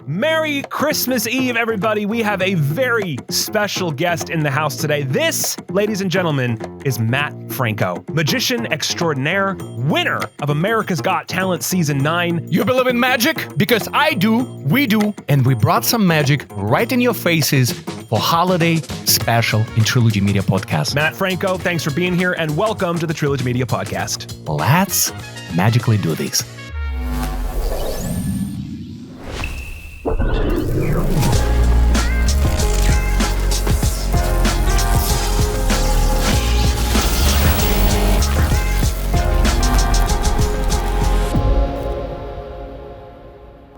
Merry Christmas Eve, everybody. We have a very special guest in the house today. This, ladies and gentlemen, is Matt Franco, magician extraordinaire, winner of America's Got Talent Season 9. You believe in magic? Because I do, we do, and we brought some magic right in your faces for holiday special in Trilogy Media Podcast. Matt Franco, thanks for being here, and welcome to the Trilogy Media Podcast. Let's magically do this.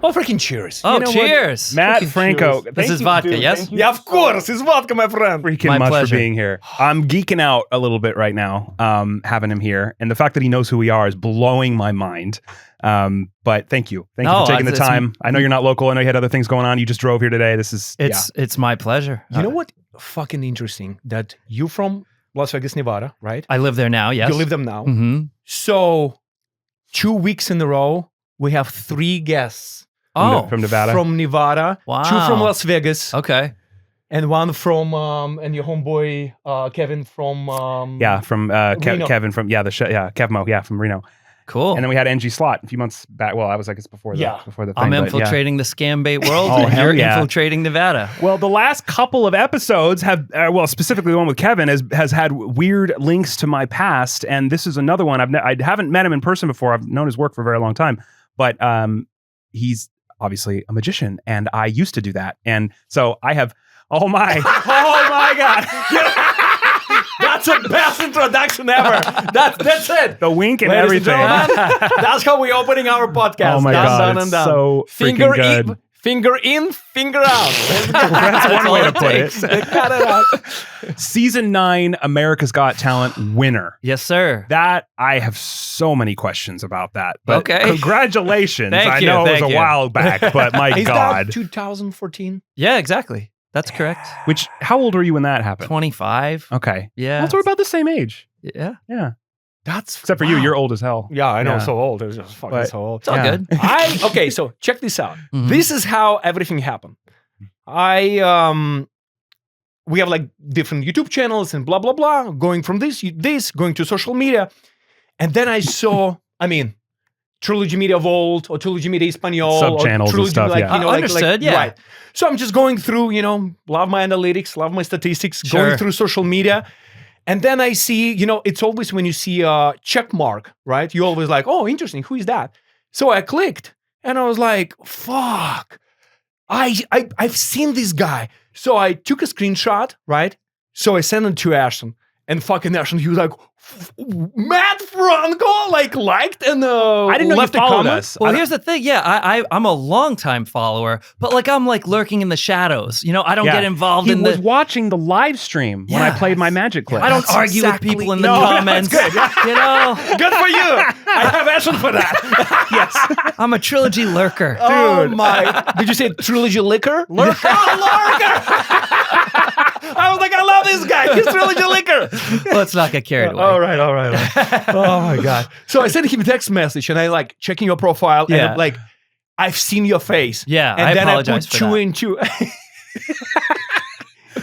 Oh, freaking cheers. Oh, You know cheers. Matt Freaking Franco. cheers. This is vodka, yes? Yeah, of course. It's vodka, my friend. Freaking My much pleasure. for being here. I'm geeking out a little bit right now, having him here, and the fact that he knows who we are is blowing my mind. But thank you for taking the time. I know you're not local. I know you had other things going on. You just drove here today. This is It's my pleasure. You know what? Fucking interesting that you from Las Vegas, Nevada, right? I live there now, yes. You live them now. Mm-hmm. So 2 weeks in a row, we have 3 guests Oh, from Nevada. from Nevada, Wow. 2 from Las Vegas, okay. and 1 from and your homeboy Kevin from from Reno. Kevin from Kevmo, from Reno. Cool. And then we had NG Slot a few months back. Well, I was, I guess, before the Yeah. thing. I'm but yeah. infiltrating the scam bait world, Oh, and hell you're yeah. infiltrating Nevada. Well, the last couple of episodes have, specifically the one with Kevin has had weird links to my past, and this is another one. I haven't met him in person before. I've known his work for a very long time, but he's obviously a magician, and I used to do that, and so I have. Oh my! Oh my God! That's the best introduction ever. That's it. The wink and Ladies and everything. gentlemen, that's how we opening our podcast. Oh my Done, God! done, It's and done. so Finger freaking good. in, finger in, finger out. That's one way to put it. Cut it out. Season 9, America's Got Talent winner. Yes, sir. That I have so many questions about that. But Okay. congratulations. Thank I you, know it was thank a you. while back, but my Is God. that 2014? Yeah, exactly. That's correct. How old were you when that happened? 25. Okay. Yeah. Well, so we're about the same age. Yeah. Yeah. That's Except for you, you're old as hell. Yeah, I know. Yeah. So old. It's just fucking But- so old. It's all Yeah. good. Okay, so check this out. Mhm. This is how everything happened. We have like different YouTube channels and blah blah blah. Going from this, going to social media, and then I saw. Trilogy Media Vault or Trilogy Media Espanol Sub-channels or and Trilogy, stuff, yeah. Understood, yeah. Right. So I'm just going through, love my analytics, love my statistics, Sure. going through social media. And then I see, it's always when you see a check mark, right? You always like, oh, interesting. Who is that? So I clicked and I was like, fuck. I've seen this guy. So I took a screenshot, right? So I sent it to Ashton. And fucking Ashton, he was like, Matt Franco, liked and I didn't know left you a followed comment. us. Well, here's the thing. Yeah, I'm a longtime follower, but I'm lurking in the shadows. I don't get involved He in was the. watching the live stream when I Yeah. played my magic clip. I don't That's argue exactly- with people in the No, comments. that's good. Good for you. I have Ashton for that. Yes. I'm a trilogy lurker. Oh my. Did you say Trilogy Liquor? Lurker. Oh, Lurker. I was like, I love this guy. He's Trilogy Liquor. Let's not get carried away. All right. Oh my God. So I sent him a text message and I checking your profile and Yeah. I'm like, I've seen your face. Yeah, And I then apologize I for put 2 that. and 2.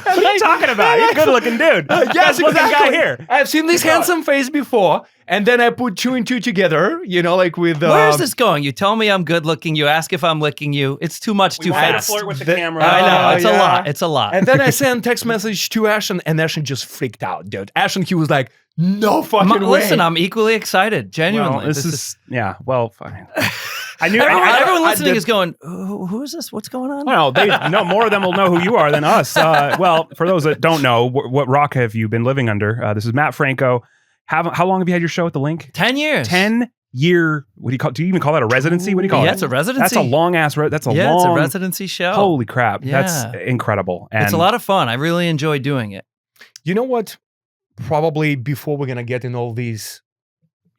What are you talking about? You're a good looking dude. Yes, Best looking exactly. guy here. I've seen this handsome face before, and then I put 2 and 2 together. With Where is this going? You tell me I'm good looking. You ask if I'm licking you. It's too much too We had to fast. flirt with the The- camera. I know. It's a yeah. lot. It's a lot. And then I sent text message to Ashton, and Ashton just freaked out, dude. Ashton, he was like, "No fucking way." Listen, I'm equally excited. Genuinely. Well, this is well, fine. I knew Everyone I listening did- is going, who is this? What's going on? Well, they know more of them will know who you are than us. Well, for those that don't know, what rock have you been living under? This is Matt Franco. How long have you had your show at the Link? 10 years. 10-year. What do you call? Do you even call that a residency? What do you call it? Yeah, it's a residency. That's a long ass. That's a yeah, long. it's a residency show. Holy crap! Yeah. That's incredible. And It's a lot of fun. I really enjoy doing it. You know what? Probably before we're gonna get in all these,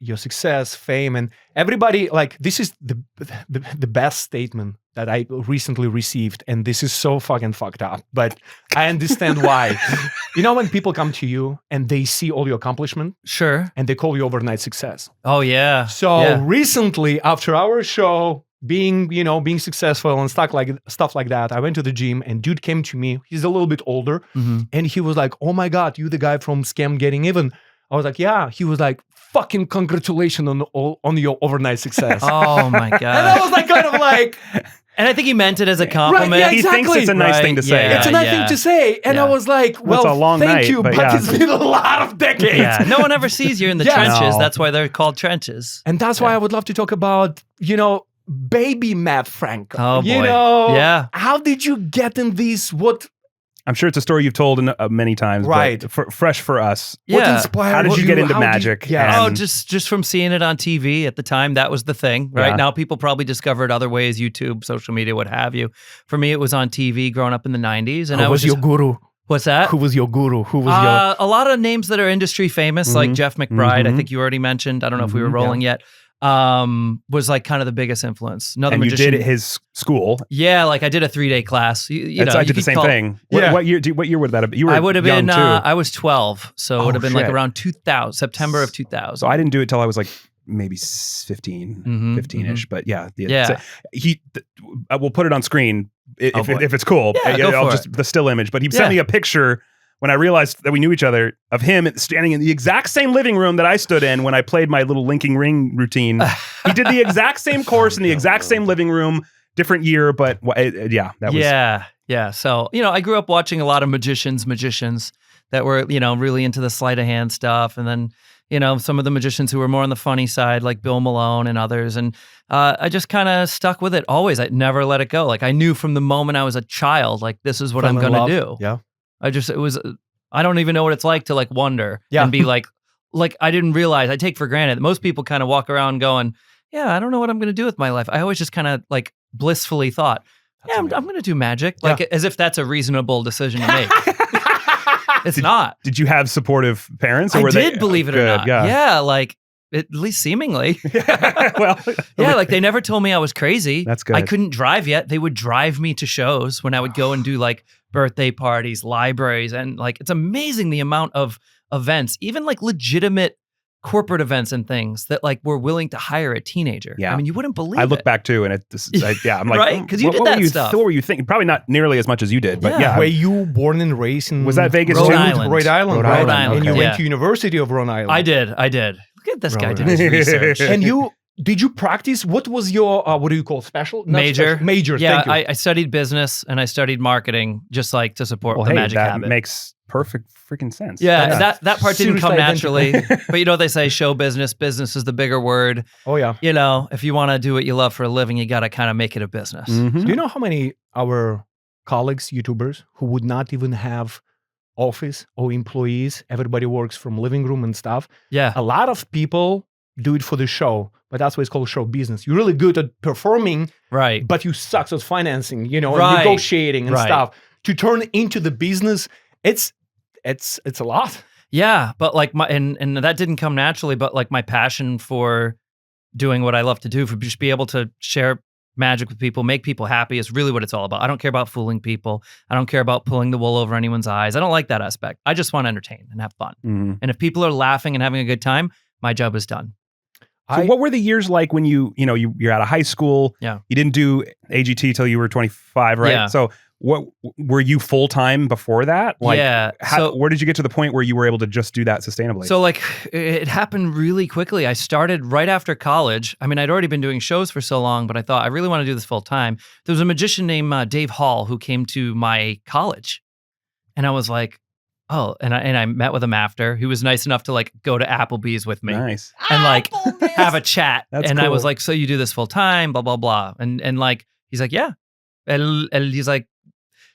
your success, fame, and everybody, this is the best statement that I recently received, and this is so fucking fucked up, but I understand why. You know when people come to you and they see all your accomplishment Sure. and they call you overnight success. Oh, yeah. So Yeah. recently, after our show, being successful and stuff like that, I went to the gym and dude came to me. He's a little bit older, and he was like, "Oh my God, you the guy from Scam Getting Even?" I was like, "Yeah." He was like, "Fucking congratulations on your overnight success." Oh my God. And I was like, kind of like, and I think he meant it as a compliment. Right, yeah, He thinks it's a nice thing to say. Yeah, it's a nice thing to say. And I was like, Well, it's a long thank night, you, but but yeah. it's been a lot of decades. Yeah, no one ever sees you in the Yeah. trenches. No. That's why they're called trenches. And that's why I would love to talk about, baby Matt Franco. Oh, boy. Yeah. How did you get in this? What I'm sure it's a story you've told many times, Right. but fresh for us. Yeah. inspired How did you get into magic? Yeah. Oh, And- just from seeing it on TV at the time, that was the thing, right? Yeah. Now people probably discovered other ways, YouTube, social media, what have you. For me, it was on TV growing up in the 90s. And Who I was was your guru? what's that? Who was your guru? Who was your... A lot of names that are industry famous, like Jeff McBride, I Mhm. think you already mentioned. I don't know if we were rolling yet. Was like kind of the biggest influence. Another And you magician. did at his school. Yeah, like I did a 3-day class. You know, I you did the could same call- thing. Yeah. What year would that have been? You were I would have young been, too. I was 12. So it Oh, would have been like shit. around 2000, September of 2000. So I didn't do it till I was like maybe 15, Mhm, 15-ish. But yeah. Yeah. We'll put it on screen if boy. it's cool. Yeah, go I'll for just the still image. But he Yeah. sent me a picture when I realized that we knew each other of him standing in the exact same living room that I stood in when I played my little linking ring routine. He did the exact same course in the exact same living room, different year, but that was Yeah. So, I grew up watching a lot of magicians that were, really into the sleight of hand stuff. And then, some of the magicians who were more on the funny side, like Bill Malone and others. And I just kind of stuck with it always. I never let it go. Like I knew from the moment I was a child, like this is what I'm going to do. Yeah. I don't even know what it's like to like wonder and be like I didn't realize. I take for granted that most people kind of walk around going, yeah, I don't know what I'm going to do with my life. I always just kind of like blissfully thought, I'm going to do magic. Like as if that's a reasonable decision to make. It's not. Did you have supportive parents? Or I were did, they, believe it or good, not. Yeah. Yeah, like at least seemingly. Well, Yeah, like they never told me I was crazy. That's good. I couldn't drive yet. They would drive me to shows when I would go and do like birthday parties, libraries, and like it's amazing the amount of events, even like legitimate corporate events and things that like were willing to hire a teenager. Yeah. I mean, you wouldn't believe I look it. back too, and I'm like, Right? 'Cause you did what that were you stuff. What were you thinking? Probably not nearly as much as you did, but yeah. Were you born and raised in... Was that Vegas Rhode too? Island. Rhode Island. Rhode right? Island, And you okay. went Yeah. to University of Rhode Island. I did. Look at this guy Right. doing his research. And did you practice? What was your, what do you call special? Not Major. special, major, Yeah, thank you. I studied business and I studied marketing just like to support Well, the hey, magic that habit. makes perfect freaking sense. Yeah, that part didn't Serious come identity. naturally. But you know what they say, show business is the bigger word. Oh, yeah. If you want to do what you love for a living, you got to kind of make it a business. Mhm. Do you know how many our colleagues, YouTubers, who would not even have office or employees? Everybody works from living room and stuff. Yeah. A lot of people do it for the show, but that's why it's called show business. You're really good at performing, Right. but you suck at financing, and Right. negotiating and Right. stuff. To turn into the business, it's a lot. Yeah, but like and that didn't come naturally, but like my passion for doing what I love to do, for just be able to share magic with people, make people happy is really what it's all about. I don't care about fooling people. I don't care about pulling the wool over anyone's eyes. I don't like that aspect. I just want to entertain and have fun. Mhm. And if people are laughing and having a good time, my job is done. So what were the years like when you're out of high school? Yeah. You didn't do AGT till you were 25, right? Yeah. So what were you full time before that? Like, Yeah, where did you get to the point where you were able to just do that sustainably? So like it happened really quickly. I started right after college. I mean, I'd already been doing shows for so long, but I thought I really want to do this full time. There was a magician named Dave Hall who came to my college, and I was like, oh, and I met with him after. He was nice enough to like go to Applebee's with me Nice. and like have a chat. That's and I was cool. like, so you do this full time, blah blah blah, and like he's like, yeah, and he's like,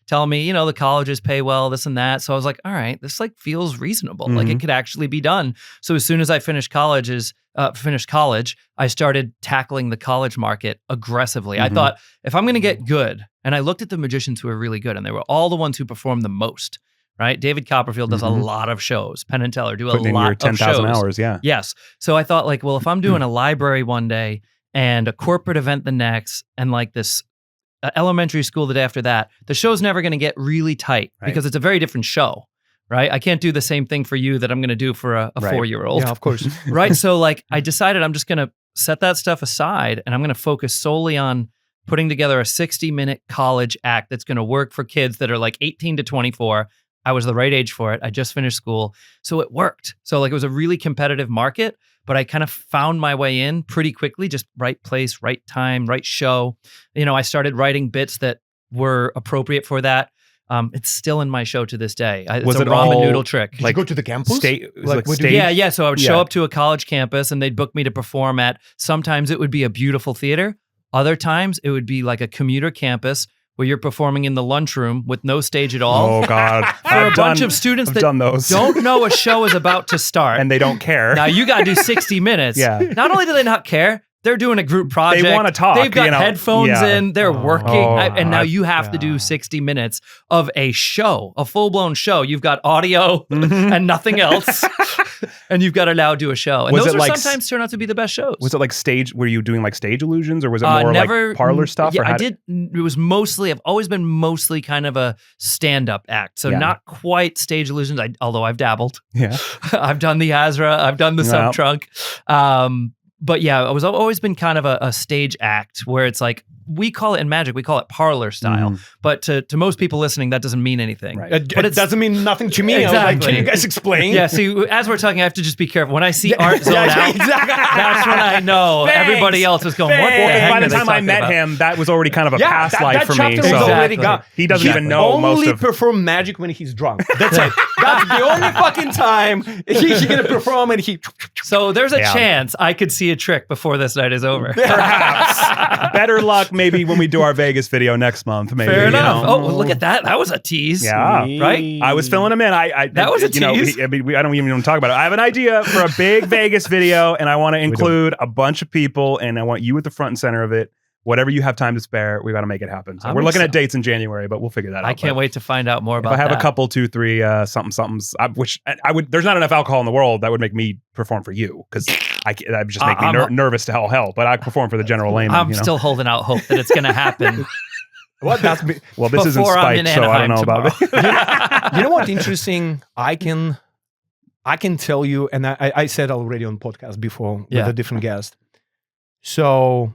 telling me, the colleges pay well, this and that. So I was like, all right, this like feels reasonable. Like it Mhm. could actually be done. So as soon as I finished college, I started tackling the college market aggressively. I Mhm. thought, if I'm going to get good, and I looked at the magicians who were really good, and they were all the ones who performed the most, right? David Copperfield does Mhm. a lot of shows. Penn and Teller do Putting a in lot your of 10,000 shows. hours, yeah. Yes. So I thought like, well, if I'm doing a library one day and a corporate event the next, and like this elementary school the day after that, the show's never going to get really tight Right. because it's a very different show, right? I can't do the same thing for you that I'm going to do for a Right. 4-year-old. Yeah, of course. Right? So like I decided I'm just going to set that stuff aside and I'm going to focus solely on putting together a 60-minute college act that's going to work for kids that are like 18 to 24. I was the right age for it. I just finished school. So it worked. So like it was a really competitive market, but I kind of found my way in pretty quickly, just right place, right time, right show. You know, I started writing bits that were appropriate for that. It's still in my show to this day. It's Was a it ramen all, noodle trick. Did you go to the campus? Like what do stage? you- Yeah. So I would show Yeah. up to a college campus and they'd book me to perform at, sometimes it would be a beautiful theater. Other times it would be like a commuter campus where you're performing in the lunchroom with no stage at all. Oh God! For a bunch of students I've that done those, don't know a show is about to start. and they don't care. Now you got to do 60 minutes. Yeah. Not only do they not care, they're doing a group project. They wanna talk, They've got you know. headphones Yeah. in. They're working. Oh, And now you have to yeah. do 60 minutes of a show, a full-blown show. You've got audio Mhm. and nothing else. And you've got to now do a show. And Was those it are like sometimes turn out to be the best shows. Was it like stage? Were you doing like stage illusions, or was it more like parlor stuff? Yeah, or I did. It was mostly, I've always been mostly kind of a stand-up act. So Yeah. not quite stage illusions, although I've dabbled. Yeah. I've done the Azra. I've done the Yeah. sub-trunk. But yeah, I was always been kind of a stage act where it's like, we call it in magic, we call it parlor style. But to most people listening, that doesn't mean anything. Right. But It doesn't mean nothing to me. I was like, Exactly. can you guys explain? Yeah, see, as we're talking, I have to just be careful. When I see art zone Yeah, out, exactly. that's when I know Thanks. everybody else is going, what the Well, heck by the are they time I talking met about? him, that was already kind of a Yeah, past that life for me. chapter is So already Exactly. gone. he doesn't even know only most of. perform magic when he's drunk. That's it. That's the only fucking time he's gonna perform, and he. So there's a Yeah. chance I could see a trick before this night is over. Perhaps better luck maybe when we do our Vegas video next month. Maybe, Fair you enough. know. Oh, well, look at that. That was a tease. Yeah. Right? I was filling him in. That was a you know, tease. I mean, I don't even want to talk about it. I have an idea for a big Vegas video, and I want to include a bunch of people, and I want you at the front and center of it. Whatever you have time to spare, we got to make it happen. So I'm we're looking at excited. dates in January, but we'll figure that out. I can't But wait to find out more If about I have that. a couple, 2, 3, somethings, which I would. There's not enough alcohol in the world that would make me perform for you because that would just make me nervous to hell. But I perform for the general layman. I'm you know? still holding out hope that it's going to happen. What? That's me. Well, this isn't before I'm Spike, in so I don't know Anaheim about it. You know what? Interesting. I can tell you, and I said already on podcast before with Yeah. a different guest. So,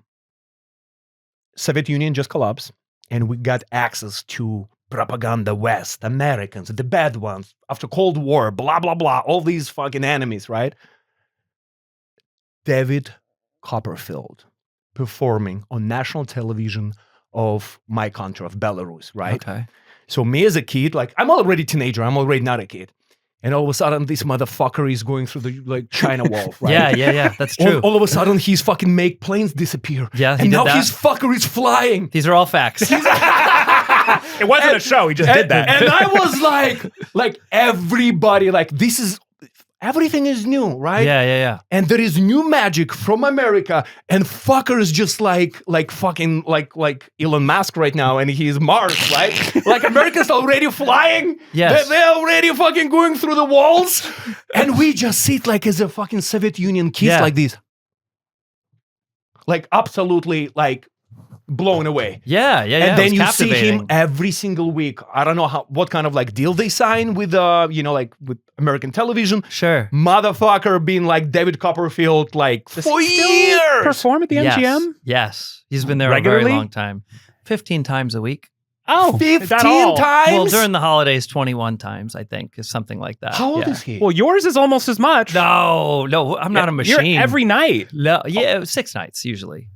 Soviet Union just collapsed, and we got access to propaganda West, Americans, the bad ones, after Cold War, blah, blah, blah, all these fucking enemies, right? David Copperfield performing on national television of my country, of Belarus, right? Okay. So me as a kid, like I'm already a teenager, I'm already not a kid. And all of a sudden this motherfucker is going through the like China wall, right? Yeah. That's true. All of a sudden he's fucking make planes disappear. Yeah, he and did now that. his fucker is flying. These are all facts. It wasn't a show. He just did that. And I was like everybody, like this is, everything is new, right? Yeah. And there is new magic from America, and fucker is just like fucking like Elon Musk right now, and he's Mars, right? Like America's already flying. Yes. They're already fucking going through the walls, and we just sit like as a fucking Soviet Union kids Yeah. like this, like absolutely like blown away. Yeah. And then It you was see him captivating. every single week. I don't know what kind of like deal they sign with like with American television. Sure. Motherfucker being like David Copperfield like for years. Perform at the MGM? Yes. He's been there a Regularly? very long time. 15 times a week. Oh, 15 all? times. Well, during the holidays, 21 times, I think, is something like that. How old Yeah. is he? Well, yours is almost as much. No, I'm not a You're machine. every night. No, yeah, 6 nights usually.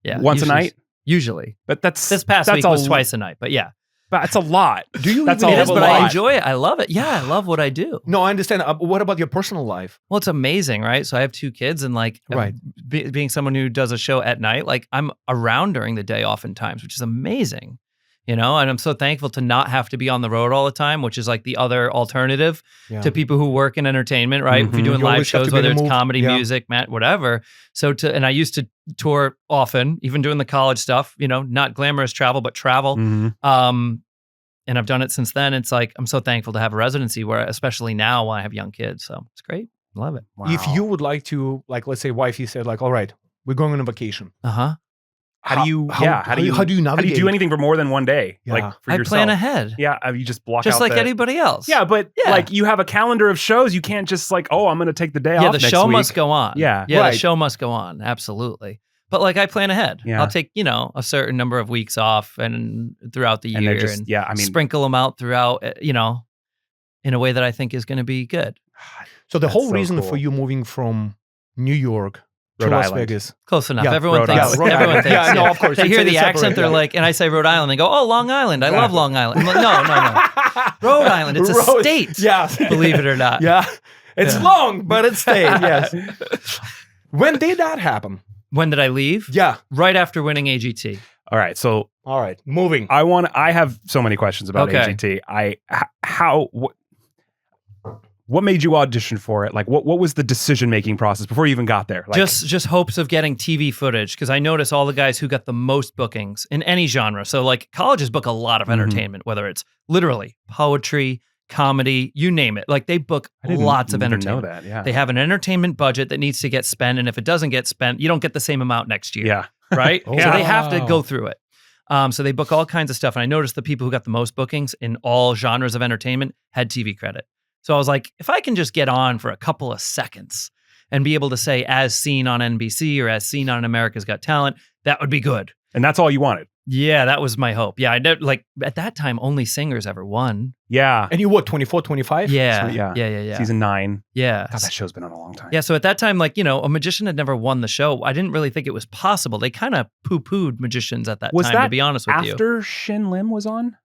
Yeah. Once a usually- night? Usually. But that's This past that's week was twice a night, but yeah. That's a lot. Do you That's even a It is, have but a I life? enjoy it. I love it. Yeah, I love what I do. No, I understand. What about your personal life? Well, it's amazing, right? So I have 2 kids, and like, Right. being someone who does a show at night, like I'm around during the day oftentimes, which is amazing, you know. And I'm so thankful to not have to be on the road all the time, which is like the other alternative Yeah. to people who work in entertainment, right? If you're Mhm. doing You live always have shows, to be in whether the it's mood. comedy, Yeah. music, whatever. And I used to tour often, even doing the college stuff, you know, not glamorous travel, but travel. Mhm. And I've done it since then. It's like, I'm so thankful to have a residency where, especially now when I have young kids. So it's great. Love it. If you would like to, like, let's say wifey said like, all right, we're going on a vacation. Uh-huh. How do you navigate? do anything for more than one day? Yeah. Like for I yourself? plan ahead. Yeah, you just block Just out like anybody else. Yeah, but Yeah. like you have a calendar of shows. You can't just like, oh, I'm going to take the day off. Yeah, the next show week. must go on. Yeah. Yeah, Right. the show must go on. Absolutely. But like I plan ahead. Yeah. I'll take, a certain number of weeks off and throughout the And year they're just, sprinkle them out throughout, in a way that I think is going to be good. So the That's whole so reason cool. for you moving from New York to Rhode Las Island. Vegas. Close enough. Yeah, everyone Rhode thinks. Island. Rhode Everyone Island. thinks. Yeah, no, of course. They hear It's the separate, accent, they're yeah. like, and I say Rhode Island, they go, "Oh, Long Island. I love Long Island." I'm like, no. Rhode Island. It's a Rhode- state. Yeah. Believe it or not. Yeah. It's Yeah. long, but it's stayed. Yes. When did that happen? When did I leave? Yeah. Right after winning AGT. All right, so All right. Moving. I have so many questions about Okay. AGT. What made you audition for it? Like, what was the decision making process before you even got there? Like, Just hopes of getting TV footage, because I notice all the guys who got the most bookings in any genre. So like colleges book a lot of Mhm. entertainment, whether it's literally poetry, comedy, you name it. Like they book I didn't lots of even entertainment. know that. Yeah, They have an entertainment budget that needs to get spent, and if it doesn't get spent, you don't get the same amount next year. yeah. Right? Oh, So they have to wow. go through it. So they book all kinds of stuff. And I noticed the people who got the most bookings in all genres of entertainment had TV credit. So I was like, if I can just get on for a couple of seconds and be able to say as seen on NBC or as seen on America's Got Talent, that would be good. And that's all you wanted. Yeah, that was my hope. Yeah, I know, like at that time, only singers ever won. Yeah. And you what, 24, 25? Yeah, Sweet, yeah. yeah. Season 9. Yeah. God, that show's been on a long time. Yeah, so at that time, like, a magician had never won the show. I didn't really think it was possible. They kind of poo-pooed magicians at that Was time, that to be honest with you. After Shin Lim was on?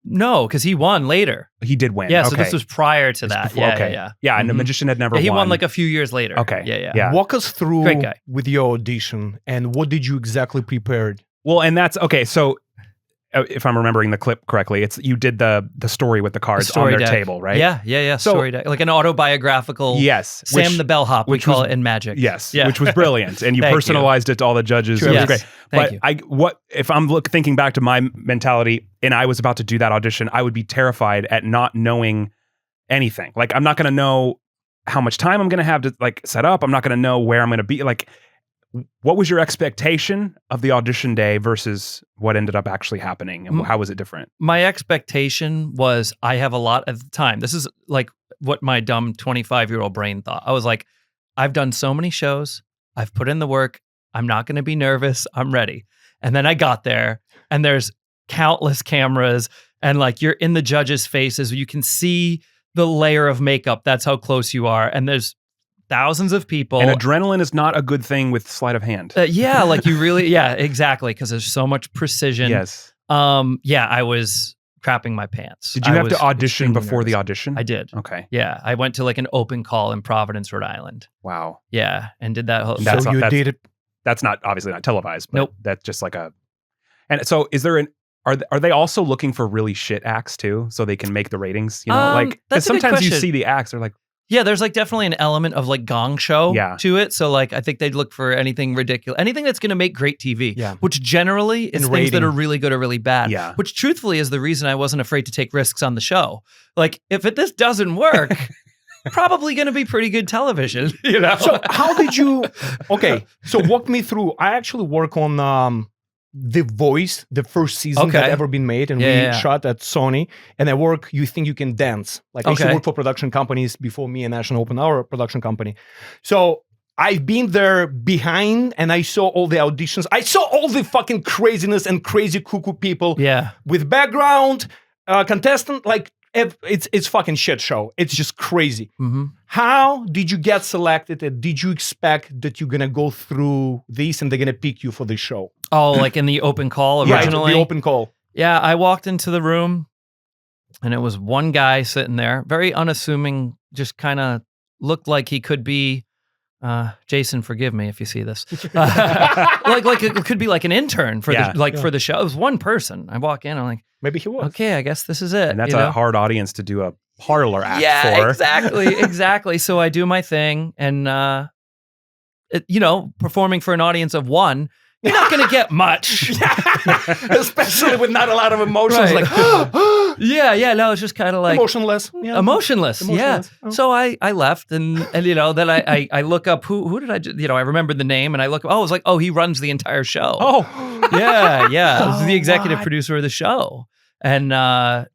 No, because he won later. He did win. Yeah, okay. so this was prior to It's that. before- Yeah, okay. yeah. And the Mhm. magician had never Yeah, he won. won like a few years later. Okay. Yeah. Walk us through Great guy. with your audition and what did you exactly prepare? Well, and that's okay. So, if I'm remembering the clip correctly, it's you did the story with the cards on story their deck. table, right? Yeah. So- Story deck. Like an autobiographical Yes. Sam the Bellhop, we which call was- it in magic. Yes. Yeah. Which was brilliant, and you Thank you. personalized it to all the judges. Sure. It was Yes. great. Thank But you. if I'm thinking back to my mentality, and I was about to do that audition, I would be terrified at not knowing anything. Like I'm not going to know how much time I'm going to have to like set up. I'm not going to know where I'm going to be. Like, what was your expectation of the audition day versus what ended up actually happening, and how was it different? My expectation was I have a lot at the time. This is like what my dumb 25-year-old brain thought. I was like, I've done so many shows. I've put in the work. I'm not going to be nervous. I'm ready. And then I got there and there's countless cameras and like you're in the judges' faces. You can see the layer of makeup. That's how close you are. And there's thousands of people. And adrenaline is not a good thing with sleight of hand. Yeah, like you really, yeah, exactly. Because there's so much precision. Yes. Yeah, I was crapping my pants. Did you I have to was audition extremely before the nervous. audition? I did. Okay. Yeah, I went to like an open call in Providence, Rhode Island. Wow. Yeah, and did that whole. That's so not- you that's- did it. That's not obviously not televised, but Nope. that's just like a. And so, is there are they also looking for really shit acts too, so they can make the ratings? You know, like 'cause that's a good sometimes you question. see the acts, they're like, Yeah, there's like definitely an element of like gong show Yeah. to it. So like I think they'd look for anything ridiculous, anything that's going to make great TV. Yeah. Which generally is And things that rating. are really good or really bad. Yeah. Which truthfully is the reason I wasn't afraid to take risks on the show. Like if this doesn't work, probably going to be pretty good television. You know. So how did you? Okay, so walk me through. I actually work on The Voice, the first season that Okay. ever been made, and Yeah. we shot at Sony. And I work. You think you can dance? Like I used to Okay. work for production companies before me and National Open Hour production company. So I've been there behind, and I saw all the auditions. I saw all the fucking craziness and crazy cuckoo people Yeah. with background, contestant. Like it's fucking shit show. It's just crazy. Mm-hmm. How did you get selected? And did you expect that you're gonna go through this and they're gonna pick you for the show? Oh, like in the open call Yeah, originally. the open call. Yeah, I walked into the room and it was one guy sitting there, very unassuming, just kind of looked like he could be Jason, forgive me if you see this. Like it could be like an intern for Yeah. for the show. It was one person. I walk in, I'm like, Maybe he was. okay, I guess this is it. and that's you a know? hard audience to do a parlor act Yeah, for. exactly. So I do my thing, and performing for an audience of one, you're not going to get much. Especially with not a lot of emotions. Right. Like, Yeah. No, it's just kind of like Emotionless. Yeah. emotionless. Yeah. Emotionless. Oh. So I left and then I look up who did I remembered the name and I look up, it was like, he runs the entire show. Oh, Yeah. This is the Oh, executive what? producer of the show. And I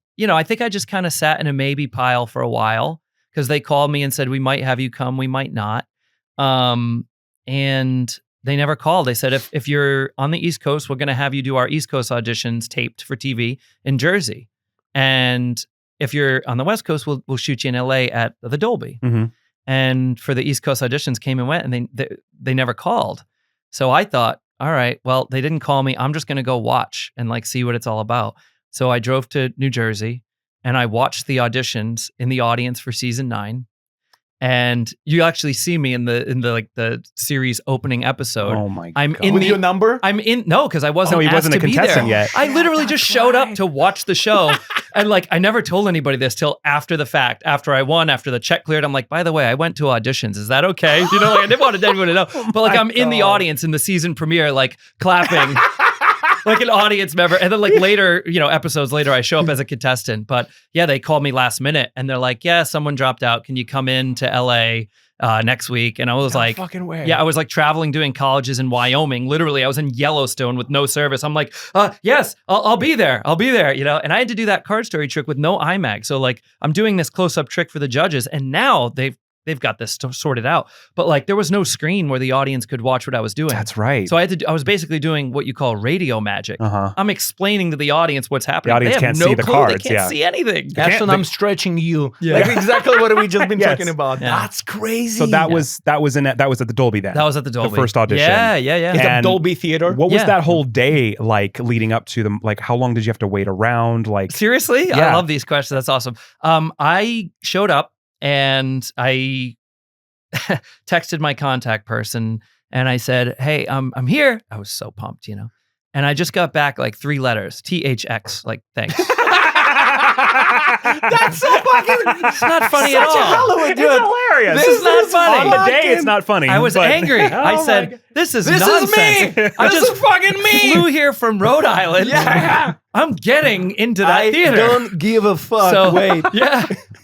think I just kind of sat in a maybe pile for a while because they called me and said, we might have you come, we might not. And they never called. They said, if you're on the East Coast, we're going to have you do our East Coast auditions taped for TV in Jersey. And if you're on the West Coast, we'll shoot you in LA at the Dolby. Mm-hmm. And for the East Coast auditions came and went and they never called. So I thought, all right, well, they didn't call me. I'm just going to go watch and like see what it's all about. So I drove to New Jersey and I watched the auditions in the audience for season 9. And you actually see me in the series opening episode. Oh my I'm God. in With the your number? no, because I wasn't. he asked wasn't a to be contestant there. yet. I literally just showed up right. to watch the show, and like I never told anybody this till after the fact. After I won, after the check cleared, I'm like, by the way, I went to auditions. Is that okay? Like I didn't want anyone to know, but like I'm in the audience in the season premiere, like clapping. Like an audience member. And then like later, episodes later, I show up as a contestant. But yeah, they called me last minute and they're like, yeah, someone dropped out. Can you come in to LA next week? And I was like, fucking way. yeah, I was like traveling, doing colleges in Wyoming. Literally, I was in Yellowstone with no service. I'm like, yes, I'll be there. I'll be there, And I had to do that card story trick with no IMAG. So like I'm doing this close-up trick for the judges. And now they've got this sorted out. But like there was no screen where the audience could watch what I was doing. That's right. So I was basically doing what you call radio magic. Uh-huh. I'm explaining to the audience what's happening. The audience they have can't no see the clue. cards, They can't yeah. see anything. That's when I'm stretching you. Like exactly what we just been Yes. talking about. Yeah. That's crazy. So that was at the Dolby then. That was at the Dolby. The first audition. Yeah. It's a And Dolby theater. What was Yeah. that whole day like leading up to them? Like, how long did you have to wait around? Like, Seriously? Yeah. I love these questions. That's awesome. I showed up and I texted my contact person and I said, hey, I'm here. I was so pumped, And I just got back like 3 letters, THX, like thanks. That's so fucking. It's not funny at Such a all. Hollywood it's dude. hilarious. This is not funny. On the day, it's not funny. I was but- angry. I Oh said, my God. this is This nonsense. is me. I This just is fucking me. flew here from Rhode Island. Yeah. I'm getting into that I theater. don't give a fuck. So Wait.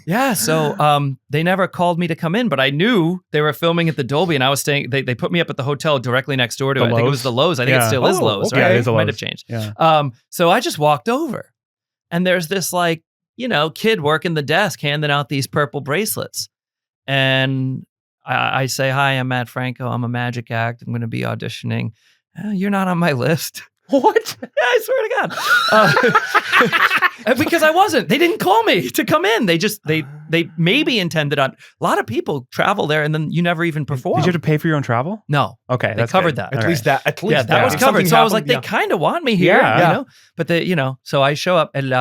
Yeah. So they never called me to come in, but I knew they were filming at the Dolby, and I was staying. They put me up at the hotel directly next door to The it. I think it Lowe's? was the Lowe's. I think it Yeah. still is Oh, Lowe's. okay. Right? Yeah, it is a Might Lowe's. have changed. Yeah. So I just walked over, and there's this like kid working the desk handing out these purple bracelets, and I say, "Hi, I'm Matt Franco. I'm a magic act. I'm going to be auditioning. You're not on my list." What? Yeah, I swear to God. Because I wasn't. They didn't call me to come in. They just they maybe intended on. A lot of people travel there, and then you never even perform. Did you have to pay for your own travel? No, Okay, they that's covered good. that. At All least right. that. At least Yeah, that was If covered. something So I was like, happened, they kind of want me here, Yeah. But they, so I show up and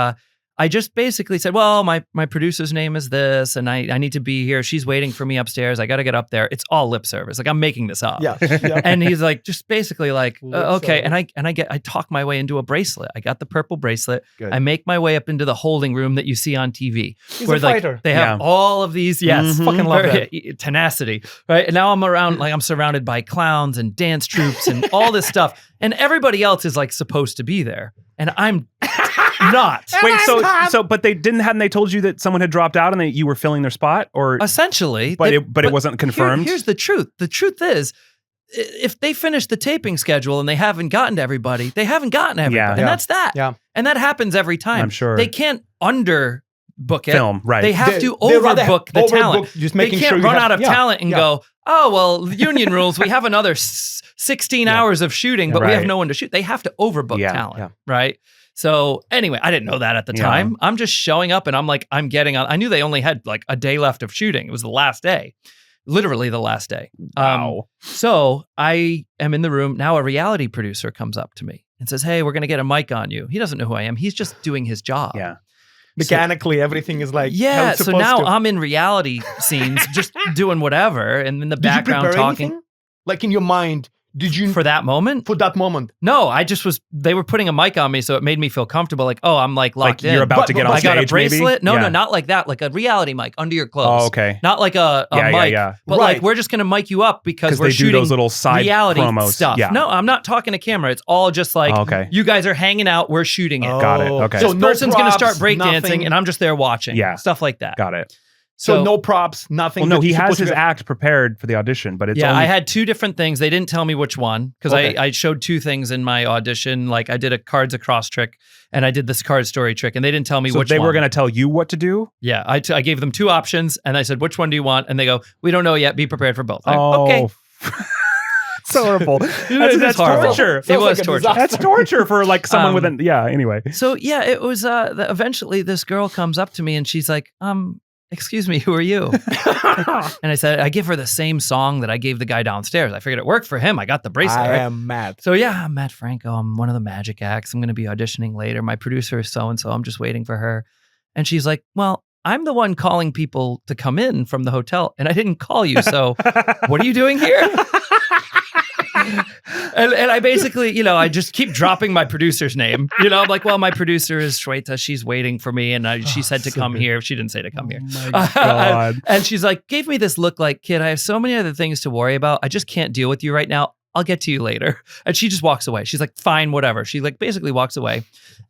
I just basically said, well, my producer's name is this, and I need to be here. She's waiting for me upstairs. I got to get up there. It's all lip service. Like I'm making this up. Yeah. Yeah. And he's like, just basically like, Lip okay. service. And I talk my way into a bracelet. I got the purple bracelet. Good. I make my way up into the holding room that you see on TV. He's where a like fighter. they have Yeah. all of these, yes, Mhm. Fucking love that. tenacity, right? And now I'm around, like I'm surrounded by clowns and dance troops and all this stuff. And everybody else is like supposed to be there. And I'm not. Wait, but hadn't they told you that someone had dropped out and you were filling their spot, or Essentially. but it wasn't confirmed? Here's the truth. The truth is, if they finish the taping schedule and they haven't gotten to everybody, they haven't gotten to everybody. Yeah. And that's that. Yeah. And that happens every time. I'm sure. They can't underbook it. Film, right? They have to They rather overbook the talent. Just They making can't sure you run have- out of yeah. talent and Yeah. go, oh, well, union rules, we have another 16 hours of shooting, but we have Right. no one to shoot. They have to overbook Yeah. talent, Yeah. right? So anyway, I didn't know that at the Yeah. time. I'm just showing up and I'm like, I'm getting on. I knew they only had like a day left of shooting. It was the last day, literally the last day. Wow. So I am in the room. Now a reality producer comes up to me and says, hey, we're going to get a mic on you. He doesn't know who I am. He's just doing his job. Yeah. Mechanically, everything is like how Yeah. it's So supposed now to. I'm in reality scenes, just doing whatever. And in the Did you background prepare talking. anything? Like in your mind, Did you For that moment? for that moment? No, they were putting a mic on me, so it made me feel comfortable. Like, oh, I'm like locked in. You're about to get on I stage, got a bracelet. maybe? No, not like that. Like a reality mic under your clothes. Oh, okay. Not like a mic. But Right. like, we're just going to mic you up because we're they do shooting those little side reality promos. stuff. Yeah. No, I'm not talking to camera. It's all just like, Oh, okay. you guys are hanging out. We're shooting it. Got it. Okay. So This no person's going to props, start breakdancing, nothing. and I'm just there watching. Yeah. Stuff like that. Got it. So no props, nothing. Well, no, that he you're has supposed his to- act prepared for the audition, but it's Yeah, only... I had 2 different things. They didn't tell me which one because Okay. I showed 2 things in my audition. Like I did a cards across trick and I did this card story trick, and they didn't tell me So which they one. were going to tell you what to do? Yeah, I gave them 2 options, and I said, which one do you want? And they go, we don't know yet. Be prepared for both. I'm like, okay. It's horrible. That's horrible. torture. It was like a torture. disaster. That's torture for like someone with an... Yeah, anyway. So yeah, it was, eventually this girl comes up to me and she's like, excuse me, who are you? And I said, I give her the same song that I gave the guy downstairs. I figured it worked for him. I got the bracelet. I right? am mad. So yeah, I'm Matt Franco. I'm one of the magic acts. I'm going to be auditioning later. My producer is so-and-so. I'm just waiting for her. And she's like, well, I'm the one calling people to come in from the hotel, and I didn't call you. So what are you doing here? And I basically, I just keep dropping my producer's name. I'm like, well, my producer is Shweta. She's waiting for me. And she said to come here. She didn't say to come here. Oh my God. And she's like, gave me this look like, kid, I have so many other things to worry about. I just can't deal with you right now. I'll get to you later. And she just walks away. She's like, fine, whatever. She like basically walks away.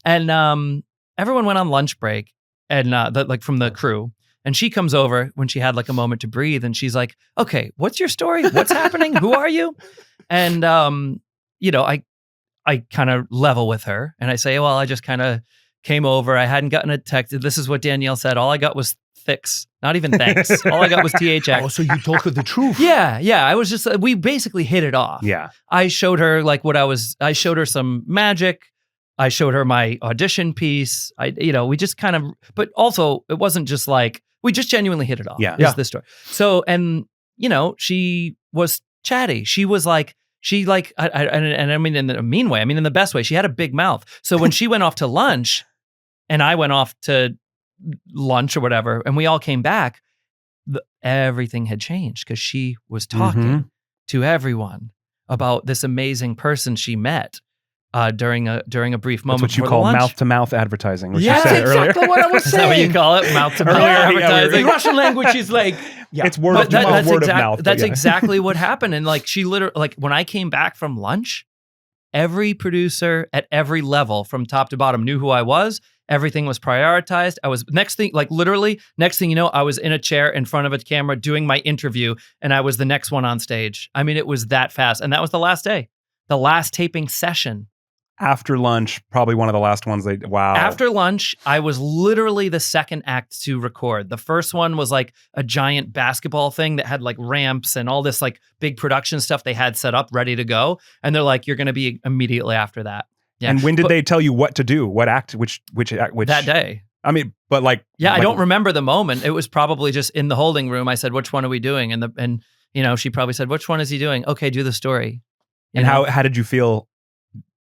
And everyone went on lunch break and like from the crew. And she comes over when she had like a moment to breathe. And she's like, okay, what's your story? What's happening? Who are you? And, I kind of level with her and I say, well, I just kind of came over. I hadn't gotten a text. This is what Danielle said. All I got was fix, not even thanks. All I got was THX. Oh, so you told her the truth. Yeah. I was just, we basically hit it off. Yeah. I showed her like I showed her some magic. I showed her my audition piece. We just kind of, but also it wasn't just like, we just genuinely hit it off. Yeah. Is this story. So, and she was chatty. She was like, I mean in a mean way. I mean in the best way. She had a big mouth. So when she went off to lunch, and I went off to lunch or whatever, and we all came back, everything had changed because she was talking to everyone about this amazing person she met during a brief moment. That's what you before call the lunch. mouth-to-mouth advertising, which Yeah, you said earlier. exactly what I was Is that what you saying. call it? Mouth-to-mouth Earlier, advertising. In Russian language is like, yeah. It's word But of mouth, word of mouth. That's but yeah. exactly what happened. And like she literally, like when I came back from lunch, every producer at every level from top to bottom knew who I was. Everything was prioritized. I was next thing you know, I was in a chair in front of a camera doing my interview, and I was the next one on stage. I mean, it was that fast. And that was the last day, the last taping session. After lunch, probably one of the last ones wow. After lunch, I was literally the second act to record. The first one was like a giant basketball thing that had like ramps and all this like big production stuff they had set up ready to go. And they're like, you're going to be immediately after that. Yeah. And when did they tell you what to do? What act? Which that day? I mean, but like, Yeah, like, I don't remember the moment. It was probably just in the holding room. I said, which one are we doing? And she probably said, which one is he doing? Okay, do the story. And how did you feel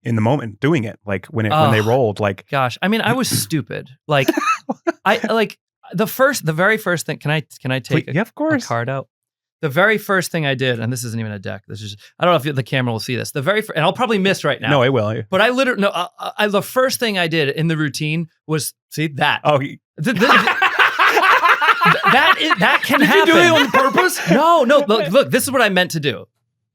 in the moment doing it? Like when they rolled, like, gosh, I mean, I was stupid. Like the very first thing, can I take yeah, of course. a card out? The very first thing I did, and this isn't even a deck. This is, I don't know if the camera will see this. And I'll probably miss right now. No, it will. But I literally, the first thing I did in the routine was, see that. Oh, that can Did happen. you do it on purpose? No, look, this is what I meant to do.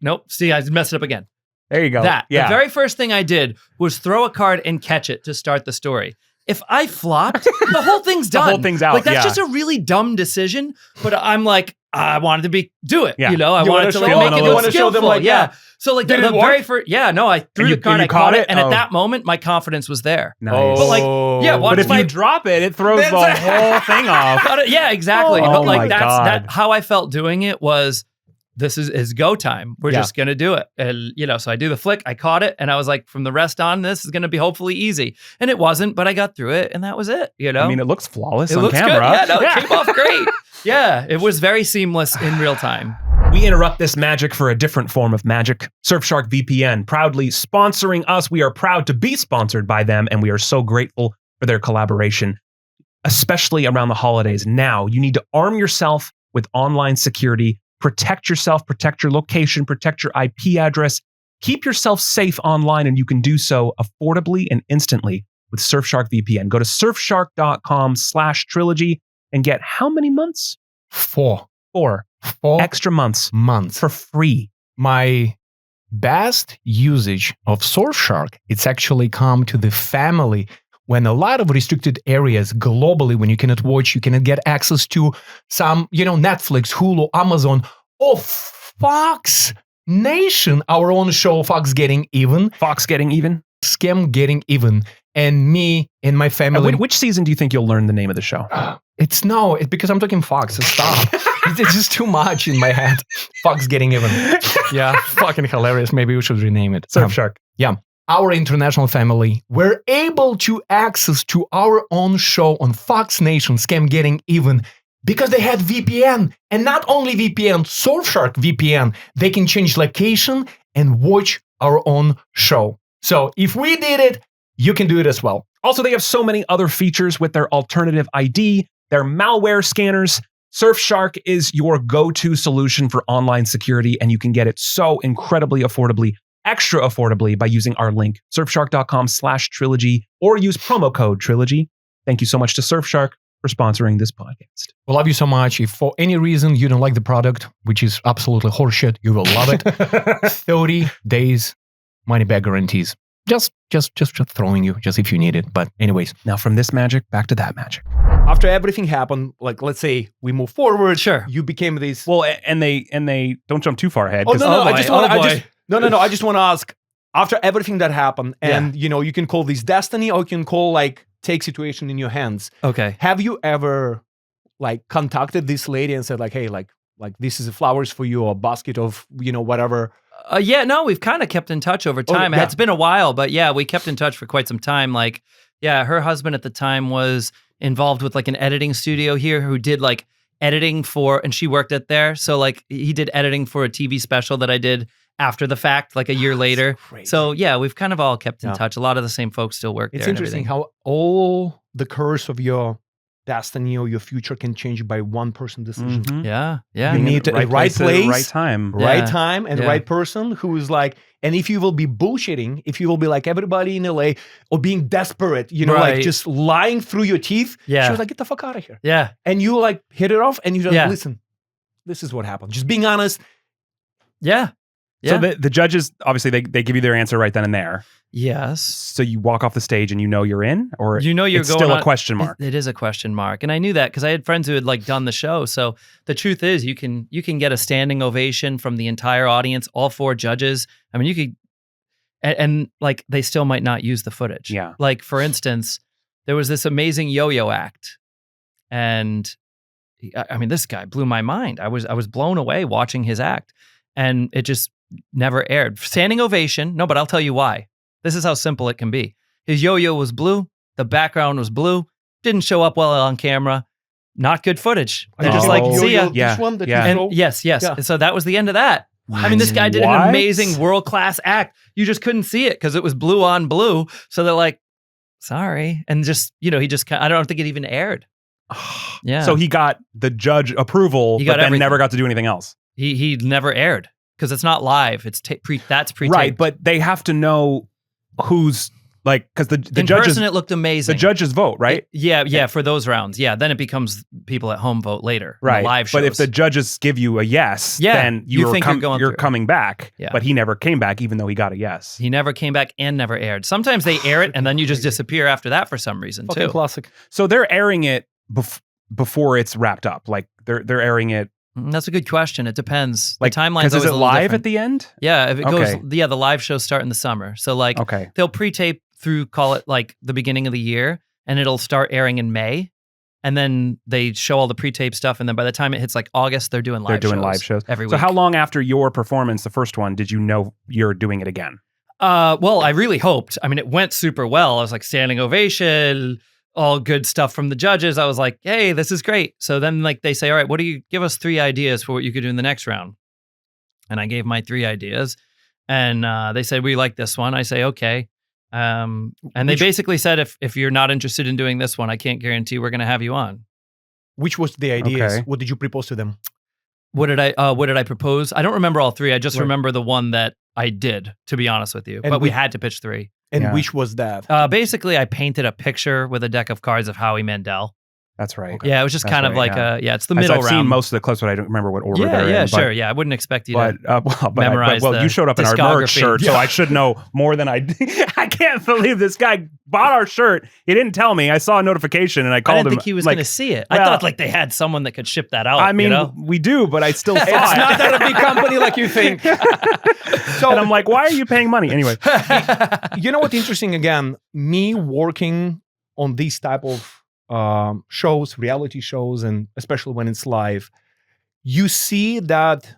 Nope, see, I messed it up again. there you go. The Yeah. very first thing I did was throw a card and catch it to start the story. If I flopped, the whole thing's done. The whole thing's out, Like that's yeah. just a really dumb decision. But I'm like, I wanted to do it. Yeah. I You wanted to show like, them make a it little- look You show them, skillful. like, Yeah. So like Did the it work? very first, no, I threw And the card, you I caught caught it, it? and Oh. at that moment, my confidence was there. Nice. But like, yeah, watch But if my you drop it, it throws the whole thing off. Got it. Yeah, exactly. Oh but like my that's God. how I felt doing it was, this is go time. We're Yeah. just gonna do it. And so I do the flick, I caught it, and I was like, from the rest on, this is gonna be hopefully easy. And it wasn't, but I got through it, and that was it. I mean, it looks flawless it on looks camera. good. Yeah, no, it came off great. Yeah, it was very seamless in real time. We interrupt this magic for a different form of magic. Surfshark VPN, proudly sponsoring us. We are proud to be sponsored by them, and we are so grateful for their collaboration, especially around the holidays. Now, you need to arm yourself with online security, protect yourself, protect your location, protect your IP address, Keep yourself safe online, and you can do so affordably and instantly with Surfshark VPN. Go to surfshark.com/trilogy and get how many months? 4 extra months months. for free. My best usage of Surfshark, it's actually come to the family when a lot of restricted areas globally, when you cannot watch, you cannot get access to some, Netflix, Hulu, Amazon, or Fox Nation, our own show, Fox Getting Even. Fox Getting Even? Scam Getting Even. And me and my family. Which season do you think you'll learn the name of the show? It's because I'm talking Fox. Stop. It's just too much in my head. Fox Getting Even. Yeah, fucking hilarious. Maybe we should rename it. Surfshark. Yeah. Our international family were able to access to our own show on Fox Nation, Scam Getting Even, because they had VPN. And not only VPN, Surfshark VPN. They can change location and watch our own show. So if we did it, you can do it as well. Also, they have so many other features with their alternative ID, their malware scanners. Surfshark is your go-to solution for online security, and you can get it so incredibly affordably, extra affordably, by using our link, surfshark.com/trilogy, or use promo code Trilogy. Thank you so much to Surfshark for sponsoring this podcast. We love you so much. If for any reason you don't like the product, which is absolutely horseshit, you will love it. 30 days money back guarantees. Just throwing you, just if you need it. But anyways. Now from this magic, back to that magic. After everything happened, like let's say we move forward. Sure. You became this. Well, and they don't jump too far ahead. Oh, no, I just want to ask, after everything that happened, and you can call this destiny, or you can call take situation in your hands. Okay. Have you ever contacted this lady and said hey, this is flowers for you, or a basket of, whatever? No, we've kind of kept in touch over time. yeah. It's been a while, but yeah, we kept in touch for quite some time. Her husband at the time was involved with an editing studio here who did editing for, and she worked at there. So he did editing for a TV special that I did after the fact, a year later. Crazy. So yeah, we've kind of all kept in touch. A lot of the same folks still work there. It's interesting how all the curse of your destiny or your future can change by one person decision. Mm-hmm. Yeah. You need right place, right time. Right time, and right person who is and if you will be bullshitting, if you will be like everybody in LA, or being desperate, just lying through your teeth, she was like, get the fuck out of here. Yeah. And you hit it off, and you just listen, this is what happened. Just being honest. Yeah. So the judges, obviously, they give you their answer right then and there. Yes. So you walk off the stage and you're in, or you're it's going still on, a question mark. It is a question mark, and I knew that because I had friends who had done the show. So the truth is, you can get a standing ovation from the entire audience, all 4 judges. I mean, you could, and they still might not use the footage. Yeah. For instance, there was this amazing yo-yo act, and I mean, this guy blew my mind. I was blown away watching his act, and it just never aired. Standing ovation. No, but I'll tell you why. This is how simple it can be. His yo-yo was blue. The background was blue. Didn't show up well on camera. Not good footage. They're just see ya. This one that you And showed? yes. Yeah. And so that was the end of that. I mean, this guy did an amazing world-class act. You just couldn't see it because it was blue on blue. So they're sorry. And just, I don't think it even aired. Yeah. So he got the judge approval, but then never got to do anything else. He never aired because it's not live. It's that's pre-taped. Right, but they have to know who's because the in judges. person it looked amazing. The judges vote, right? Yeah, for those rounds. Yeah, then it becomes people at home vote later. Right, live shows. But if the judges give you a yes, then you're coming back. Yeah. But he never came back, even though he got a yes. He never came back and never aired. Sometimes they air it and then you just disappear after that for some reason too. Classic. So they're airing it before it's wrapped up. They're airing it. That's a good question. It depends. The timeline's always is it a little live different. at the end? Yeah, if it goes. Yeah, the live shows start in the summer. So they'll pre-tape through, call it the beginning of the year, and it'll start airing in May, and then they show all the pre-tape stuff, and then by the time it hits August, they're doing live shows every week. So how long after your performance, the first one, did you know you're doing it again? Well, I really hoped. I mean, it went super well. I was standing ovation, all good stuff from the judges. I was like, hey, this is great. So then they say, all right, what do you give us 3 ideas for what you could do in the next round? And I gave my 3 ideas, and they said, we like this one. I say, okay. And they basically said, if you're not interested in doing this one, I can't guarantee we're going to have you on. Which was the ideas? Okay. What did you propose to them? What did I propose? I don't remember all three. I just remember the one that I did, to be honest with you. And but we had to pitch three. And which was that? Basically, I painted a picture with a deck of cards of Howie Mandel. That's right. Yeah, it was just That's kind of right, like it's the As middle I've round. seen most of the clips, but I don't remember what order they're in. Yeah, but- sure. Yeah, I wouldn't expect you to memorize well, the you showed up in our merch discography. shirt, so I should know more than I. I can't believe this guy bought our shirt. He didn't tell me. I saw a notification and I I called didn't him. think he was like, going to see it. I well, thought like they had someone that could ship that out. I mean, you know? we do, but I still thought. It's not that a big company like you think. So And I'm like, why are you paying money anyway? you know what's interesting? Again, me working on these type of shows, reality shows, and especially when it's live, you see that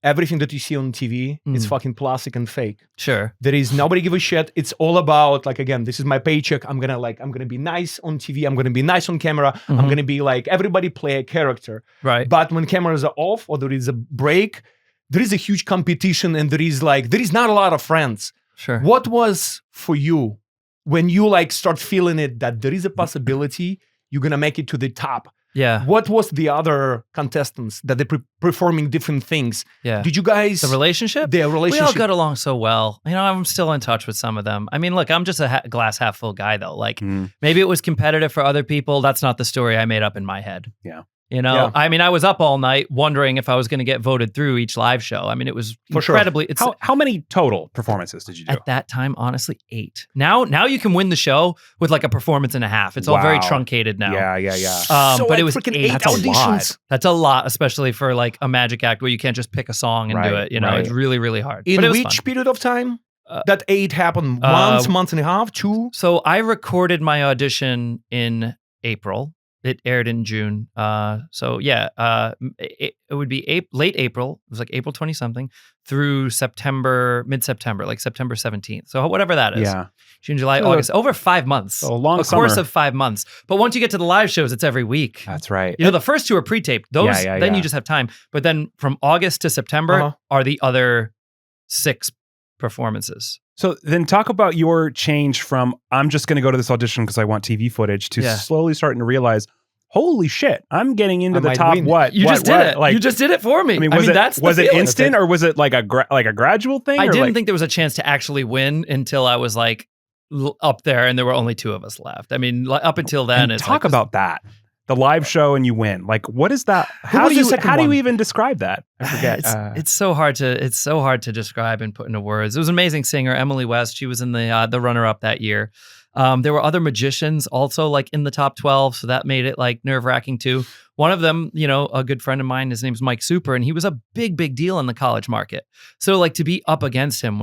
everything that you see on TV is fucking plastic and fake. Sure. There is nobody give a shit. It's all about like, again, this is my paycheck. I'm gonna be nice on TV. I'm gonna be nice on camera. I'm gonna be like, everybody play a character. Right. But when cameras are off or there is a break, there is a huge competition and there is not a lot of friends. Sure. What was for you when you like start feeling it that there is a possibility you're gonna make it to the top? Yeah. What was the other contestants that they're performing different things? Yeah. Did you guys The relationship? their We all relationship? got along so well. You know, I'm still in touch with some of them. I mean, look, I'm just a glass half full guy, though. Like, maybe it was competitive for other people. That's not the story I made up in my head. Yeah. You know, Yeah. I mean, I was up all night wondering if I was going to get voted through each live show. I mean, it was For sure. incredibly. It's How many total performances did you do? at that time, honestly, 8. Now you can win the show with like a performance and a half. It's all very Wow. truncated now. Yeah. So but like it was freaking 8. eight That's a lot. auditions That's a lot, especially for like a magic act where you can't just pick a song and do Right, it. You know, right. it's really, really hard. in but it was which fun. period of time? That 8 happened once, month and a half, 2. So I recorded my audition in April. It aired in June. It would be late April. It was like April 20 something through mid-September, like September 17th. So whatever that is. Yeah. June, July, So August, over 5 months. So a long a course summer. of 5 months. But once you get to the live shows, it's every week. That's right. You know, the first 2 are pre-taped. Those, Yeah, then yeah. you just have time. But then from August to September are the other 6 performances. So then talk about your change from I'm just going to go to this audition because I want TV footage to slowly starting to realize, holy shit, I'm getting into I the might top. win. What You what, just did what? it. Like, You just did it for me. I mean, that's the was it feeling. instant or was it like a gradual thing? I or didn't like, think there was a chance to actually win until I was like up there and there were only 2 of us left. I mean, up until then, and it's talk about that. The live show and you win. Like, what is that? How was do the you second how do you one? even describe that? I forget. it's so hard to describe and put into words. It was an amazing singer, Emily West. She was in the runner-up that year. There were other magicians also like in the top 12, so that made it like nerve-wracking too. One of them, you know, a good friend of mine, his name's Mike Super, and he was a big deal in the college market. So like to be up against him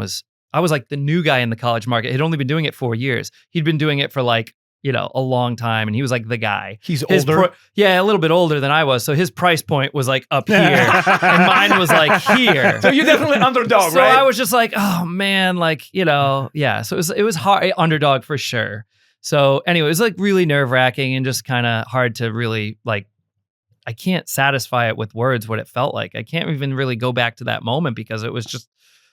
I was like the new guy in the college market. He'd only been doing it 4 years. He'd been doing it for like, you know, a long time, and he was like the guy. He's older. A little bit older than I was. So his price point was like up here, and mine was like here. So you're definitely underdog, So right? I was just like, oh man, like, you know, yeah. So it was hard, underdog for sure. So anyway, it was like really nerve wracking and just kind of hard to really like, I can't satisfy it with words what it felt like. I can't even really go back to that moment because it was just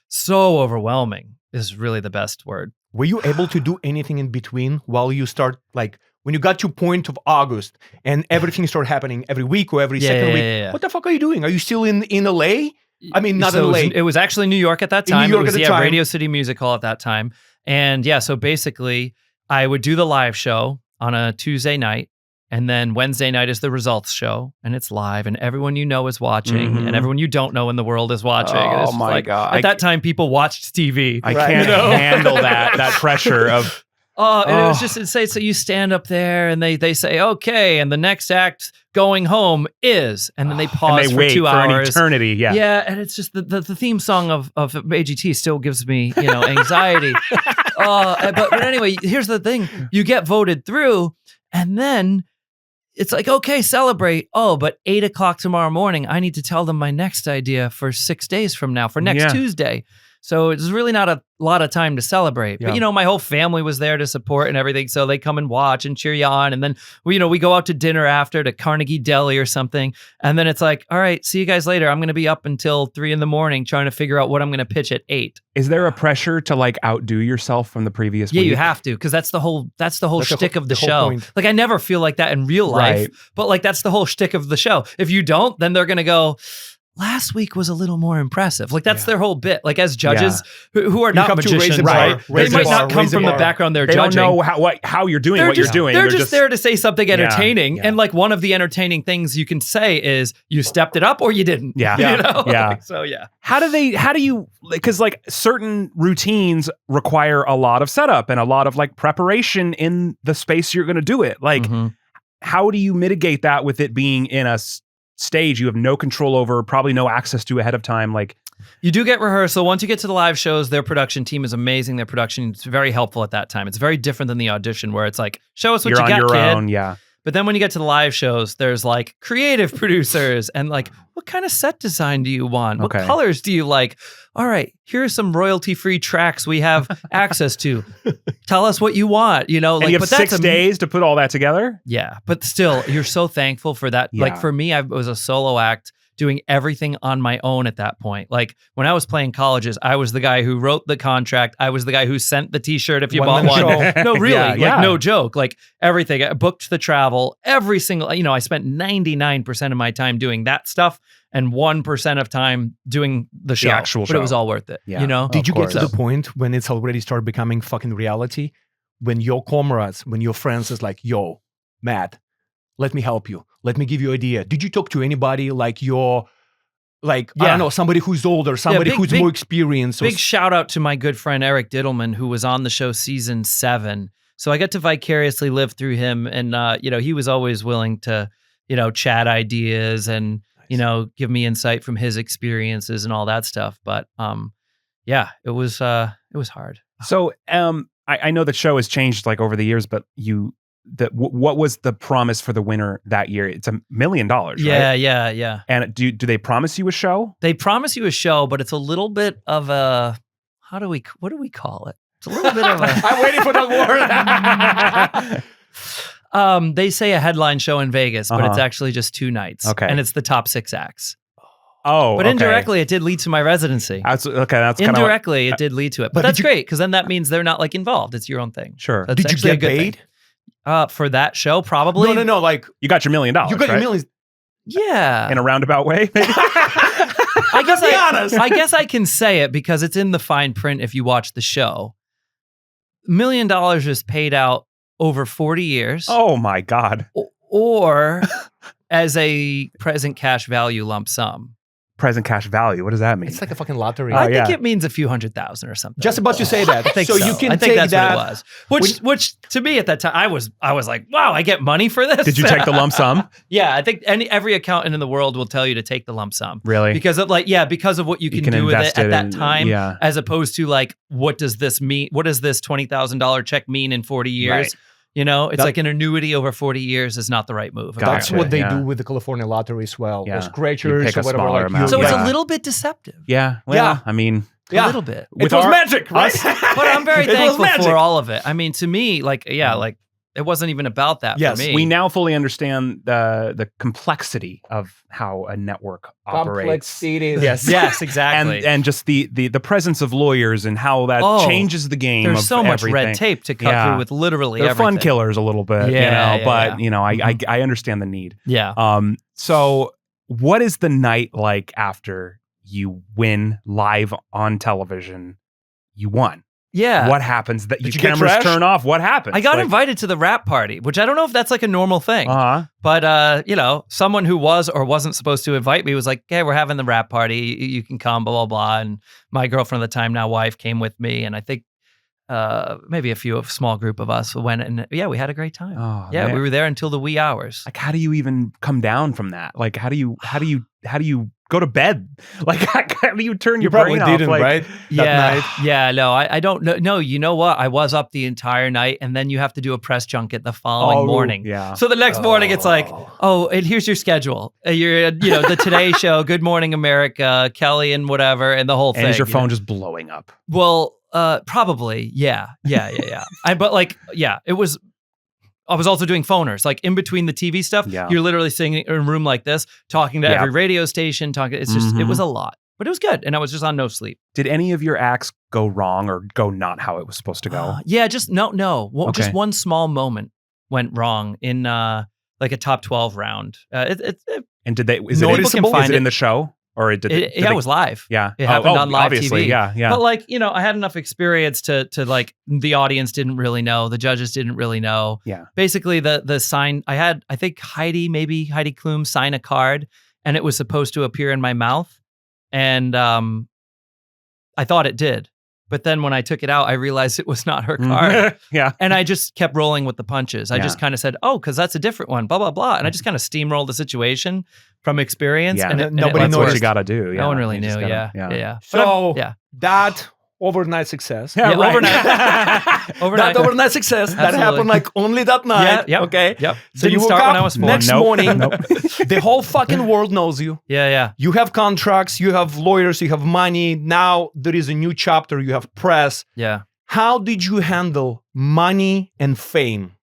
so overwhelming is really the best word. Were you able to do anything in between while you start, like, when you got to point of August and everything started happening every week or every second week? Yeah. What the fuck are you doing? Are you still in LA? I mean, not So in LA. It was actually New York at that In New time. York It was at the time. Radio City Music Hall at that time. And yeah, so basically I would do the live show on a Tuesday night. And then Wednesday night is the results show, and it's live, and everyone you know is watching, and everyone you don't know in the world is watching. And it's Oh just my like, God. At that time, people watched TV. I Right. can't You know? handle that pressure of And it was just insane. So you stand up there, and they say, okay, and the next act going home is, and then they pause and they for wait 2 for hours. an eternity. Yeah. Yeah, and it's just the theme song of AGT still gives me, you know, anxiety. But anyway, here's the thing. You get voted through, and then it's like, okay, celebrate. Oh, but 8:00 tomorrow morning, I need to tell them my next idea for 6 days from now, for next Yeah. Tuesday. So it's really not a lot of time to celebrate. Yeah. But, you know, my whole family was there to support and everything. So they come and watch and cheer you on. And then, we go out to dinner after to Carnegie Deli or something. And then it's like, all right, see you guys later. I'm going to be up until 3 a.m. trying to figure out what I'm going to pitch at 8. Is there a pressure to like outdo yourself from the previous Yeah, week? you have to, because that's the whole shtick of the whole show. point. Like, I never feel like that in real life, Right. but like that's the whole shtick of the show. If you don't, then they're gonna go, last week was a little more impressive. Like that's their whole bit. Like as judges who are not come to raise magicians, the bar, right? raise They the might bar, not come raise the from the bar. background they're They judging. don't know how you're doing what you're doing. They're just there to say something entertaining. Yeah. And like one of the entertaining things you can say is you stepped it up or you didn't. Yeah. You know? Yeah. Like, so yeah. How do you, because like certain routines require a lot of setup and a lot of like preparation in the space you're going to do it. Like, Mhm. how do you mitigate that with it being in a stage you have no control over, probably no access to ahead of time? Like, You do get rehearsal. Once you get to the live shows, their production team is amazing. Their production is very helpful at that time. It's very different than the audition where it's like, show us what you're you on got, your kid. own. Yeah. But then when you get to the live shows, there's like creative producers and like, what kind of set design do you want? What Okay. colors do you like? All right, here are some royalty-free tracks we have access to. Tell us what you want, And like, you have but that's 6 days to put all that together. Yeah, but still, you're so thankful for that. Yeah. Like for me, I was a solo act doing everything on my own at that point. Like when I was playing colleges, I was the guy who wrote the contract. I was the guy who sent the t-shirt if you bought One-man one. show. No, really, Yeah, like yeah. no joke. Like everything, I booked the travel, every single, I spent 99% of my time doing that stuff and 1% of time doing the show. actual But it was show. all worth it, Yeah. Did you get to course. the point when it's already started becoming fucking reality? When your comrades, when your friends is like, yo, Matt, let me help you. Let me give you an idea. Did you talk to anybody like I don't know, somebody who's older, somebody who's more experienced? Big shout out to my good friend Eric Diddleman, who was on the show season 7. So I got to vicariously live through him, and he was always willing to, chat ideas and give me insight from his experiences and all that stuff. But it was hard. So I know the show has changed like over the years, but what was the promise for the winner that year? It's $1 million, right? Yeah. And do they promise you a show? They promise you a show, but it's a little bit of a what do we call it? It's a little bit of a I'm waiting for that word. they say a headline show in Vegas, but it's Uh-huh. actually just 2 nights. Okay. And it's the top 6 acts. Oh, But okay. indirectly, it did lead to my residency. That's kind of Indirectly, it did lead to it. But But that's did you- great, because then that means they're not like involved. It's your own thing. sure. That's Did you actually a get good paid? thing. For that show, probably. No. Like You got your $1 million. you got right? a million. Yeah. In a roundabout way. Maybe? I guess Be honest. I guess I can say it because it's in the fine print if you watch the show. $1 million is paid out over 40 years. Oh my God. Or as a present cash value lump sum. Present cash value. What does that mean? It's like a fucking lottery. Oh, I yeah. think it means a few $100,000 or something. Just about to say that. I think so you can I think take that's that. what it was. Which to me at that time I was like, wow, I get money for this. Did you take the lump sum? Yeah, I think every accountant in the world will tell you to take the lump sum. Really? Because of because of what you can, can do with invest it at it that in- time, yeah. as opposed to like, what does this mean? What does this $20,000 check mean in 40 years? Right. It's That- like an annuity over 40 years is not the right move. Gotcha. That's what they Yeah. do with the California lottery as well. Yeah. Or You scratchers pick or a whatever. smaller Like amount. So it's Yeah. a little bit deceptive. Yeah. Well, Yeah. I mean, A little bit. It With was our- magic, right? But I'm very It was thankful magic. for all of it. I mean, to me, it wasn't even about that Yes, for me. we now fully understand the complexity of how a network operates. Yes. Yes, exactly. And just the presence of lawyers and how that Oh, changes the game. There's of so much everything. red tape to cut Yeah. through with literally They're everything. fun killers a little bit, Yeah, yeah, but yeah. I understand the need. Yeah. So what is the night like after you win live on television? You won. Yeah. What happens? That your Did you get cameras trashed? turn off? What happens? I got invited to the rap party, which I don't know if that's like a normal thing. Uh-huh. But someone who was or wasn't supposed to invite me was like, "Hey, we're having the rap party. You can come." Blah blah blah. And my girlfriend at the time, now wife, came with me, and I think maybe a small group of us went, and we had a great time. Oh, Yeah, man. we were there until the wee hours. Like, how do you even come down from that? Like, how do you how do you go to bed? Like, how do you turn You your probably brain off? didn't, Like, right? That night. Yeah, no, I don't know. No, you know what? I was up the entire night, and then you have to do a press junket the following morning. Yeah. So the next morning, it's like, oh, and here's your schedule. You're, the Today Show, Good Morning America, Kelly, and whatever, and the whole thing. And is your you phone know? just blowing up? Well, probably, yeah. It was. I was also doing phoners, like in between the TV stuff. Yeah. You're literally sitting in a room like this, talking to every radio station. It's just, it was a lot, but it was good, and I was just on no sleep. Did any of your acts go wrong or go not how it was supposed to go? Yeah, just no. Well, Okay. just one small moment went wrong in like a top 12 round. And did they? Is People it, can is find it it. in the show or did it they, was live. Yeah, It happened on live obviously, TV. Yeah. But like, I had enough experience to like the audience didn't really know, the judges didn't really know. Yeah. Basically the sign I think Heidi Klum sign a card, and it was supposed to appear in my mouth. And I thought it did. But then when I took it out, I realized it was not her card. Yeah. And I just kept rolling with the punches. I Yeah. just kind of said, oh, because that's a different one, blah, blah, blah. And I just kind of steamrolled the situation from experience. Yeah. And Nobody That's what knows. you got to do. Yeah. No one really You knew. just gotta- Yeah. So yeah. that overnight success. Yeah, right. Overnight. That overnight success that Absolutely. happened like only that night. Yep. Okay. Yep. So Didn't you woke start up when I was 4. next Nope. morning. Nope. The whole fucking world knows you. Yeah. You have contracts. You have lawyers. You have money. Now there is a new chapter. You have press. Yeah. How did you handle money and fame?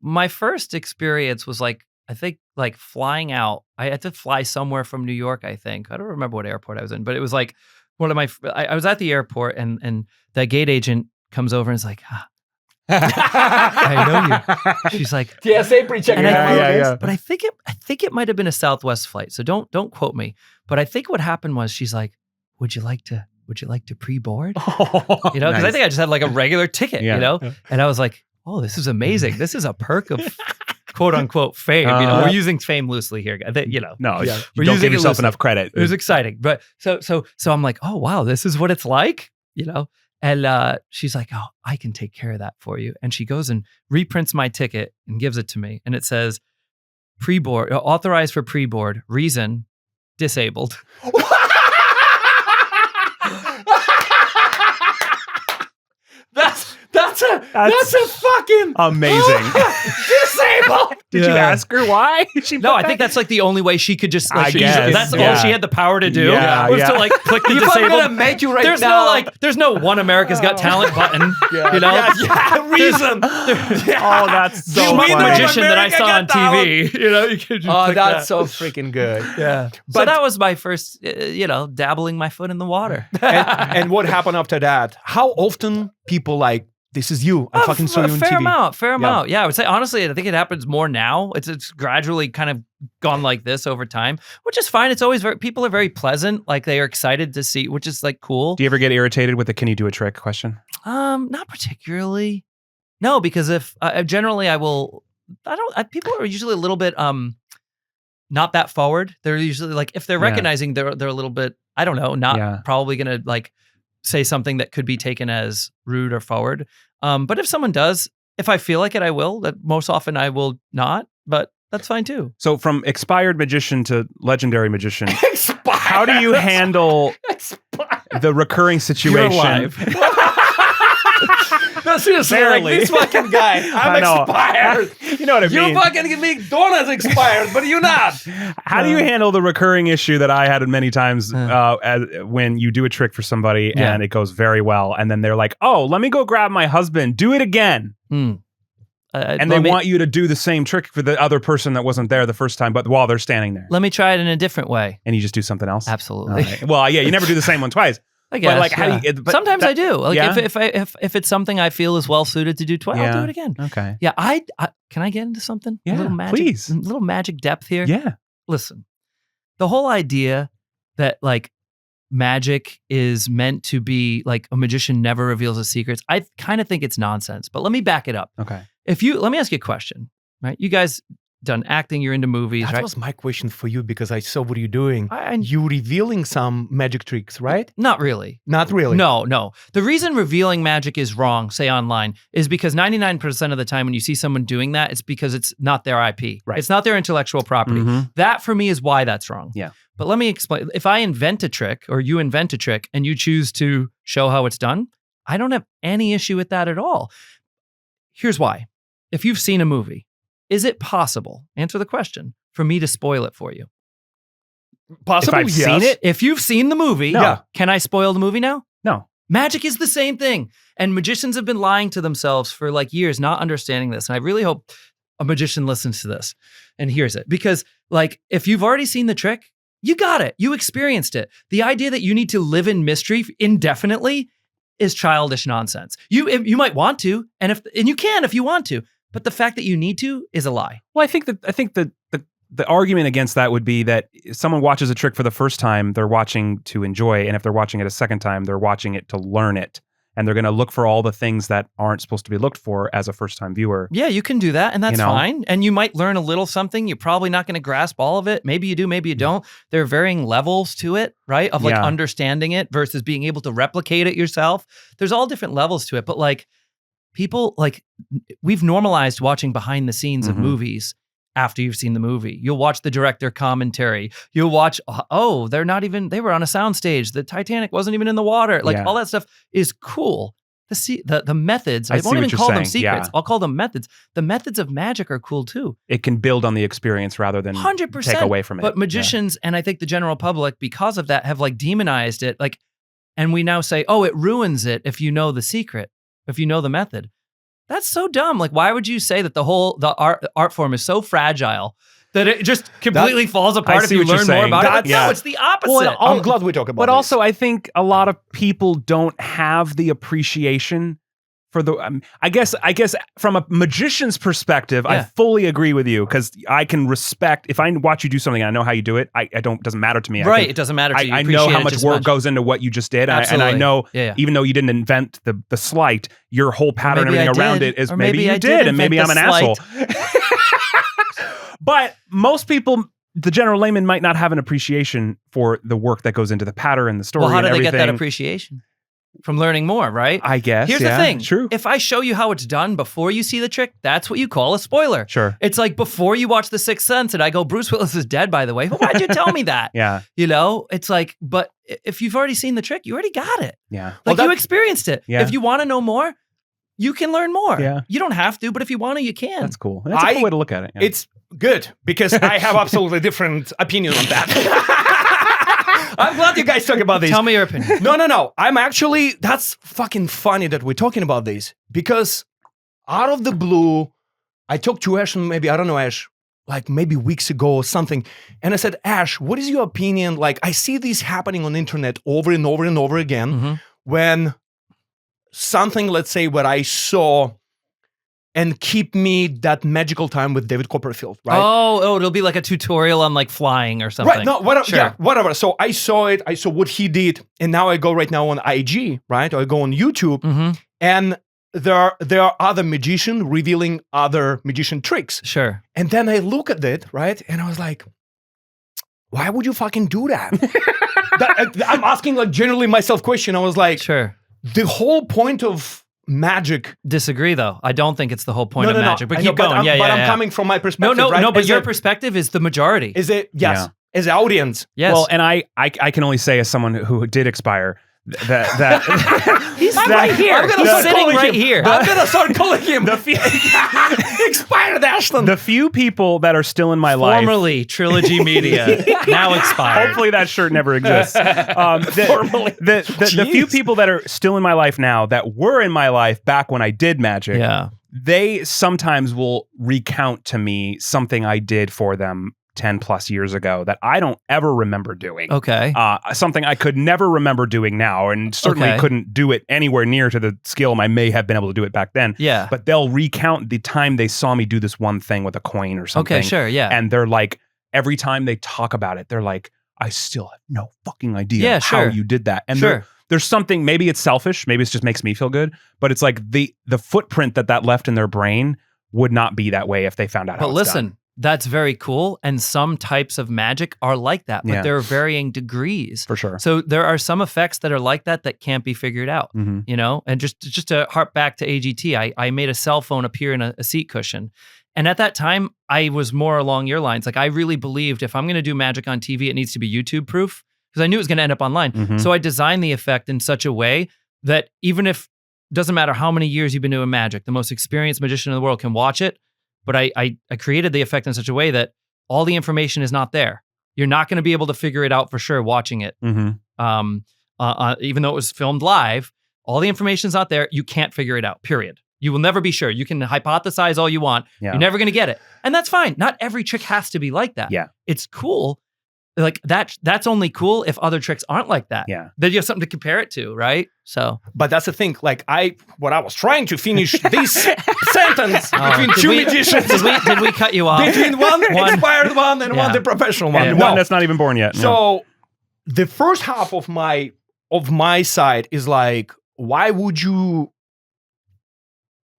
My first experience was like, I think like flying out. I had to fly somewhere from New York, I think. I don't remember what airport I was in, but it was like one of my, I was at the airport and the gate agent comes over and is like, I know you. She's like, TSA pre-check. and Yeah. but I think it might have been a Southwest flight. So don't quote me. But I think what happened was she's like, would you like to pre-board? Because I think I just had like a regular ticket, Yeah. And I was like, oh, this is amazing. This is a perk of quote unquote fame. We're using fame loosely here. No, We're you don't using give it yourself loosely. enough credit. It was exciting. But so I'm like, oh wow, this is what it's like, And she's like, oh, I can take care of that for you. And she goes and reprints my ticket and gives it to me. And it says pre-board, authorized for pre-board, reason, disabled. That's a fucking amazing. disabled. Did you ask her why? No, I think that's like the only way she could just. Like, I guess, that's yeah. all she had the power to do Yeah, was yeah. to like click the If I'm disabled. gonna make you right there's now, there's no One America's Got Talent button. reason. Oh, that's The so one winner funny. of magician that I America saw on Got Talent. TV. You could just Oh, click that's that. so freaking good. Yeah. So But- that was my first, dabbling my foot in the water. And what happened after that? How often people like, this is you. I fucking saw you on fair TV. Fair amount. Yeah, I would say honestly, I think it happens more now. It's gradually kind of gone like this over time, which is fine. It's always people are very pleasant. Like they are excited to see, which is like cool. Do you ever get irritated with the "can you do a trick" question? Not particularly. No, because if generally I will. People are usually a little bit not that forward. They're usually like if they're Yeah. recognizing they're a little bit. I don't know. Not probably gonna like say something that could be taken as rude or forward. But if someone does, if I feel like it, I will. That most often I will not, but that's fine too. So from expired magician to legendary magician, Expired. how do you handle the recurring situation? You're alive. No, seriously, like Barely. this fucking guy. I I'm know. expired. You know what I You mean? fucking McDonald's expired, but you're not. How do you handle the recurring issue that I had many times when you do a trick for somebody Yeah. and it goes very well, and then they're like, "Oh, let me go grab my husband. Do it again." And they want you to do the same trick for the other person that wasn't there the first time, but while they're standing there, Let me try it in a different way. and you just do something else. Absolutely. All right. Well, yeah, you never do the same one twice. I guess. But like, how yeah. do you? But Sometimes that- I do. Like Yeah? if it's something I feel is well suited to do twice, I'll Yeah. do it again. Okay. Yeah, I can I get into something? Yeah, a little magic, please. A little magic depth here. Yeah. Listen, the whole idea that like magic is meant to be like a magician never reveals his secrets, I kind of think it's nonsense. But let me back it up. Okay. Let me ask you a question, right? You guys done acting, you're into movies, That right? was my question for you because I saw what you're doing. And You revealing some magic tricks, right? not really. Not really. No. The reason revealing magic is wrong, say online, is because 99% of the time when you see someone doing that, it's because it's not their IP. Right. It's not their intellectual property. Mhm. That for me is why that's wrong. Yeah. But let me explain. If I invent a trick or you invent a trick and you choose to show how it's done, I don't have any issue with that at all. Here's why. If you've seen a movie, is it possible, answer the question, for me to spoil it for you? Possibly, If I've yes. seen it, If you've seen the movie, No. can I spoil the movie now? no. Magic is the same thing. And magicians have been lying to themselves for like years, not understanding this. And I really hope a magician listens to this and hears it. Because like, if you've already seen the trick, you got it. You experienced it. The idea that you need to live in mystery indefinitely is childish nonsense. You might want to, and you can if you want to, but the fact that you need to is a lie. Well, I think the argument against that would be that if someone watches a trick for the first time, they're watching to enjoy, and if they're watching it a second time, they're watching it to learn it, and they're going to look for all the things that aren't supposed to be looked for as a first-time viewer. Yeah, you can do that, and that's You know? fine. And you might learn a little something. You're probably not going to grasp all of it. Maybe you do, maybe you don't. There are varying levels to it, right? Of like Yeah. understanding it versus being able to replicate it yourself. There's all different levels to it. But like people, like we've normalized watching behind the scenes of Mhm. movies after you've seen the movie. You'll watch the director commentary. You'll watch, they were on a soundstage. The Titanic wasn't even in the water. Like Yeah. all that stuff is cool. The methods, I I see won't what even you're call them saying, secrets. yeah. I'll call them methods. The methods of magic are cool too. It can build on the experience rather than 100%. take away from it. But magicians, and I think the general public, because of that, have like demonized it. Like, and we now say, oh, it ruins it if you know the secret, if you know the method. That's so dumb. Like, why would you say that the art form is so fragile that it just completely falls apart if see you what you're learn more saying. about it? Like, Yeah. no, it's the opposite. Well, I'm glad we talk about But this. also, I think a lot of people don't have the appreciation for the. I guess from a magician's perspective, I Yeah. fully agree with you because I can respect if I watch you do something and I know how you do it. I don't. Doesn't matter to me. right. I It doesn't matter to you. I You know appreciate how it much just work much. goes into what you just did, and I Absolutely. know Yeah. even though you didn't invent the sleight, your whole pattern and maybe everything I around did. it is Or maybe maybe you I did did, and maybe I'm invent an the asshole. But most people, the general layman, might not have an appreciation for the work that goes into the pattern, the story, Well, how and do they get that everything. appreciation? From learning more, right? I guess. Here's yeah, the thing. True. If I show you how it's done before you see the trick, that's what you call a spoiler. Sure. It's like before you watch The Sixth Sense and I go, Bruce Willis is dead, by the way. Why'd you tell me that? Yeah. You know, it's like, but if you've already seen the trick, you already got it. Yeah. Like you experienced it. Yeah. If you want to know more, you can learn more. Yeah. You don't have to, but if you want to, you can. That's cool. That's a cool way to look at it. Yeah. It's good because I have absolutely different opinion on that. I'm glad you guys talk about this. Tell me your opinion. No. That's fucking funny that we're talking about this because out of the blue, I talked to Ash, maybe, I don't know, Ash, like maybe weeks ago or something. And I said, Ash, what is your opinion? Like, I see this happening on the internet over and over and over again Mhm. when something, let's say, what I saw and keep me that magical time with David Copperfield, right? Oh, it'll be like a tutorial on like flying or something. Right, no, whatever, Sure. yeah, whatever. So I saw it, I saw what he did, and now I go right now on IG, right? Or I go on YouTube, Mm-hmm. and there are other magicians revealing other magician tricks. Sure. And then I look at it, right? And I was like, why would you fucking do that? I'm asking like generally myself question. I was like, Sure. the whole point of magic. Disagree though. I don't think it's the whole point No, of no, no. magic. But I keep know, going. But I'm yeah. coming from my perspective. No, right? but As your a- perspective is the majority. Is it? Yes. Yeah. As an audience. Yes. Well, and I can only say as someone who did expire that he's that- right here. I'm gonna He's start sitting calling right him. here. I'm gonna start calling him the few, expired Ashland. the few people that are still in my life. Formerly Trilogy Media, now expired. Hopefully that shirt never exists. Formerly. The few Jeez. people that are still in my life now that were in my life back when I did magic, Yeah. they sometimes will recount to me something I did for them 10 plus years ago that I don't ever remember doing. Okay. Something I could never remember doing now, and certainly Okay. couldn't do it anywhere near to the skill I may have been able to do it back then. Yeah. But they'll recount the time they saw me do this one thing with a coin or something. Okay. Sure. Yeah. And they're like, every time they talk about it, they're like, I still have no fucking idea Yeah, how sure. you did that. And Sure. there's something, maybe it's selfish, maybe it just makes me feel good, but it's like the footprint that left in their brain would not be that way if they found out how But it's listen, done. that's very cool. And some types of magic are like that, but Yeah. there are varying degrees. For sure. So there are some effects that are like that can't be figured out, Mhm. you know? And just to harp back to AGT, I made a cell phone appear in a seat cushion. And at that time, I was more along your lines. Like, I really believed if I'm going to do magic on TV, it needs to be YouTube proof, because I knew it was going to end up online. Mhm. So I designed the effect in such a way that even if, doesn't matter how many years you've been doing magic, the most experienced magician in the world can watch it. But I created the effect in such a way that all the information is not there. You're not going to be able to figure it out for sure watching it. Mhm. Even though it was filmed live, all the information's not there. You can't figure it out, period. You will never be sure. You can hypothesize all you want. Yeah. You're never going to get it. And that's fine. Not every trick has to be like that. Yeah. It's cool. Like that's only cool if other tricks aren't like that. Yeah. Then you have something to compare it to, right? So But that's the thing. Like what I was trying to finish this sentence between did two we- magicians. did we cut you off? Between one expired one and Yeah. one the professional one. And No. one that's not even born yet. No. So the first half of my side is like, why would you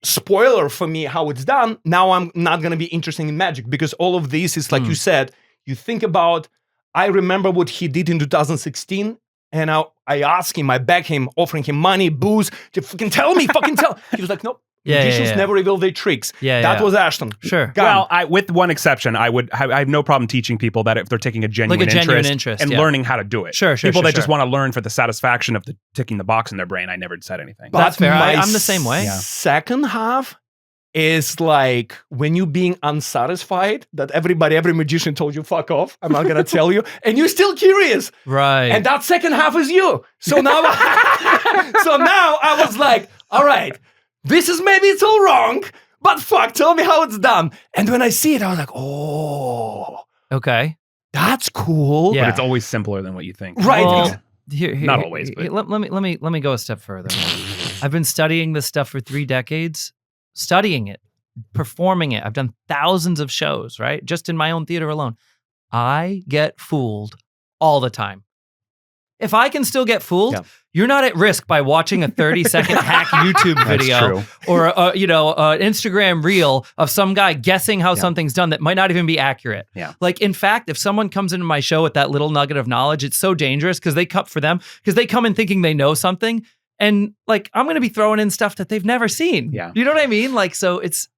spoiler for me how it's done? Now I'm not gonna be interested in magic, because all of this is like you said, you think about, I remember what he did in 2016, and I asked him, I begged him, offering him money, booze, to fucking tell me, fucking tell. He was like, nope. Yeah, Magicians yeah. never reveal their tricks. Yeah, That yeah. was Ashton. Sure. Gone. Well, with one exception, I have no problem teaching people that if they're taking a genuine, interest, and yeah. learning how to do it. Sure, People sure, that just sure. want to learn for the satisfaction of ticking the box in their brain. I never said anything. That's fair. my I'm the same way. Yeah. Second half is like when you being unsatisfied that every magician told you fuck off. I'm not gonna tell you, and you're still curious. Right. And that second half is you. So now, I was like, all right, this is maybe it's all wrong, but fuck, tell me how it's done. And when I see it, I was like, oh, okay. that's cool. Yeah. But it's always simpler than what you think. Right. Well, here, Not always, but- let me go a step further. I've been studying this stuff for 3 decades, studying it, performing it. I've done thousands of shows, right? Just in my own theater alone. I get fooled all the time. If I can still get fooled, Yeah. you're not at risk by watching a 30-second hack YouTube video true. or an Instagram reel of some guy guessing how something's done that might not even be accurate. Yeah. Like, in fact, if someone comes into my show with that little nugget of knowledge, it's so dangerous because they come in thinking they know something, and like I'm going to be throwing in stuff that they've never seen. Yeah. You know what I mean? Like, so it's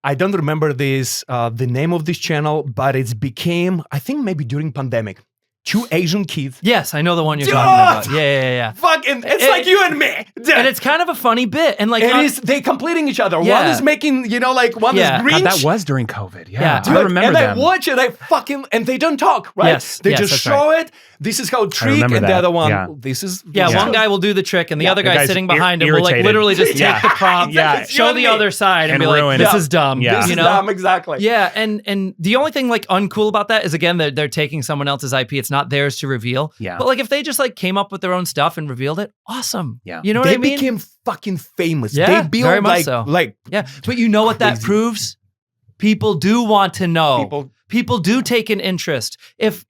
I don't remember this, the name of this channel, but it's became, I think maybe during pandemic, 2 Asian kids. yes, I know the one you're Dude! talking about. Yeah. Fucking, it's It- like you and me. And it's kind of a funny bit, and like It is, they completing each other. One Yeah. is making, one Yeah. is Grinch. God, that was during COVID. Yeah. Yeah. I remember and them. I watch it, and they don't talk, right? Yes, They yes, just that's show it. This is how trick, remember and the that. other one, Yeah. this is. Yeah, Yeah. one guy will do the trick, and the other the guy guy's sitting behind him will like irritated. literally just take Yeah. the prop, Yeah. show the other side, and And be like, ruin "This it. is dumb." Yeah. This You is know? dumb, exactly. Yeah, and the only thing like uncool about that is again they're taking someone else's IP. It's not theirs to reveal. Yeah. But like if they just like came up with their own stuff and revealed it, awesome. Yeah. You know what They I mean? became fucking famous. Yeah, They built very much like, so. like Yeah, but you know what that Crazy. proves? People do want to know. people. People do take an interest. If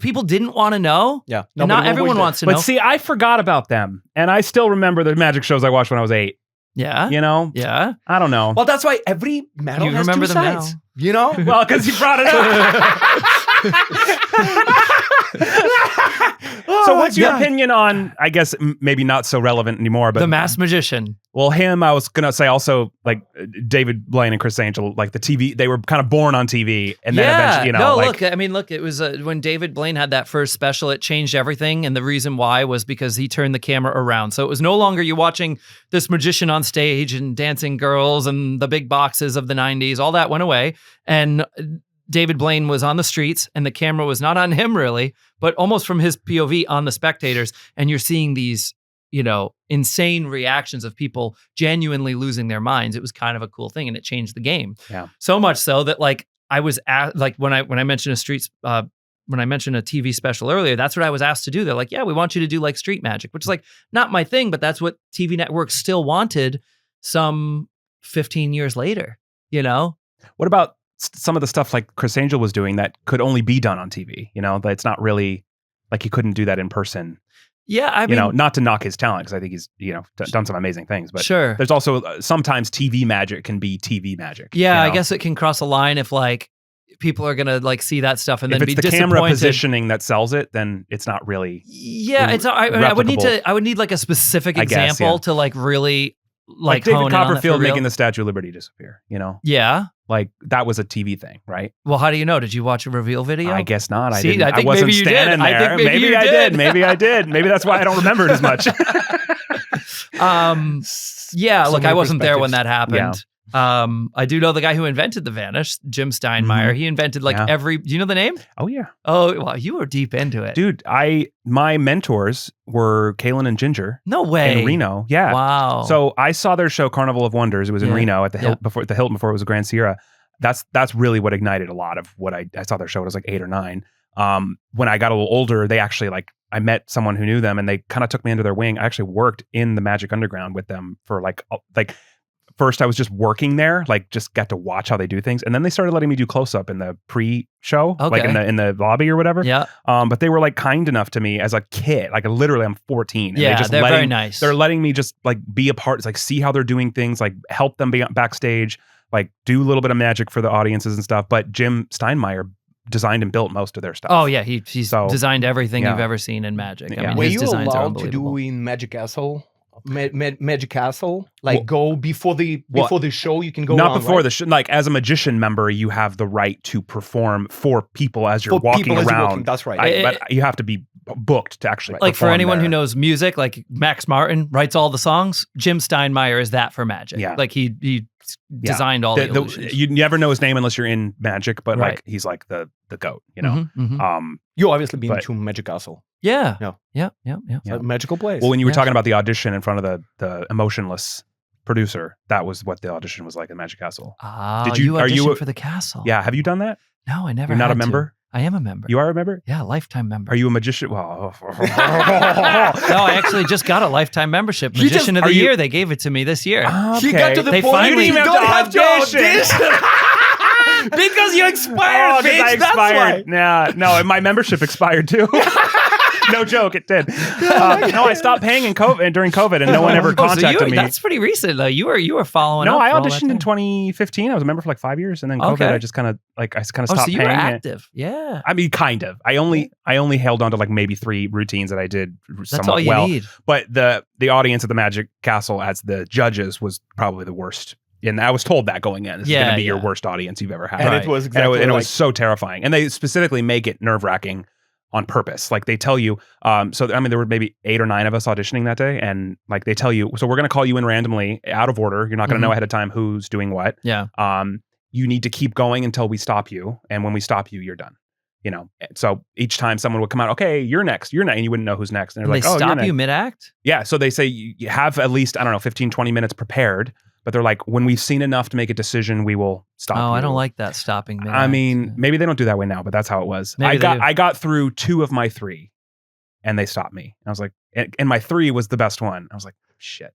people didn't want to know, Yeah, and not everyone wants to know. But see, I forgot about them. And I still remember the magic shows I watched when I was 8. Yeah. You know? Yeah. I don't know. Well, that's why every medal You has remember 2 them sides. now. You know? Well, because you brought it up. So what's your opinion on, I guess, maybe not so relevant anymore, but The Masked Magician. well, him, I was going to say also like David Blaine and Chris Angel, like the TV, they were kind of born on TV. And then eventually, look, it was when David Blaine had that first special, it changed everything. And the reason why was because he turned the camera around. So it was no longer you watching this magician on stage and dancing girls and the big boxes of the 90s. All that went away. And David Blaine was on the streets and the camera was not on him really, but almost from his POV on the spectators. And you're seeing these, insane reactions of people genuinely losing their minds. It was kind of a cool thing and it changed the game. Yeah. So much so that like I was like when I mentioned when I mentioned a TV special earlier, that's what I was asked to do. They're like, yeah, we want you to do like street magic, which is like not my thing, but that's what TV networks still wanted some 15 years later, what about some of the stuff like Chris Angel was doing that could only be done on TV? That it's not really like he couldn't do that in person. Yeah, I mean, not to knock his talent, because I think he's, done some amazing things. But sure. there's also sometimes TV magic can be TV magic. Yeah, I guess it can cross a line if like people are gonna like see that stuff and then if be it's the disappointed. camera positioning that sells it, then it's not really. Yeah, it's. I would need like a specific example to like really like David hone Copperfield in on that for making real. the Statue of Liberty disappear. Yeah. Like that was a TV thing, right? Well, how do you know? Did you watch a reveal video? I guess not. I See, didn't. I think wasn't maybe you did. standing there. I think maybe you I did. did. Maybe I did. Maybe that's why I don't remember it as much. Yeah, look, many I wasn't there when that perspectives. happened. I do know the guy who invented the Vanish, Jim Steinmeier. He invented like every. Do you know the name? Oh yeah. Oh wow, you were deep into it, Dude. My mentors were Kaylin and Ginger. No way. In Reno. Yeah. Wow. So I saw their show Carnival of Wonders. It was in Reno at the Hilton before it was a Grand Sierra. That's really what ignited a lot of what I saw their show. It was like 8 or 9. When I got a little older, they actually I met someone who knew them and they kind of took me under their wing. I actually worked in the Magic Underground with them for like first I was just working there, like just got to watch how they do things. And then they started letting me do close up in the pre-show, like in the lobby or whatever. Yeah. But they were like kind enough to me as a kid. Like literally I'm 14. And they're very nice. They're letting me just like be a part, like see how they're doing things, like help them be backstage, like do a little bit of magic for the audiences and stuff. But Jim Steinmeier designed and built most of their stuff. Oh yeah, he's designed everything you've ever seen in Magic. I mean, were his you designs are allowed to unbelievable. do in Magic Castle? Magic Castle, like go before the show, you can go not on, before right? the show. Like as a magician member, you have the right to perform for people as you're walking people as you're around. walking, that's right. But you have to be booked to actually Like for perform anyone there. who knows music, like Max Martin writes all the songs. Jim Steinmeier is that for Magic. Yeah. Like he designed all the illusions. You never know his name unless you're in Magic, but Right. like he's like the goat, you know. Mhm, mhm. You obviously been but- to Magic Castle. Yeah. Yeah. Yeah. It's a magical place. Well, when you were Yeah. talking about the audition in front of the emotionless producer, that was what the audition was like in Magic Castle. Ah, Did you- you are you auditioned a- for the castle? Yeah, have you done that? No, I never. You're not a had to. member? I am a member. You are a member? Yeah, lifetime member. Are you a magician? Well, No, I actually just got a lifetime membership. He just- Magician of are the you- year. They gave it to me this year. He got to the They point finally- you You don't have to audition. because you expired, Oh, 'cause I bitch. That's expired. why. Yeah, no, and my membership expired too. No joke, it did. No, I stopped paying during COVID, and no one ever contacted me. That's pretty recent, though. You were following. No, up I for all that auditioned in time. 2015. I was a member for like 5 years, and then COVID, Okay. I just kind of Oh, stopped so you were paying it. active. Yeah. I mean, kind of. I only held on to like maybe 3 routines that I did That's somewhat all you well. need. But the audience at the Magic Castle as the judges was probably the worst. And I was told that going in, this is going to be your worst audience you've ever had. And Right. it was And exactly it like, was so terrifying. And they specifically make it nerve-wracking on purpose. Like they tell you, there were maybe 8 or 9 of us auditioning that day. And like they tell you, so we're going to call you in randomly out of order. You're not going to know ahead of time who's doing what. Yeah. You need to keep going until we stop you. And when we stop you, you're done. You know, so each time someone would come out, okay, you're next, and you wouldn't know who's next. And they're And like, they oh, stop you're next. you mid-act? Yeah. So they say you have at least, 15, 20 minutes prepared. But they're like, when we've seen enough to make a decision, we will stop you. Oh, I don't like that stopping mid-act. I mean, maybe they don't do that way now, but that's how it was. Maybe they do. I got through 2 of my 3 and they stopped me. I was like, and my 3 was the best one. I was like, shit.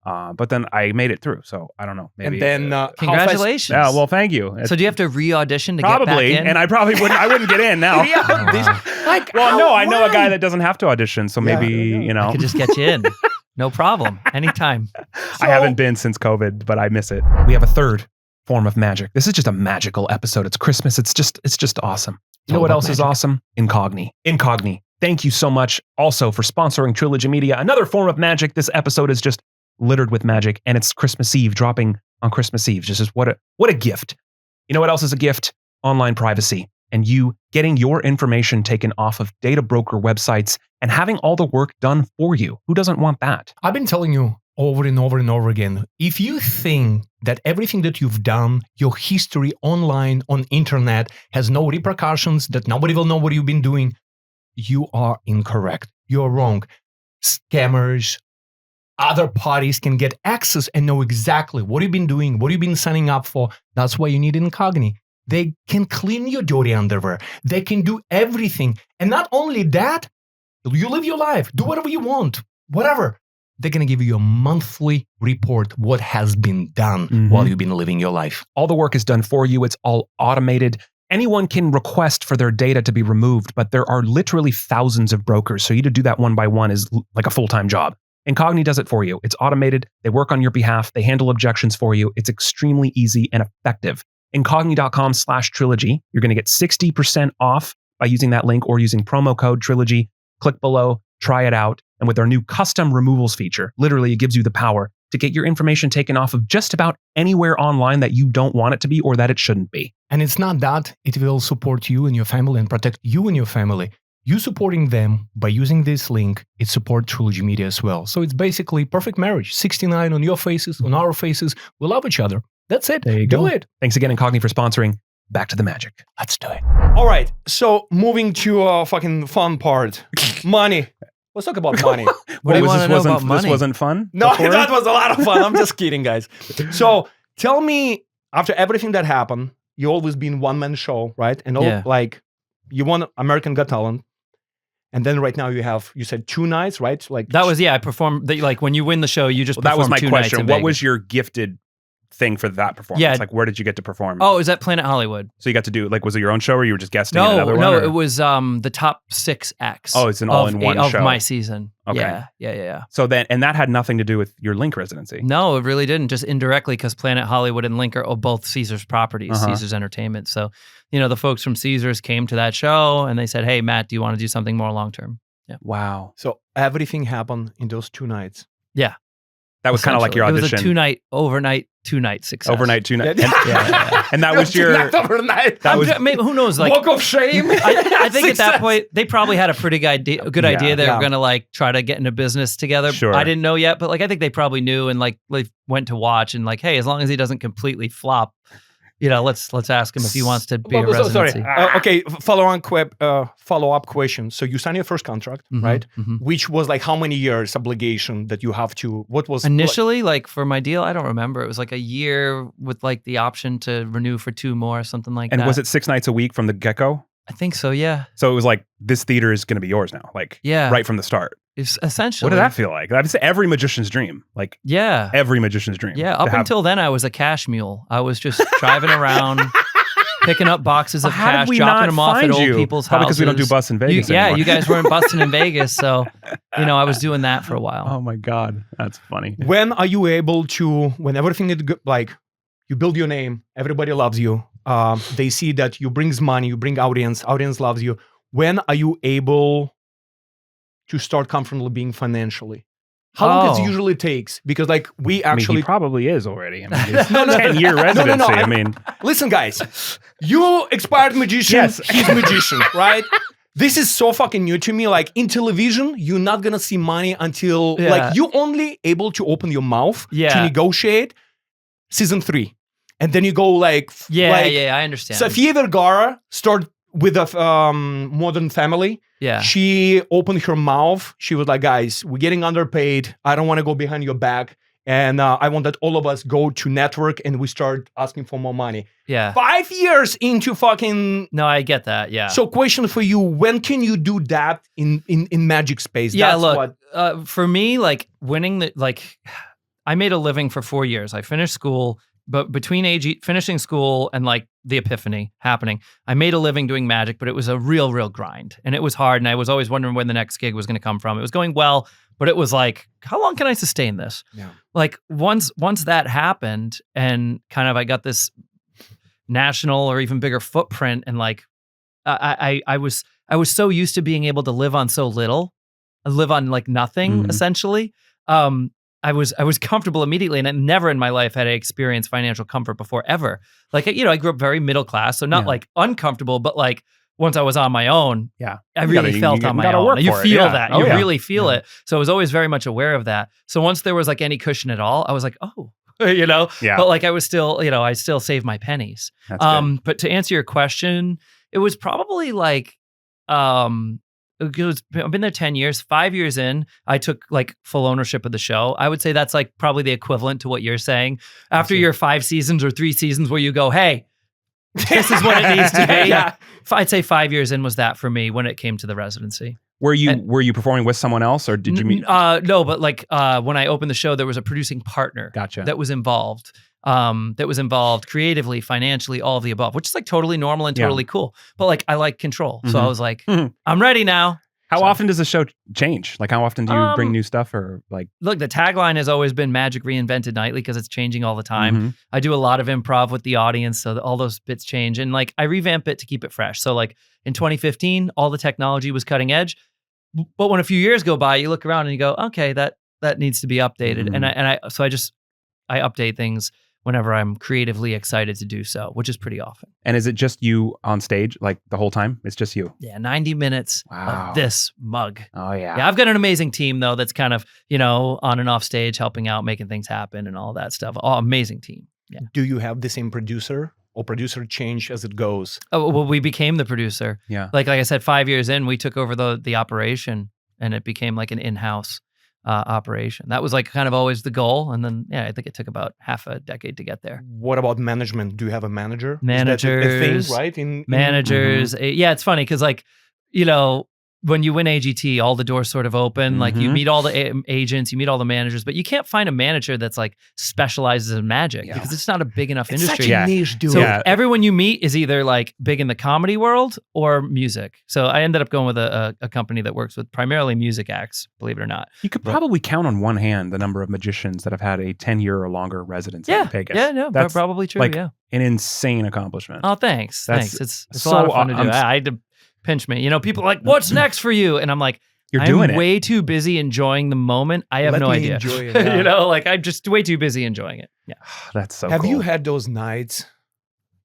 But then I made it through. So I don't know. Maybe. and then how fast- Congratulations. Yeah, well, thank you. So do you have to re-audition to get back Probably, in? and I probably wouldn't. I wouldn't get in now. like, Well, no, I know a guy why? that doesn't have to audition, so Yeah, maybe there you go. I could just get you in. No problem. Anytime. I haven't been since COVID, but I miss it. We have a third form of magic. This is just a magical episode. It's Christmas. It's just awesome. You know all what about else is magic. awesome? Incogni. Thank you so much also for sponsoring Trilogy Media. Another form of magic. This episode is just littered with magic, and it's Christmas Eve, dropping on Christmas Eve. Just what a gift. You know what else is a gift? Online privacy. And you getting your information taken off of data broker websites and having all the work done for you. Who doesn't want that? I've been telling you over and over and over again, if you think that everything that you've done, your history online, on internet, has no repercussions, that nobody will know what you've been doing, you are incorrect. You're wrong. Scammers, other parties can get access and know exactly what you've been doing, what you've been signing up for. That's why you need Incogni. They can clean your dirty underwear. They can do everything. And not only that, you live your life, do whatever you want, whatever. They're going to give you a monthly report what has been done while you've been living your life. All the work is done for you. It's all automated. anyone can request for their data to be removed, but there are literally thousands of brokers. So you to do that one by one is like a full-time job. Incogni does it for you. It's automated. They work on your behalf. They handle objections for you. It's extremely easy and effective. Incogni.com/trilogy. You're going to get 60% off by using that link or using promo code Trilogy. Click below, try it out. And with our new custom removals feature, literally it gives you the power to get your information taken off of just about anywhere online that you don't want it to be or that it shouldn't be. And it's not that, it will support you and your family and protect you and your family. You supporting them by using this link, it supports Trilogy Media as well. So it's basically perfect marriage. 69 on your faces, on our faces. We love each other. That's it. There you Do go. it. Thanks again, Incogni, for sponsoring. Back to the magic. Let's do it. All right. So moving to a fucking fun part. Money. Let's talk about money. What do you want to know about This money? wasn't fun? No, before? that was a lot of fun. I'm just kidding, guys. So tell me, after everything that happened, you always been one-man show, right? And all, Yeah. like, you won American Got Talent. And then right now you said 2 nights, right? Like That was, I performed, like when you win the show, you just Well, that was perform my 2 nights question. in What Vegas. was your gifted thing for that performance? Yeah. Like, where did you get to perform? Oh, is that Planet Hollywood? So you got to do, like, was it your own show or you were just guesting in No, another no, one? or- it was the top 6 acts. Oh, it's an all-in-one of show. my season. Okay. Yeah. So then, and that had nothing to do with your Link residency. No, it really didn't. Just indirectly, because Planet Hollywood and Link are both Caesars properties, Uh-huh. Caesars Entertainment. So, the folks from Caesars came to that show and they said, "Hey, Matt, do you want to do something more long term?" Wow. So everything happened in those 2 nights. That was kind of like your Essentially. audition. It was a 2-night, overnight, 2-night success. Overnight, 2 nights. Yeah. And that was your, Not overnight. that was, Maybe, who knows? Like, Walk of shame. I think at that Success. point they probably had a pretty good idea they Yeah. were going to like try to get into business together. Sure. I didn't know yet, but like I think they probably knew and like went to watch and like, hey, as long as he doesn't completely flop, let's ask him if he wants to be a residency. Okay, follow-up question. So you signed your first contract, Mhm, right? mhm. Which was like how many years obligation that you have to, what was Initially, like for my deal, I don't remember. It was like a year with like the option to renew for 2 more, something like and that. was it 6 nights a week from the get-go? I think so. Yeah. So it was like, this theater is going to be yours now, like Yeah. right from the start. It's essentially. What did that feel like? That's every magician's dream. Like Yeah. every magician's dream. Yeah. to Up have- until then, I was a cash mule. I was just driving around, picking up boxes of How did cash, we dropping not them off at find old you? people's Probably houses. because we don't do bus in Vegas Yeah, anymore. you guys weren't busting in Vegas, so I was doing that for a while. Oh my God. That's funny. when are you able to, when everything is like, you build your name, everybody loves you, they see that you brings money, you bring audience loves you. When are you able to start comfortably being financially? How long does it Oh. usually takes? Because like we I mean, actually he probably is already. I mean, it's No, no, 10-year no, no, residency. no, I mean, listen, guys, you expired magician, Yes. he's magician, right? This is so fucking new to me. Like in television, you're not gonna see money until Yeah. like you only able to open your mouth to Yeah. negotiate season 3, and then you go like Yeah, I understand. Sofia Vergara start with a Modern Family. yeah. She opened her mouth. She was like, "Guys, we're getting underpaid. I don't want to go behind your back." And I want that all of us go to network and we start asking for more money. Yeah. 5 years into fucking. No, I get that. Yeah. So, question for you: when can you do that in magic space? Yeah, That's look, what- for me, like winning I made a living for 4 years. I finished school, but between finishing school and like the epiphany happening, I made a living doing magic, but it was a real grind and it was hard. And I was always wondering when the next gig was going to come from. It was going well, but it was like, how long can I sustain this? Yeah. Like once that happened and kind of I got this national or even bigger footprint and like I was so used to being able to live on so little, live on like nothing Mhm. essentially. I was comfortable immediately, and I never in my life had I experienced financial comfort before ever. Like I grew up very middle class, so not Yeah. like uncomfortable, but like once I was on my own, yeah. I You really gotta- felt you on my gotta own. work You for it, feel yeah. that. Oh, You yeah. really feel Yeah. it. So I was always very much aware of that. So once there was like any cushion at all, I was like, oh, Yeah. But like I was still, I still saved my pennies. That's good. But to answer your question, it was probably like, I've been there 10 years, 5 years in, I took like full ownership of the show. I would say that's like probably the equivalent to what you're saying. After your 5 seasons or 3 seasons where you go, hey, this is what it needs to be. Yeah. I'd say 5 years in was that for me when it came to the residency. Were you performing with someone else or did you meet? No, but like when I opened the show, there was a producing partner Gotcha. that was involved. that was involved creatively, financially, all of the above, which is like totally normal and totally cool. But like, I like control. So I was like, I'm ready now. How often does the show change? Like, how often do you bring new stuff or like? Look, the tagline has always been magic reinvented nightly because it's changing all the time. I do a lot of improv with the audience, so that all those bits change. And like, I revamp it to keep it fresh. So like in 2015, all the technology was cutting edge. But when a few years go by, you look around and you go, okay, that needs to be updated. And I update things whenever I'm creatively excited to do so, which is pretty often. And is it just you on stage like the whole time? It's just you? Yeah, 90 minutes of this mug. Oh, yeah. Yeah, I've got an amazing team, though, that's kind of, on and off stage, helping out, making things happen and all that stuff. Oh, amazing team. Yeah. Do you have the same producer or producer change as it goes? Oh, well, we became the producer. Yeah. Like I said, 5 years in, we took over the operation and it became like an in-house operation. That was like kind of always the goal. And then, I think it took about half a decade to get there. What about management? Do you have a manager? Managers. Is that a thing, right? Managers. Yeah, it's funny because like, when you win AGT, all the doors sort of open. Like you meet all the agents, you meet all the managers, but you can't find a manager that's like specializes in magic because it's not a big enough industry. Such a niche, dude. So everyone you meet is either like big in the comedy world or music. So I ended up going with a company that works with primarily music acts, believe it or not. You could probably count on one hand the number of magicians that have had a 10-year or longer residency in Vegas. Yeah, no, that's probably true. Like an insane accomplishment. Oh, thanks. Thanks. It's so a lot of fun to do. I had to pinch me. People are like, what's next for you? And I'm like, I'm way too busy enjoying the moment. I have no idea. Enjoy it, like I'm just way too busy enjoying it. Yeah. That's so Have cool. you had those nights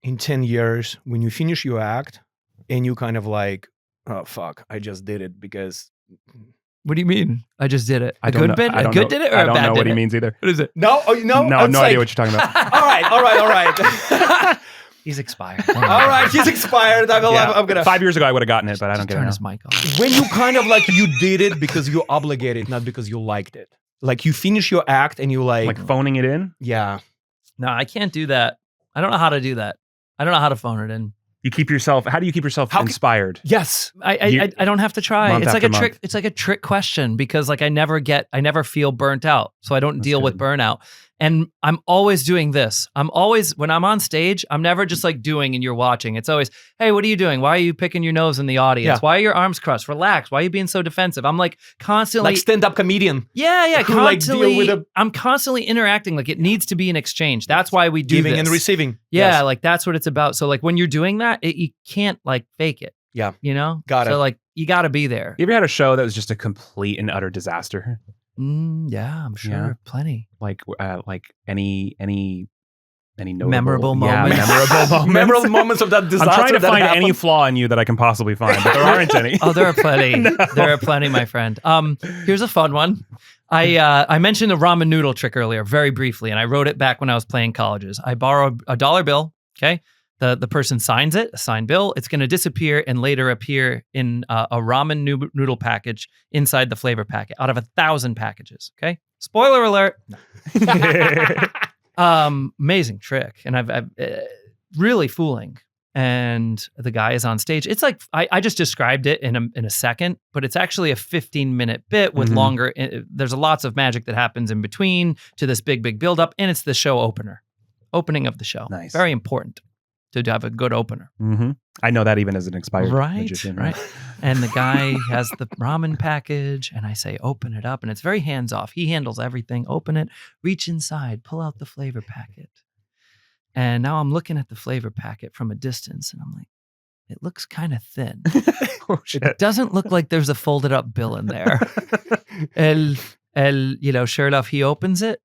in 10 years when you finish your act and you kind of like, oh, fuck, I just did it because... What do you mean? I just did it. A good bit? A good did it or a bad did it? I don't know what he means either. What is it? No, no. No idea what you're talking about. All right. He's expired. All right, he's expired. I'm gonna. 5 years ago, I would have gotten it, but I don't get it turn now. his mic off. When you kind of like you did it because you obligated, not because you liked it. Like you finish your act and you like phoning it in. Yeah. No, I can't do that. I don't know how to do that. I don't know how to phone it in. You keep yourself. How do you keep yourself inspired? Yes. I don't have to try. Month It's like a after trick. month. It's like a trick question because like I never feel burnt out. So I don't deal with burnout. And I'm always doing this. When I'm on stage, I'm never just like doing and you're watching. It's always, hey, what are you doing? Why are you picking your nose in the audience? Yeah. Why are your arms crossed? Relax. Why are you being so defensive? I'm like constantly Like stand-up comedian. Yeah. Who, like, deal Constantly. with I'm constantly interacting. Like it needs to be an exchange. That's why we do Giving this. and receiving. Yeah, Yes. like that's what it's about. So like when you're doing that, you can't like fake it. Yeah. So Got it. like you got to be there. You ever had a show that was just a complete and utter disaster? Yeah, I'm sure. Yeah. Plenty. Like any notable, Memorable yeah, moments. memorable moments. Memorable moments of that disaster. I'm trying to that find happened. any flaw in you that I can possibly find, but there aren't any. Oh, there are plenty. There are plenty, my friend. Here's a fun one. I mentioned the ramen noodle trick earlier, very briefly, and I wrote it back when I was playing colleges. I borrow a dollar bill. Okay. The person signs it, a signed bill. It's going to disappear and later appear in a ramen noodle package inside the flavor packet out of 1,000 packages. Okay. Spoiler alert. Amazing trick. And I've really fooling. And the guy is on stage. It's like, I just described it in a second, but it's actually a 15-minute bit with longer. There's lots of magic that happens in between to this big buildup. And it's the show opening of the show. Nice. Very important to have a good opener. Mm-hmm. I know that even as an expired Right, magician. right. And the guy has the ramen package, and I say, open it up. And it's very hands-off. He handles everything. Open it, reach inside, pull out the flavor packet. And now I'm looking at the flavor packet from a distance, and I'm like, it looks kind of thin. Oh, shit. It doesn't look like there's a folded up bill in there. Sure enough, he opens it.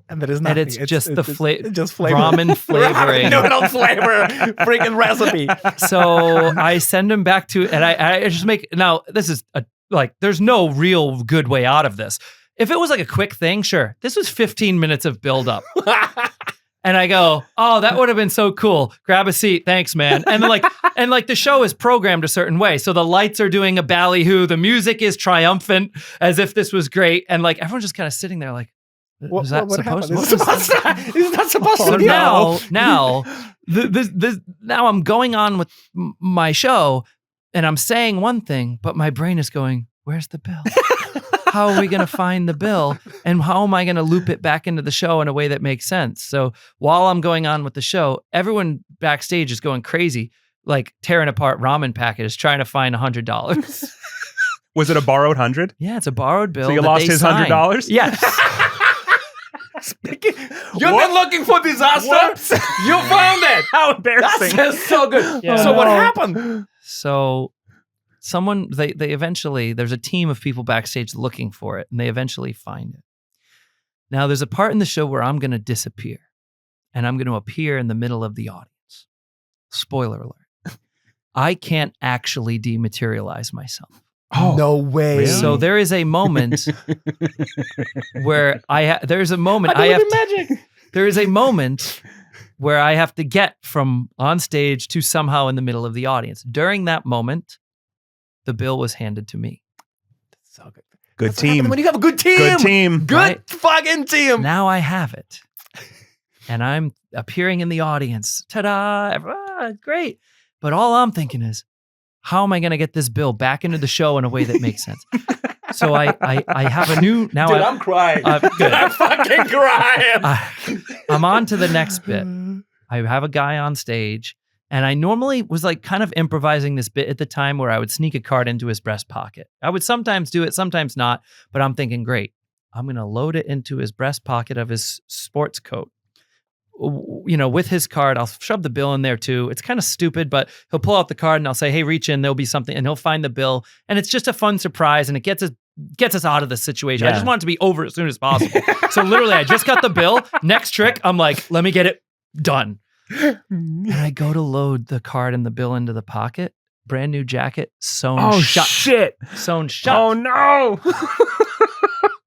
And there is And nothing. it's just the just flavor. ramen flavoring. Noodle flavor. Freaking recipe. So I send him back to, and I just make, now this is there's no real good way out of this. If it was like a quick thing, sure. This was 15 minutes of buildup. And I go, oh, that would have been so cool. Grab a seat. Thanks, man. And the show is programmed a certain way. So the lights are doing a ballyhoo. The music is triumphant as if this was great. And like, everyone's just kind of sitting there like, was that supposed to? This is not supposed So to be. now I'm going on with my show and I'm saying one thing, but my brain is going, where's the bill? how are we going to find the bill? And how am I going to loop it back into the show in a way that makes sense? So while I'm going on with the show, everyone backstage is going crazy, like tearing apart ramen packages, trying to find $100. Was it a borrowed 100? Yeah, it's a borrowed bill. So you that lost they his signed. $100? Yes. You've been looking for disaster. Whoops. You found it. How embarrassing. That's so good. Yeah. So what happened? So someone, they eventually, there's a team of people backstage looking for it, and they eventually find it. Now, there's a part in the show where I'm going to disappear, and I'm going to appear in the middle of the audience. Spoiler alert. I can't actually dematerialize myself. Oh, no way. really? So there is a moment where there's a moment I have to, there is a moment where I have to get from on stage to somehow in the middle of the audience. During that moment, the bill was handed to me. So good. Good That's what happens team. when you have a good team. Good team. Good Right? fucking team. Now I have it. And I'm appearing in the audience. Ta-da! Great. But all I'm thinking is, how am I going to get this bill back into the show in a way that makes sense? So I have a new now. Dude, I'm crying. good. I'm fucking crying. I'm on to the next bit. I have a guy on stage, and I normally was like kind of improvising this bit at the time where I would sneak a card into his breast pocket. I would sometimes do it, sometimes not, but I'm thinking, great, I'm going to load it into his breast pocket of his sports coat. You know, with his card, I'll shove the bill in there too. It's kind of stupid, but he'll pull out the card and I'll say, hey, reach in, there'll be something, and he'll find the bill. And it's just a fun surprise, and it gets us out of the situation. I just want it to be over as soon as possible. So literally, I just got the bill. Next trick, I'm like, let me get it done. And I go to load the card and the bill into the pocket. Brand new jacket, sewn shut. Shit. Sewn shut. Oh, no.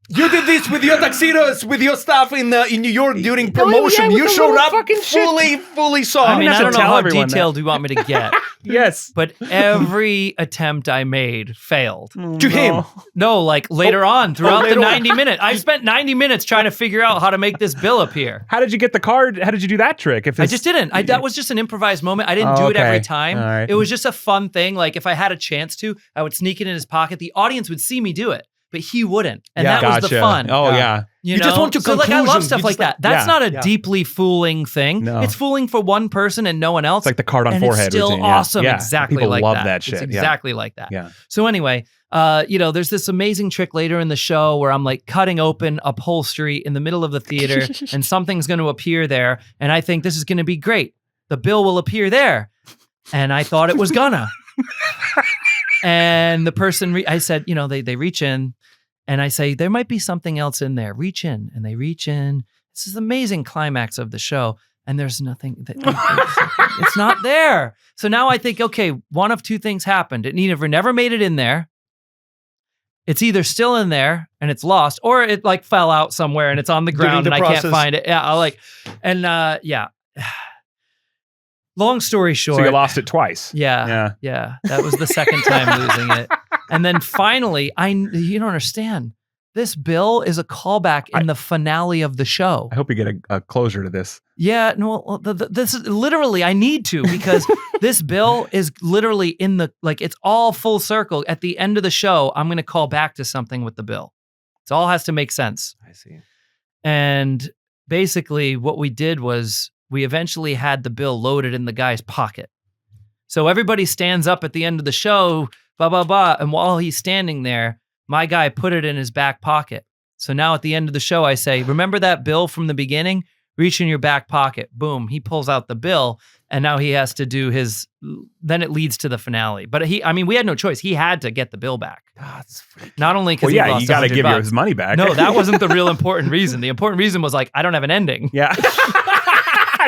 You did this with your tuxedos, with your stuff in New York during promotion. with You the showed little up fucking shit. fully saw. I mean, have I to don't know tell how everyone detailed you want me to get, Yes. but every attempt I made failed. To him. No, like later on throughout the later on. 90 minutes. I spent 90 minutes trying to figure out how to make this bill appear. How did you get the card? How did you do that trick? If I just didn't. That was just an improvised moment. I didn't do it every okay. time. All right. It was just a fun thing. Like if I had a chance to, I would sneak it in his pocket. The audience would see me do it, but he wouldn't. And Yeah. that was the fun. Oh, yeah. You just want to So like I love conclusion. stuff You like just that. like- That's yeah. not a Yeah. deeply fooling thing. No. It's fooling for one person and no one else. It's like the card on and forehead it's still routine. Yeah. awesome. Yeah. Exactly People like love that. that shit. It's Yeah. exactly like that. Yeah. So anyway, there's this amazing trick later in the show where I'm like cutting open upholstery in the middle of the theater and something's going to appear there. And I think this is going to be great. The bill will appear there. And I thought it was gonna. And the person, I said, you know, they reach in and I say, there might be something else in there. Reach in. And they reach in. This is the amazing climax of the show. And there's nothing, it's not there. So now I think, okay, one of two things happened. It either never made it in there. It's either still in there and it's lost, or it like fell out somewhere and it's on the ground the and I can't process. find it. Yeah. Long story short. So you lost it twice. Yeah. That was the second time losing it. And then finally, you don't understand. This bill is a callback in the finale of the show. I hope you get a closure to this. Yeah, no, this is literally, I need to, because this bill is literally in the, like, it's all full circle. At the end of the show, I'm going to call back to something with the bill. It all has to make sense. I see. And basically what we did was we eventually had the bill loaded in the guy's pocket. So everybody stands up at the end of the show, blah, blah, blah. And while he's standing there, my guy put it in his back pocket. So now at the end of the show, I say, remember that bill from the beginning? Reach in your back pocket. Boom. He pulls out the bill and now he has to do then it leads to the finale. But we had no choice. He had to get the bill back. That's freaking. Not only because Well, he yeah, lost you got to $100 give bucks. you his money back. No, that wasn't the real important reason. The important reason was like, I don't have an ending. Yeah.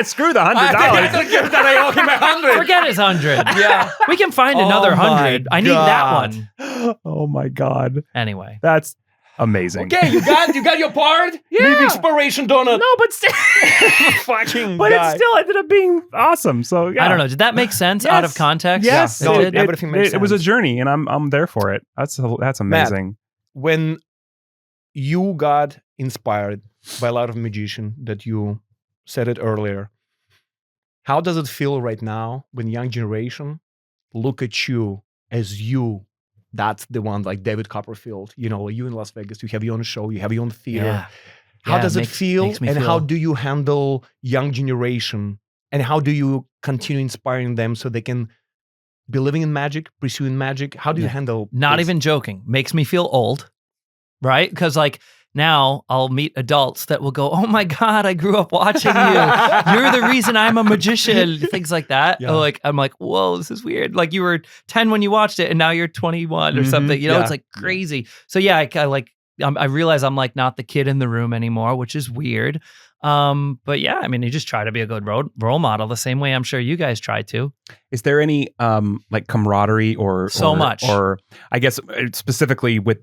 Screw the $100. I don't give that. I owe him 100. Forget his 100. Yeah. We can find Oh another my 100. I need that God. one. Oh my God. Anyway. That's amazing. Okay, you got your part. Yeah. Leave expiration donut. No, but still, Fucking but guy. it still ended up being awesome. So yeah. I don't know. Did that make sense Yes. out of context? Yes, Yeah. No, It did? everything makes it was a sense. journey, and I'm there for it. That's amazing. When you got inspired by a lot of magician that you said it earlier, how does it feel right now when young generation look at you as you that's the one like David Copperfield. You know, you in Las Vegas, you have your own show, you have your own theater. Yeah. How Yeah, does it makes feel? me And feel- how do you handle young generation? And how do you continue inspiring them so they can be living in magic, pursuing magic? How do you handle Not this? even joking. Makes me feel old, right? Because like now I'll meet adults that will go, "Oh my God, I grew up watching you. You're the reason I'm a magician." Things like that. Yeah. Like I'm like, "Whoa, this is weird." Like you were 10 when you watched it, and now you're 21 or Mhm. something. You know, Yeah. it's like crazy. So yeah, I realize I'm like not the kid in the room anymore, which is weird. But yeah, I mean, you just try to be a good role model the same way I'm sure you guys try to. Is there any like camaraderie So much. or I guess specifically with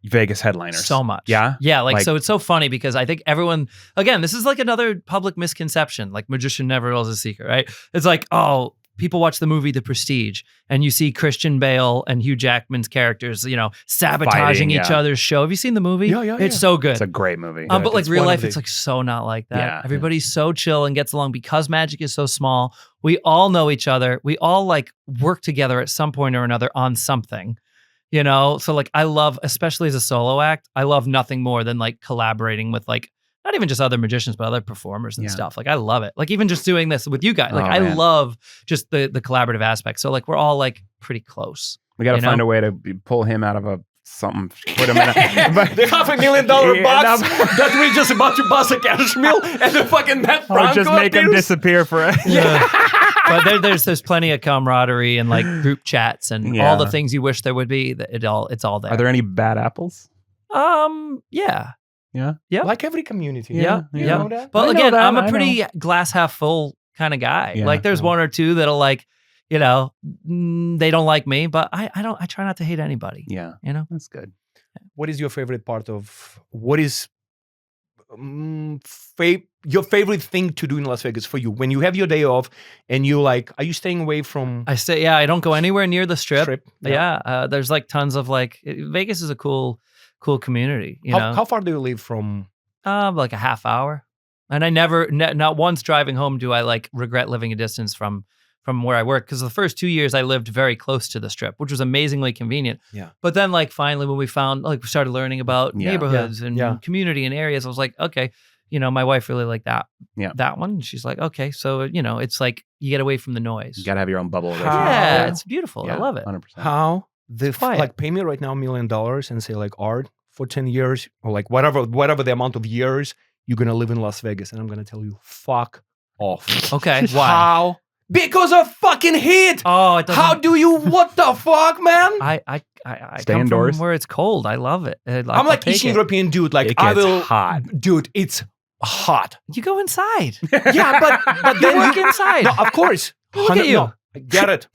Vegas headliners? So much. Yeah? Yeah. Like- So it's so funny because I think everyone, again, this is like another public misconception. Like magician never tells a secret, right? It's like, oh, people watch the movie The Prestige and you see Christian Bale and Hugh Jackman's characters, you know, sabotaging Fighting, each yeah. other's show. Have you seen the movie? Yeah. It's so good. It's a great movie. But like it's real one of life, the- it's like so not like that. Yeah. Everybody's so chill and gets along because magic is so small. We all know each other. We all like work together at some point or another on something, you know? So like I love, especially as a solo act, I love nothing more than like collaborating with like, not even just other magicians, but other performers and Yeah. stuff. Like I love it. Like even just doing this with you guys, like Oh, I man. love just the collaborative aspect. So like we're all like pretty close. we got to you know? find a way to pull him out of a something. Put him in a. the $500,000 Yeah, box no. that we just about to bust a cash mill and the fucking Matt Or Franco just make him appears. disappear for it. But there's plenty of camaraderie and like group chats and Yeah. all the things you wish there would be. It's all there. Are there any bad apples? Yeah. Yeah. Like every community. Yeah, You yeah. know that? But I know again, that, I'm I a pretty glass half full kind of guy. Yeah, Like there's yeah. one or two that'll like, you know, they don't like me, but I try not to hate anybody. Yeah. You know? That's good. What is your favorite part of what is your favorite thing to do in Las Vegas for you when you have your day off and you like, are you staying away from I don't go anywhere near the strip. Strip? Yeah. There's like tons of like, Vegas is a cool community, you know? How far do you live from? Like a half hour. And I never, not once driving home do I like regret living a distance from where I work. Because the first 2 years I lived very close to the strip, which was amazingly convenient. Yeah. But then like finally when we started learning about Yeah. neighborhoods and Yeah. community and areas, I was like, okay, you know, my wife really liked that. Yeah. That one. She's like, okay. So, you know, it's like you get away from the noise. You got to have your own bubble. Yeah, How- it's beautiful. I Yeah, love it. 100%. How the Quiet. like pay me right now $1 million and say like Art for 10 years or like whatever the amount of years you're gonna live in Las Vegas, and I'm gonna tell you, fuck off. Okay. Why? How? Because of fucking heat. Oh, it doesn't. How do you? What the fuck, man? I Stay come indoors? from where it's cold. I love it. I'm like Eastern European dude. Like It I gets will, hot. dude. It's hot. You go inside. Yeah, but You then work inside. No, of course. Look at 100 you. no, I get it.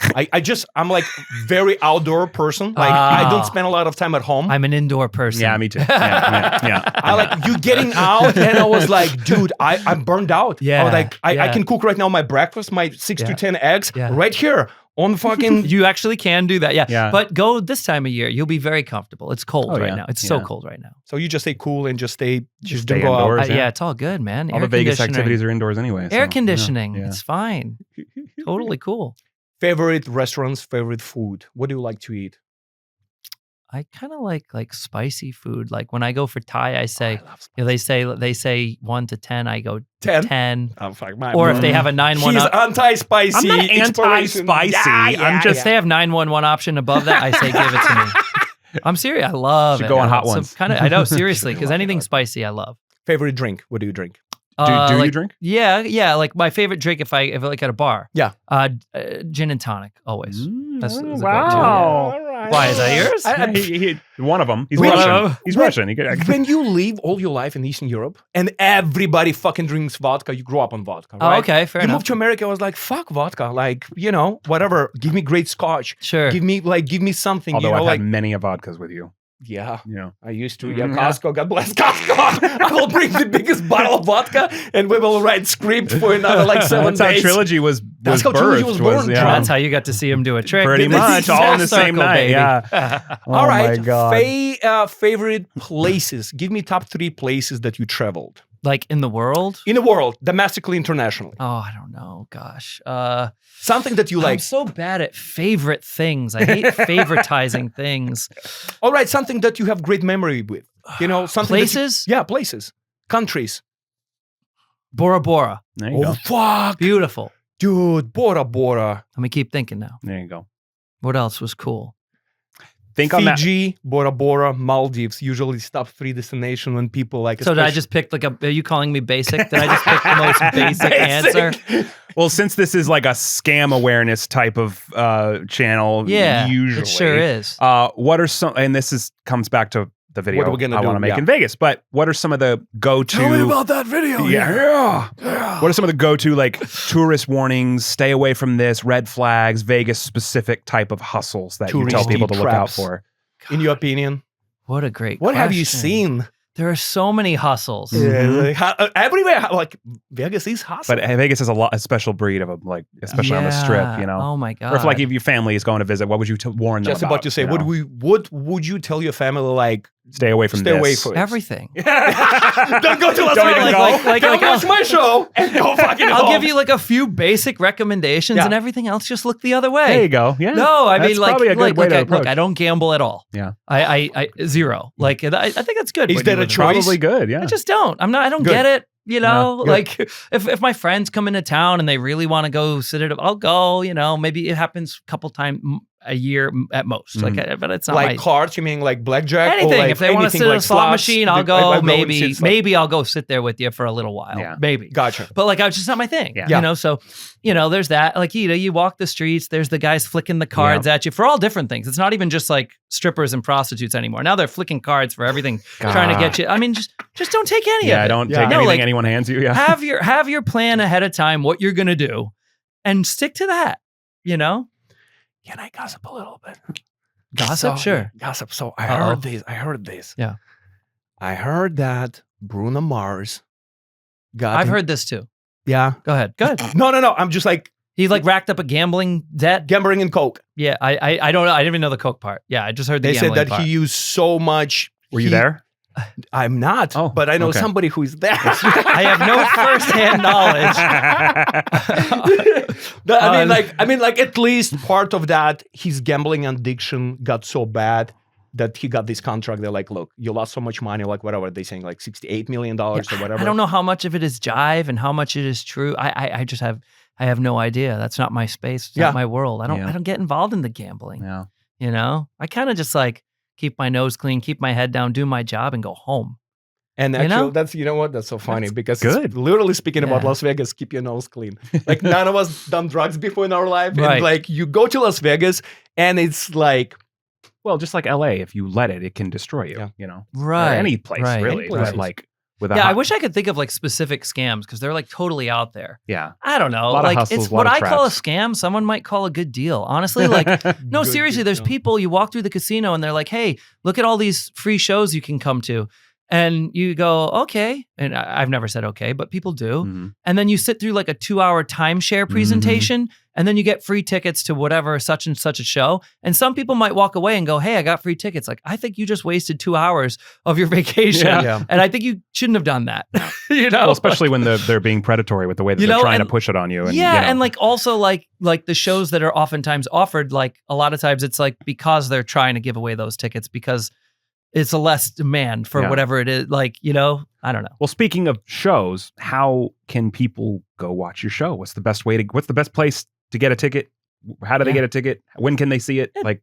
I'm like very outdoor person. Like I don't spend a lot of time at home. I'm an indoor person. Yeah, me too. Yeah. I like you getting out, and I was like, dude, I'm burned out. Yeah, I was like, I yeah. can cook right now my breakfast, my 6 to Yeah. 10 eggs, Yeah. right here on fucking. You actually can do that. Yeah. Yeah. But go this time of year. You'll be very comfortable. It's cold Oh, right yeah. now. It's so Yeah. cold right now. So you just stay cool and just stay, just stay don't go indoors. out. Yeah. Yeah, it's all good, man. All Air the Vegas conditioning. activities are indoors anyway. so, Air yeah, conditioning. yeah. It's fine. Totally cool. Favorite restaurants, favorite food. What do you like to eat? I kind of like spicy food. Like when I go for Thai, I say, I love you know, they say 1 to 10. I go 10? 10. Oh, fuck, my Or if man. they have a 911 He's anti-spicy. I'm not exploration. anti-spicy. I'm just If they have 911 option above that, I say give it to me. I'm serious. I love Should it. go on I hot love ones. I know, seriously, because Love it. anything spicy, I love. Favorite drink. What do you drink? Do you like, drink? Yeah. Like my favorite drink if like at a bar. Yeah. Gin and tonic always. That's a go-to. wow. Why is that yours? One of them. He's When- Russian. He's when- Russian. He could, When you live all your life in Eastern Europe and everybody fucking drinks vodka, you grew up on vodka, Oh, right? okay, fair you enough. moved to America, I was like, fuck vodka. Like, you know, whatever. Give me great scotch. Sure. Give me something. although you know, I've like, had many of vodkas with you. yeah. Yeah. I used to. Yeah, Mhm. Costco. God bless Costco. I will bring the biggest bottle of vodka and we will write script for another like 7 That's how days. Trilogy was That's birthed. how Trilogy was born, yeah. John. That's how you got to see him do a trick. Pretty This much, is all in the full same circle, night, baby. yeah. All Oh right. my God. Favorite places. Give me top 3 places that you traveled. Like in the world? In the world, domestically, internationally. Oh, I don't know. Gosh. Something that you I'm like. so bad at favorite things. I hate favoritizing things. All right, something that you have great memory with. You know, something. Places? Yeah, places. Countries. Bora Bora. There you Oh, go. fuck. Beautiful. Dude, Bora Bora. Let me keep thinking now. There you go. What else was cool? Think on that. Fiji, Bora Bora, Maldives. Usually top 3 destination when people like. So did I just pick like are you calling me basic? Did I just pick the most basic answer? Well, since this is like a scam awareness type of channel, Yeah, usually it sure is. What are some? And this comes back to the video What are we gonna I do? want to make Yeah. in Vegas. But what are some of the go-to? that video. Yeah. What are some of the go-to like tourist warnings? Stay away from this. Red flags. Vegas specific type of hustles that you tell Touristy people to look out traps. for. In your opinion, What a great what have you question. seen? There are so many hustles. Mhm. Everywhere, like Vegas is hustle. But Vegas is a special breed of a, like, especially on the strip, you know. Oh my God. Or if like if your family is going to visit, what would you warn them Just about to say, you what know? would you tell your family like? Stay away from Stay this. away from it. Everything. Don't go to Las Don't Vegas. even go. Like, Don't watch I'll- my show and go fucking I'll home. give you like a few basic recommendations Yeah. and everything else just look the other way. There you go. Yeah. No, I That's mean, like, probably a good way to look, approach. I don't gamble at all. Yeah. I zero. Like, I think that's good. Is when that you a live in- choice? Probably good. Yeah. I just don't. I don't Good. get it. You know, good. like if my friends come into town and they really want to go sit at, I'll go. You know, maybe it happens a couple times a year at most. Like, but it's not like my cards. You mean like blackjack? anything. Or like if they want to anything sit at like a slot slots, machine, I'll I go. and Maybe sit slots. maybe I'll go sit there with you for a little while. Yeah. Maybe. Gotcha. But like, it's just not my thing. Yeah. You know, so, you know, there's that. Like, you know, you walk the streets, there's the guys flicking the cards at you for all different things. It's not even just like strippers and prostitutes anymore. Now they're flicking cards for everything, trying to get you. I mean, just don't take any of Yeah. it. Don't Yeah. take No, anything like, anyone hands you. Yeah. Have your plan ahead of time, what you're gonna do, and stick to that. You know, Can I gossip a little bit? gossip, sure. Gossip. So I Uh-oh. heard this. Yeah. I heard that Bruno Mars got. I've heard this too. Yeah. Go ahead. Go ahead. No. I'm just like He like racked up a gambling debt. gambling and coke. Yeah, I don't know. I didn't even know the coke part. Yeah, I just heard the They said gambling that part. he used so much. Were you he- there? I'm not. Oh, but I know okay. somebody who is there. I have no firsthand knowledge. I mean, like at least part of that, his gambling addiction got so bad that he got this contract. They're like, look, you lost so much money, like whatever they're saying, like $68 million or whatever. I don't know how much of it is jive and how much it is true. I just have no idea. That's not my space. It's Yeah. not my world. I Yeah. don't get involved in the gambling. Yeah. You know, I kind of just like keep my nose clean, keep my head down, do my job, and go home. And You actually, know? that's what? That's so funny That's because good. it's literally speaking about Yeah. Las Vegas, keep your nose clean. Like none of us done drugs before in our life. Right. And like you go to Las Vegas and it's like, Well, just like LA, if you let it, it can destroy you. Yeah. You know, Right. Or any place right. really. Any But place. like with a Yeah, I hot- wish I could think of like specific scams because they're like totally out there. Yeah. I don't know. A lot of Like hustles, it's a lot what of I call a traps. scam. Someone might call a good deal. Honestly, like no, Good, seriously. good There's deal. people you walk through the casino and they're like, "Hey, look at all these free shows you can come to," and you go, "Okay," and I've never said okay, but people do. Mhm. And then you sit through like a 2-hour timeshare presentation, and then you get free tickets to whatever such and such a show. And some people might walk away and go, "Hey, I got free tickets." Like, I think you just wasted 2 hours of your vacation, Yeah. Yeah. and I think you shouldn't have done that. You know, Well, especially when they're being predatory with the way that You they're know, trying to and- push it on you. And, yeah, you know. and like also like the shows that are oftentimes offered, like a lot of times it's like because they're trying to give away those tickets because it's a less demand for Yeah. whatever it is. Like, you know, I don't know. Well, speaking of shows, how can people go watch your show? What's the best place to get a ticket? How do they Yeah. get a ticket? When can they see it? Like,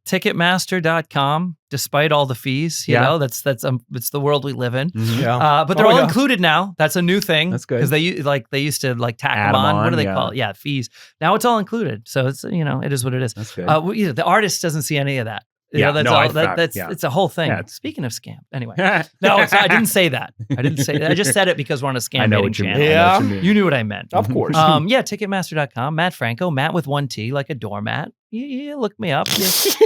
Ticketmaster.com, despite all the fees, you Yeah. know, that's it's the world we live in. Yeah. But they're Oh, all yeah. included now. That's a new thing. That's good. Because they used to like tack Add them 'em on. What on, do they yeah. call it? Yeah, fees. Now it's all included. So it's, you know, it is what it is. that's good. The artist doesn't see any of that. You Yeah, know, that's no, all. I thought- That's yeah. it's a whole thing. Yeah, it's- Speaking of scam, anyway. No, I didn't say that. I didn't say that. I just said it because we're on a scam I know dating what you mean. channel. I know what Yeah. you mean. You knew what I meant. Of course. Yeah, Ticketmaster.com. Matt Franco, Matt with one T, like a doormat. you look me up.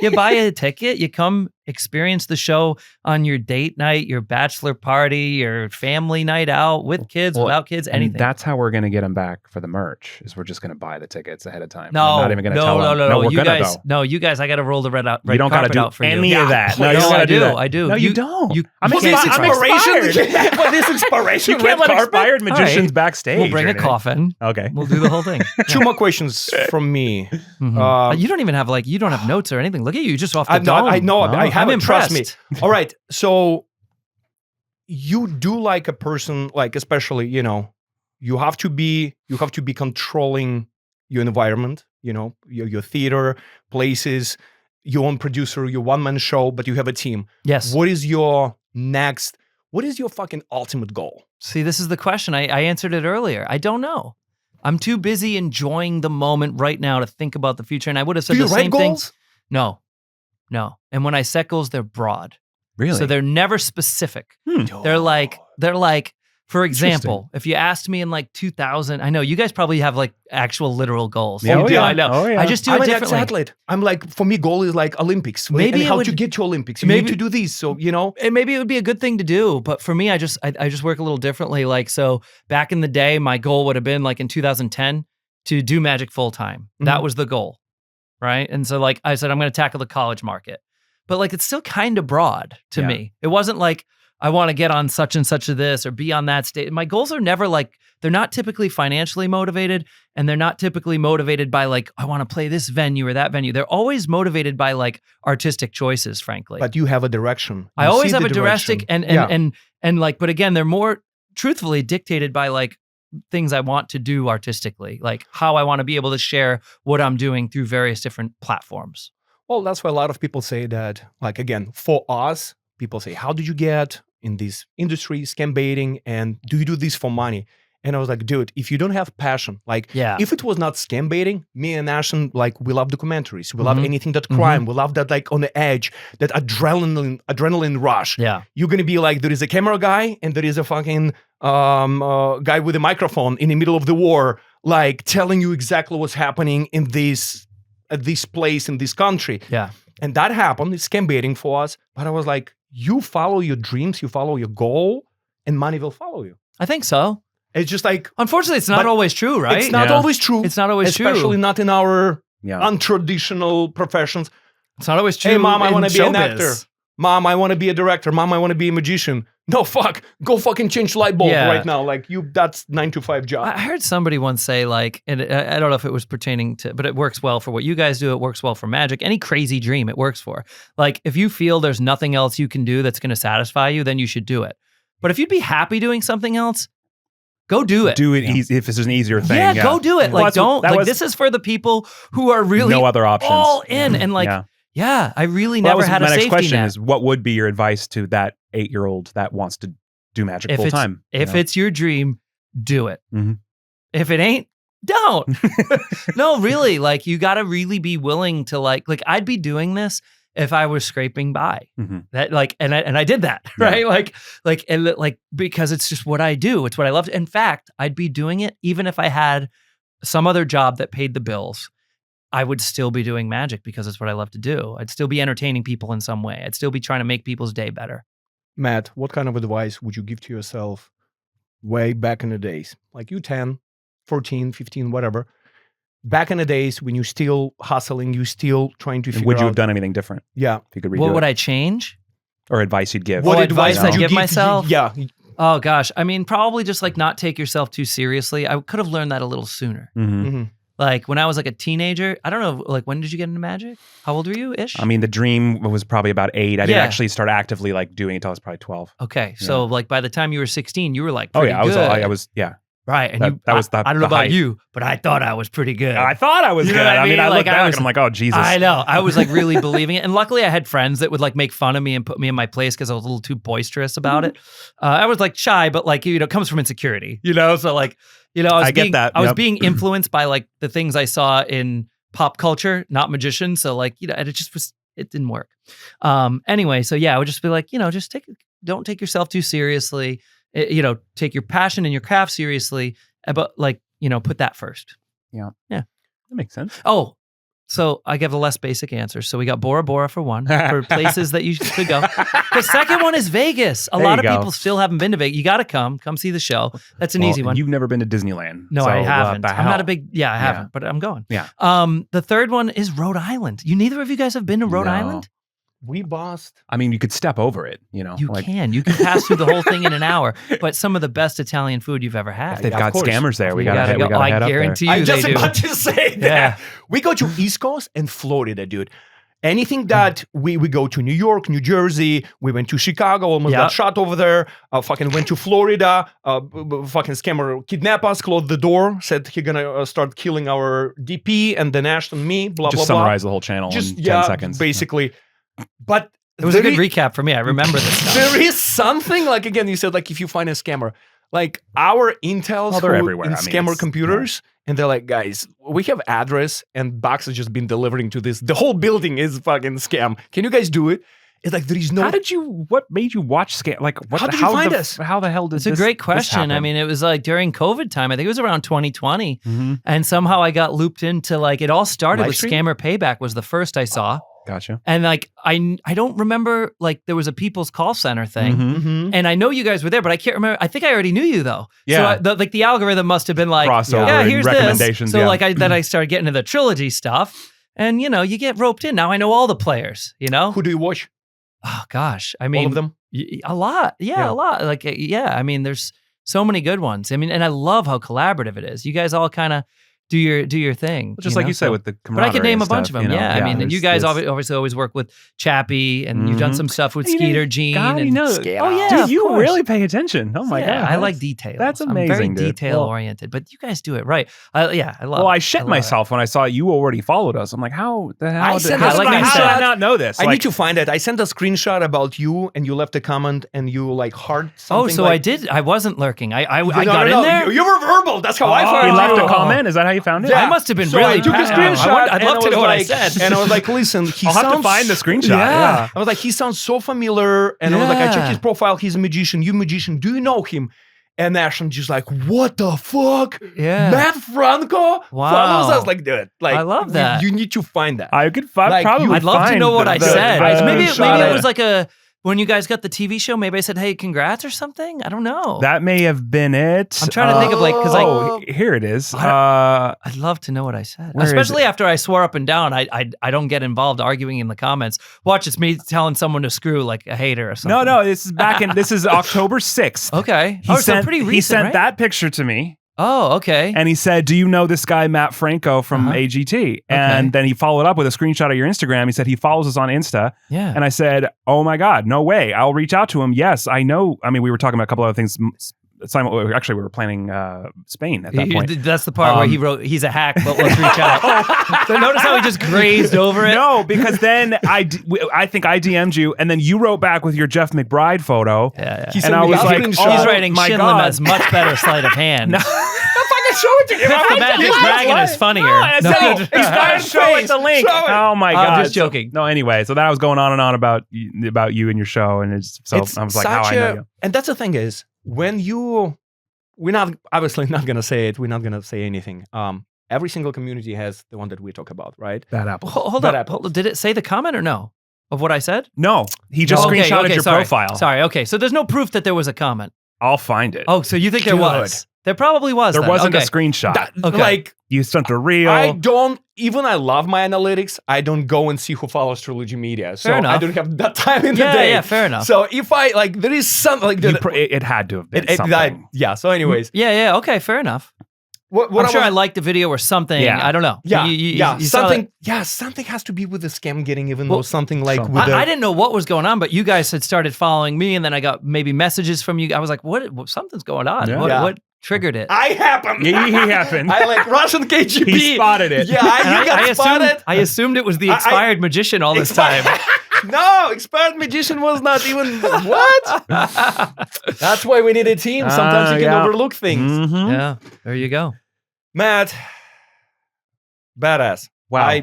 You buy a ticket. You come experience the show on your date night, your bachelor party, your family night out with kids, without kids, And anything. that's how we're going to get them back for the merch. Is we're just going to buy the tickets ahead of time. No, we're not even going to tell them. no. We're You gonna guys, go. no, you guys. I got to roll the red You don't got to carpet do out for any you. of that. No, No, you don't I gotta do do. that. I do. No, you don't. I'm can't- inspiration. I'm This inspiration. You can't let expired magicians All right. backstage. We'll bring or a anything. coffin. Okay. We'll do the whole thing. Two more questions from me. Mhm. You don't even have you don't have notes or anything. Look at you, just off the I dome. know. Oh, I I'm haven't. Trust me. impressed. All right. So you do like a person, like especially, you have to be controlling your environment, your theater, places, your own producer, your one-man show, but you have a team. Yes. What is your fucking ultimate goal? See, this is the question. I answered it earlier. I don't know. I'm too busy enjoying the moment right now to think about the future. And I would have said Do you the write same thing. goals? No. And when I set goals, they're broad. Really? So they're never specific. They're like, for example, if you asked me in like 2000, I know you guys probably have like actual literal goals. Yeah, oh, Yeah, yeah. I know. Oh, yeah. I just do I'm it an differently. ex-athlete. I'm like, for me, goal is like Olympics. Maybe and it how would- to get to Olympics. You maybe- need to do these. So, And maybe it would be a good thing to do, but for me, I just work a little differently. Like, so back in the day, my goal would have been like in 2010 to do magic full time. That was the goal, right? And so like I said, I'm going to tackle the college market, but like it's still kind of broad to me. It wasn't like I want to get on such and such of this or be on that stage. My goals are never like, they're not typically financially motivated, and they're not typically motivated by like, I want to play this venue or that venue. They're always motivated by like artistic choices, frankly. but you have a direction. I You always see have the a direction direction. and like, but again, they're more truthfully dictated by like things I want to do artistically, like how I want to be able to share what I'm doing through various different platforms. Well, that's why a lot of people say that, like, again, for us, people say, how did you get in this industry, scam baiting, and do you do this for money? And I was like, dude, if you don't have passion, like, Yeah. if it was not scam baiting, me and Ashton, like, we love documentaries. We love Mhm. anything that crime. We love that, like, on the edge, that adrenaline rush. Yeah. You're going to be like, there is a camera guy and there is a fucking guy with a microphone in the middle of the war, like, telling you exactly what's happening in this place in this country. Yeah. And that happened. It's scam baiting for us. But I was like, you follow your dreams, you follow your goal, and money will follow you. I think so. It's just like, Unfortunately, it's not But always true, right? it's not Yeah. always true. It's not always true. especially not in our Yeah. untraditional professions. It's not always true. Hey, mom, I in want to be an showbiz. actor. Mom, I want to be a director. Mom, I want to be a magician. No, fuck. Go fucking change light bulb Yeah. right now. Like, that's 9 to 5 job. I heard somebody once say, like, and I don't know if it was pertaining to, but it works well for what you guys do. It works well for magic. Any crazy dream, it works for. Like, if you feel there's nothing else you can do that's going to satisfy you, then you should do it. But if you'd be happy doing something else, go do it. Do it easy if it's an easier thing. Yeah, go do it. Well, Like, that's what- don't, that like, was- this is for the people who are really no other options. all in. And like, Yeah. yeah, I really Well, that never was had a my next safety question net. is, what would be your advice to that 8-year-old that wants to do magic If full it's- time? If it's your dream, do it. Mhm. If it ain't, don't. No, really. Like, you got to really be willing to like I'd be doing this if I was scraping by. Mhm. That like, and I did that, Yeah. right? Like, because it's just what I do. It's what I love. In fact, I'd be doing it even if I had some other job that paid the bills. I would still be doing magic because it's what I love to do. I'd still be entertaining people in some way. I'd still be trying to make people's day better. Matt, what kind of advice would you give to yourself way back in the days? Like, you 10, 14, 15, whatever. Back in the days when you still hustling, you still trying to And figure would you out. have done anything different Yeah. if you could redo What it? would I change? Or advice you'd give? What advice would I'd you give to- myself? Yeah. Oh gosh. I mean, probably just like not take yourself too seriously. I could have learned that a little sooner. Mhm. Mhm. Like when I was like a teenager, I don't know, like when did you get into magic? How old were you ish? I mean, the dream was probably about 8. I didn't Yeah. actually start actively like doing it until I was probably 12. Okay. So like by the time you were 16, you were like Oh pretty yeah, I was. good. I was. Yeah. Right. And that was the- I don't know the about height. you, but I thought I was pretty good. I thought I was You good. know what I I mean, mean? I Like, look back I was- and I'm like, oh Jesus. I know. I was like really believing it. And luckily I had friends that would like make fun of me and put me in my place because I was a little too boisterous about it. I was like shy, but like, you know, it comes from insecurity, you know? So like, you know, I get that. I was Yep. being influenced by like the things I saw in pop culture, not magicians. So like, you know, and it didn't work. Anyway, so yeah, I would just be like, you know, don't take yourself too seriously. You know, take your passion and your craft seriously, but like, you know, put that first. That makes sense. Oh, So I give a less basic answer. So we got Bora Bora for one, for places that you should go. The second one is Vegas. A lot of people still haven't been to Vegas. You got to come see the show. That's an easy one. You've never been to Disneyland. No, so, I haven't. I'm not a big. big, I haven't, but I'm going. Yeah. The third one is Rhode Island. Neither of you guys have been to Rhode Island? We bossed. I mean, you could step over it, you know. You can pass through the whole thing in an hour, but some of the best Italian food you've ever had. If they've got scammers there, we gotta go. I guarantee you I they just do. about to say that. Yeah. We go to East Coast and Florida, dude. Anything that we go to New York, New Jersey, we went to Chicago, almost got shot over there. Fucking went to Florida. Fucking scammer kidnapped us, closed the door, said he gonna start killing our DP and then Ashton me. Blah Just blah blah. summarize the whole channel in 10 seconds. Basically. But It was a good recap for me. I remember this stuff. there is something like, again, you said like if you find a scammer, like our intels they're everywhere. in I mean, scammer it's- computers, and they're like, guys, we have address and box has just been delivering to this. The whole building is fucking scam. Can you guys do it? It's like there is no. What made you watch scam? Like, How did you find us? How the hell did It's this? a great this question. I happen? mean, it was like during COVID time. I think it was around 2020. Mhm. And somehow I got looped into like, it all started Live with stream? Scammer Payback was the first I saw. Gotcha. And like, I don't remember, like there was a people's call center thing. Mhm. Mhm. And I know you guys were there, but I can't remember. I think I already knew you though. Yeah. So the algorithm must have been like, Crossover yeah, and here's recommendations, this. So yeah. like then I started getting to the Trilogy stuff. And you know, you get roped in. Now I know all the players, you know? Who do you watch? Oh gosh. I mean, All of them? a lot. Yeah, a lot. Like, yeah, I mean, there's so many good ones. I mean, and I love how collaborative it is. You guys all kind of do your thing. Just like know? you said So- with the but I could camaraderie name a and bunch stuff, of them. you know? Yeah, I mean, and you there's- guys there's- obviously always work with Chappie, and you've done some stuff with You know, Skeeter, Gene, God, and you know, Scale. oh yeah, dude, of you course. really pay attention. Oh my Yeah, god, I like details. that's I'm very amazing, dude. detail oriented, but you guys do it right. I love. Well, I shit love it. myself when I saw you already followed us. I'm like, how the hell? I did, sent how a did I- how did I screenshot. not know this? I Like, need to find it. I sent a screenshot about you, and you left a comment, and you like heart Oh, something. so like, I did. I wasn't lurking. I No, got no, in there. You were verbal. That's how I found he you. left a comment. Is that how you found it? Yeah. I must have been So really I took a proud. screenshot. I'd and love to know what I like- said. And I was like, listen, he I'll have to sounds- find the screenshot. Yeah. I was like, he sounds so familiar. And I was like, I checked Yeah. his profile. He's a magician. You magician. Do you know him? And Ashton just like, what the fuck? Yeah. Matt Franco Wow. follows us. Like, dude, like, I love that. You need to find that. I could Like, probably. you- I'd love to find know what I the- said. the maybe screenshot. it was like when you guys got the TV show. Maybe I said, "Hey, congrats" or something. I don't know. That may have been it. I'm trying to think of like because like Oh, here it is. I'd love to know what I said, Where is especially after I swore up and down. I don't get involved arguing in the comments. Watch, it's me telling someone to screw like a hater or something. no, this is back in. This is October 6th. Okay. He so sent, pretty recent. he sent right? that picture to me, Oh, okay. and he said, "Do you know this guy Matt Franco from Uh-huh. AGT?" And then he followed up with a screenshot of your Instagram. He said he follows us on Insta, Yeah. and I said, "Oh my God, no way! I'll reach out to him." Yes, I know. I mean, we were talking about a couple other things. Actually, we were planning Spain at that point. That's the part where he wrote, "He's a hack, but let's reach out." So notice how he just grazed over it. No, because then I think I DM'd you, and then you wrote back with your Jeff McBride photo. Yeah. He And sent I me was a like, screenshot. He's writing my Shinlim God. as much better sleight of hand. Fucking show it to you. Fifth of Magic Dragon is funnier. Show it the link. Show it. Oh my I'm God! just joking. No, anyway, so then I was going on and on about you and your show, and it's I was like, how I know you. And that's the thing is, when we're not obviously not gonna say it. We're not gonna say anything. Every single community has the one that we talk about, right? Bad apple. Hold Bad up. apples. Did it say the comment or no? Of what I said? No, he just screenshotted your sorry. profile. Sorry. Okay. So there's no proof that there was a comment. I'll find it. Oh, so you think there was? There probably was. there then. wasn't Okay. a screenshot. Okay. Like, You sent a reel. I love my analytics. I don't go and see who follows Trilogy Media. So Fair I enough. don't have that time in the Yeah, day. yeah, fair enough. So if I like, there is something like It had to have been something. yeah. So anyways, Yeah. Okay. Fair enough. what I'm sure was- I liked the video or something. Yeah. I don't know. Yeah, You saw something. that. Yeah, something has to be with the scam getting, even Well, though something like something. with the, I didn't know what was going on, but you guys had started following me, and then I got maybe messages from you. I was like, "What? Something's going on. Yeah. What triggered it?" I happened. Yeah, he happened. I like Russian KGB. He spotted it. Yeah, And you got spotted. I assumed it was the expired magician all this time. No, expired magician was not even what? That's why we need a team. Sometimes you can yeah. overlook things. Mhm. Yeah, there you go. Matt, badass. Wow.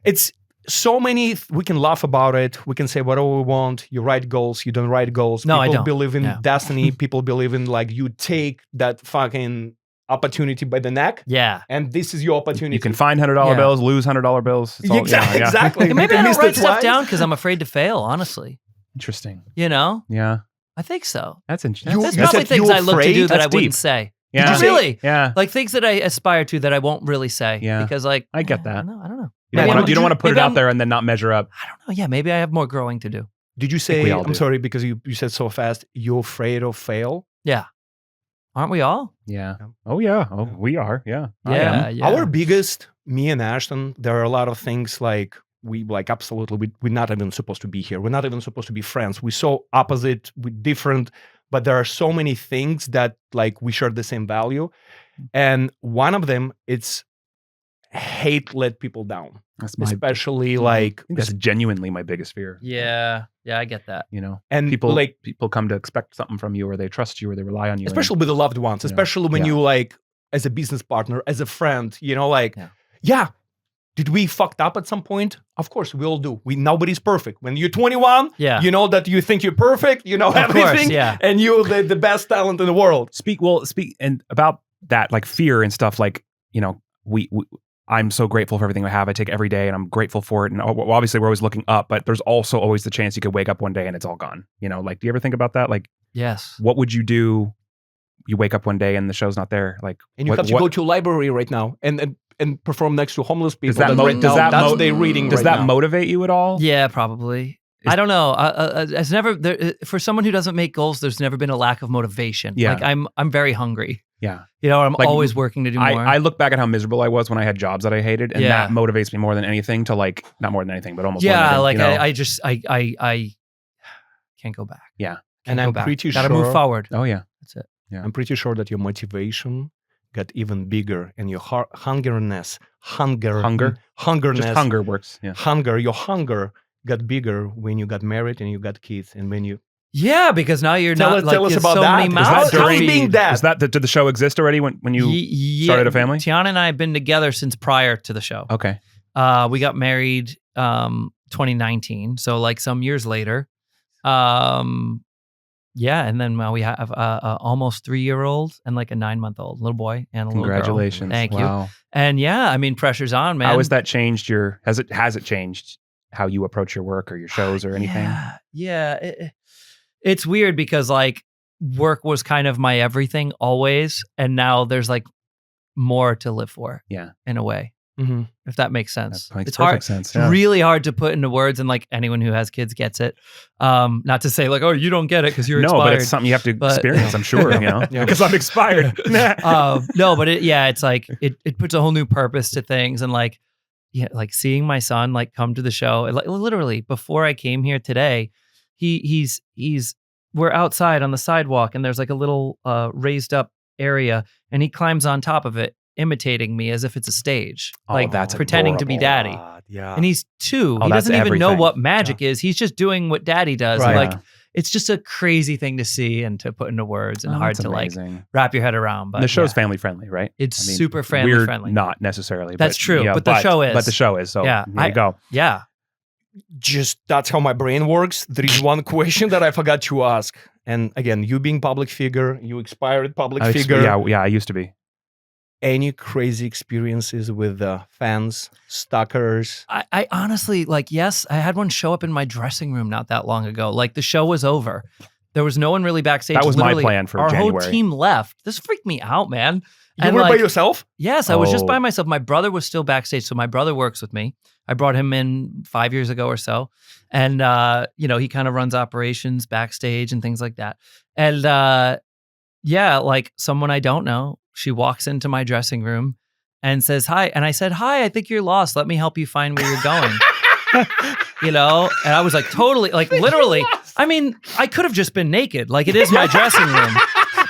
It's so many. We can laugh about it. We can say whatever we want. You write goals. You don't write goals. No, I People don't. believe in Yeah. destiny. People believe in like you take that fucking opportunity by the neck. Yeah. And this is your opportunity. You can find $100 Yeah. bills, lose $100 bills. It's all, Exactly. yeah. Exactly. Maybe You I don't missed write it stuff twice. down because I'm afraid to fail, honestly. Interesting. You know? Yeah. I think so. That's interesting. You- There's you probably said things you're I look to afraid? do that I That's wouldn't deep. say. Yeah. you say- Really? Yeah. Like things that I aspire to that I won't really say. Yeah. Because like I get that. I don't know. You don't Maybe want I'm- to put it maybe out I'm- there and then not measure up. I don't know. Yeah, maybe I have more growing to do. Did you we say, all I'm do. sorry, because you said so fast, you're afraid of fail? Yeah. Aren't we all? Yeah. Yeah. Oh yeah. Oh, we are. Yeah. I Yeah, am. yeah. Our biggest, me and Ashton, there are a lot of things like absolutely, we're not even supposed to be here. We're not even supposed to be friends. We're so opposite, we're different, but there are so many things that like we share the same value. And one of them, it's hate let people down, That's my. especially like, I think that's genuinely my biggest fear. Yeah. Yeah, I get that. You know, and people like, come to expect something from you, or they trust you, or they rely on you. especially with the loved ones, Yeah. especially when Yeah. you like, as a business partner, as a friend, you know, like, Yeah. yeah. Did we fucked up at some point? Of course, we all do. Nobody's perfect. When you're 21, Yeah. you know that you think you're perfect, you know Of course, everything, yeah. and you're the best talent in the world. speak and about that, like fear and stuff. Like, you know, I'm so grateful for everything I have. I take every day, and I'm grateful for it. And obviously, we're always looking up, but there's also always the chance you could wake up one day and it's all gone. You know, like, do you ever think about that? Like, Yes. what would you do? You wake up one day and the show's not there. Like, And you have to go to a library right now and perform next to homeless people. Does that That's mo- right does now, that that's mo- their reading Does right that now. motivate you at all? Yeah, probably. I don't know. It's never for someone who doesn't make goals. There's never been a lack of motivation. Yeah. Like I'm very hungry. Yeah. You know, I'm Like, always working to do more. I look back at how miserable I was when I had jobs that I hated, and Yeah. that motivates me more than anything to like, not more than anything, but almost more than yeah, anything, like you know? I just I can't go back. Yeah. And Can't I'm go back. pretty Gotta sure. move forward. Oh yeah. That's it. I'm pretty sure that your motivation got even bigger, and your hungerness, Just hunger works. Yeah. your hunger got bigger when you got married and you got kids, and when you Yeah, because now you're tell not us, like tell us there's about so that. many Is mouths. that to during feed. being dad? Is that did the show exist already when you started a family? Tiana and I have been together since prior to the show. Okay. We got married 2019, so like some years later. Yeah, and then we have a almost 3-year-old and like a 9-month-old little boy and a little girl. Congratulations. Thank you. Wow. And yeah, I mean, pressure's on, man. How has that changed has it changed how you approach your work or your shows or anything? Yeah. It's weird because like work was kind of my everything always, and now there's like more to live for. Yeah. In a way, if that makes sense. That makes It's perfect hard. sense. It's really hard to put into words, and like anyone who has kids gets it. Not to say like, oh, you don't get it because you're no, expired. but it's something you have to But- experience, I'm sure, you know, Yeah. because I'm expired. No, but it's like it puts a whole new purpose to things, and like like seeing my son like come to the show. Like literally before I came here today, he's we're outside on the sidewalk, and there's like a little raised up area, and he climbs on top of it, imitating me as if it's a stage, Oh, like that's pretending to be adorable. daddy. God, yeah. And he's 2. Oh, He that's doesn't even know everything. what magic is. He's just doing what daddy does. Right. Like it's just a crazy thing to see and to put into words, and Oh, hard that's to like amazing. wrap your head around. But And the show's yeah. family friendly, right? It's I mean, super family we're friendly. not necessarily. That's but, true, yeah, but the show is. But the show is. So Yeah, there you go. Yeah. Just that's how my brain works. There is one question that I forgot to ask. And again, you being public figure, you expired public figure. Yeah, I used to be. Any crazy experiences with fans, stalkers? I honestly, like, yes, I had one show up in my dressing room not that long ago. Like, the show was over. There was no one really backstage. That was my Literally, plan for our January. whole team left. This freaked me out, man. You And were by like, yourself? yes, I was just Oh. by myself. My brother was still backstage, so my brother works with me. I brought him in 5 years ago or so, and he kind of runs operations backstage and things like that. And like someone I don't know, she walks into my dressing room and says hi, and I said, "Hi, I think you're lost. Let me help you find where you're going." And I was like, totally, like literally. I mean, I could have just been naked. Like, it is my dressing room.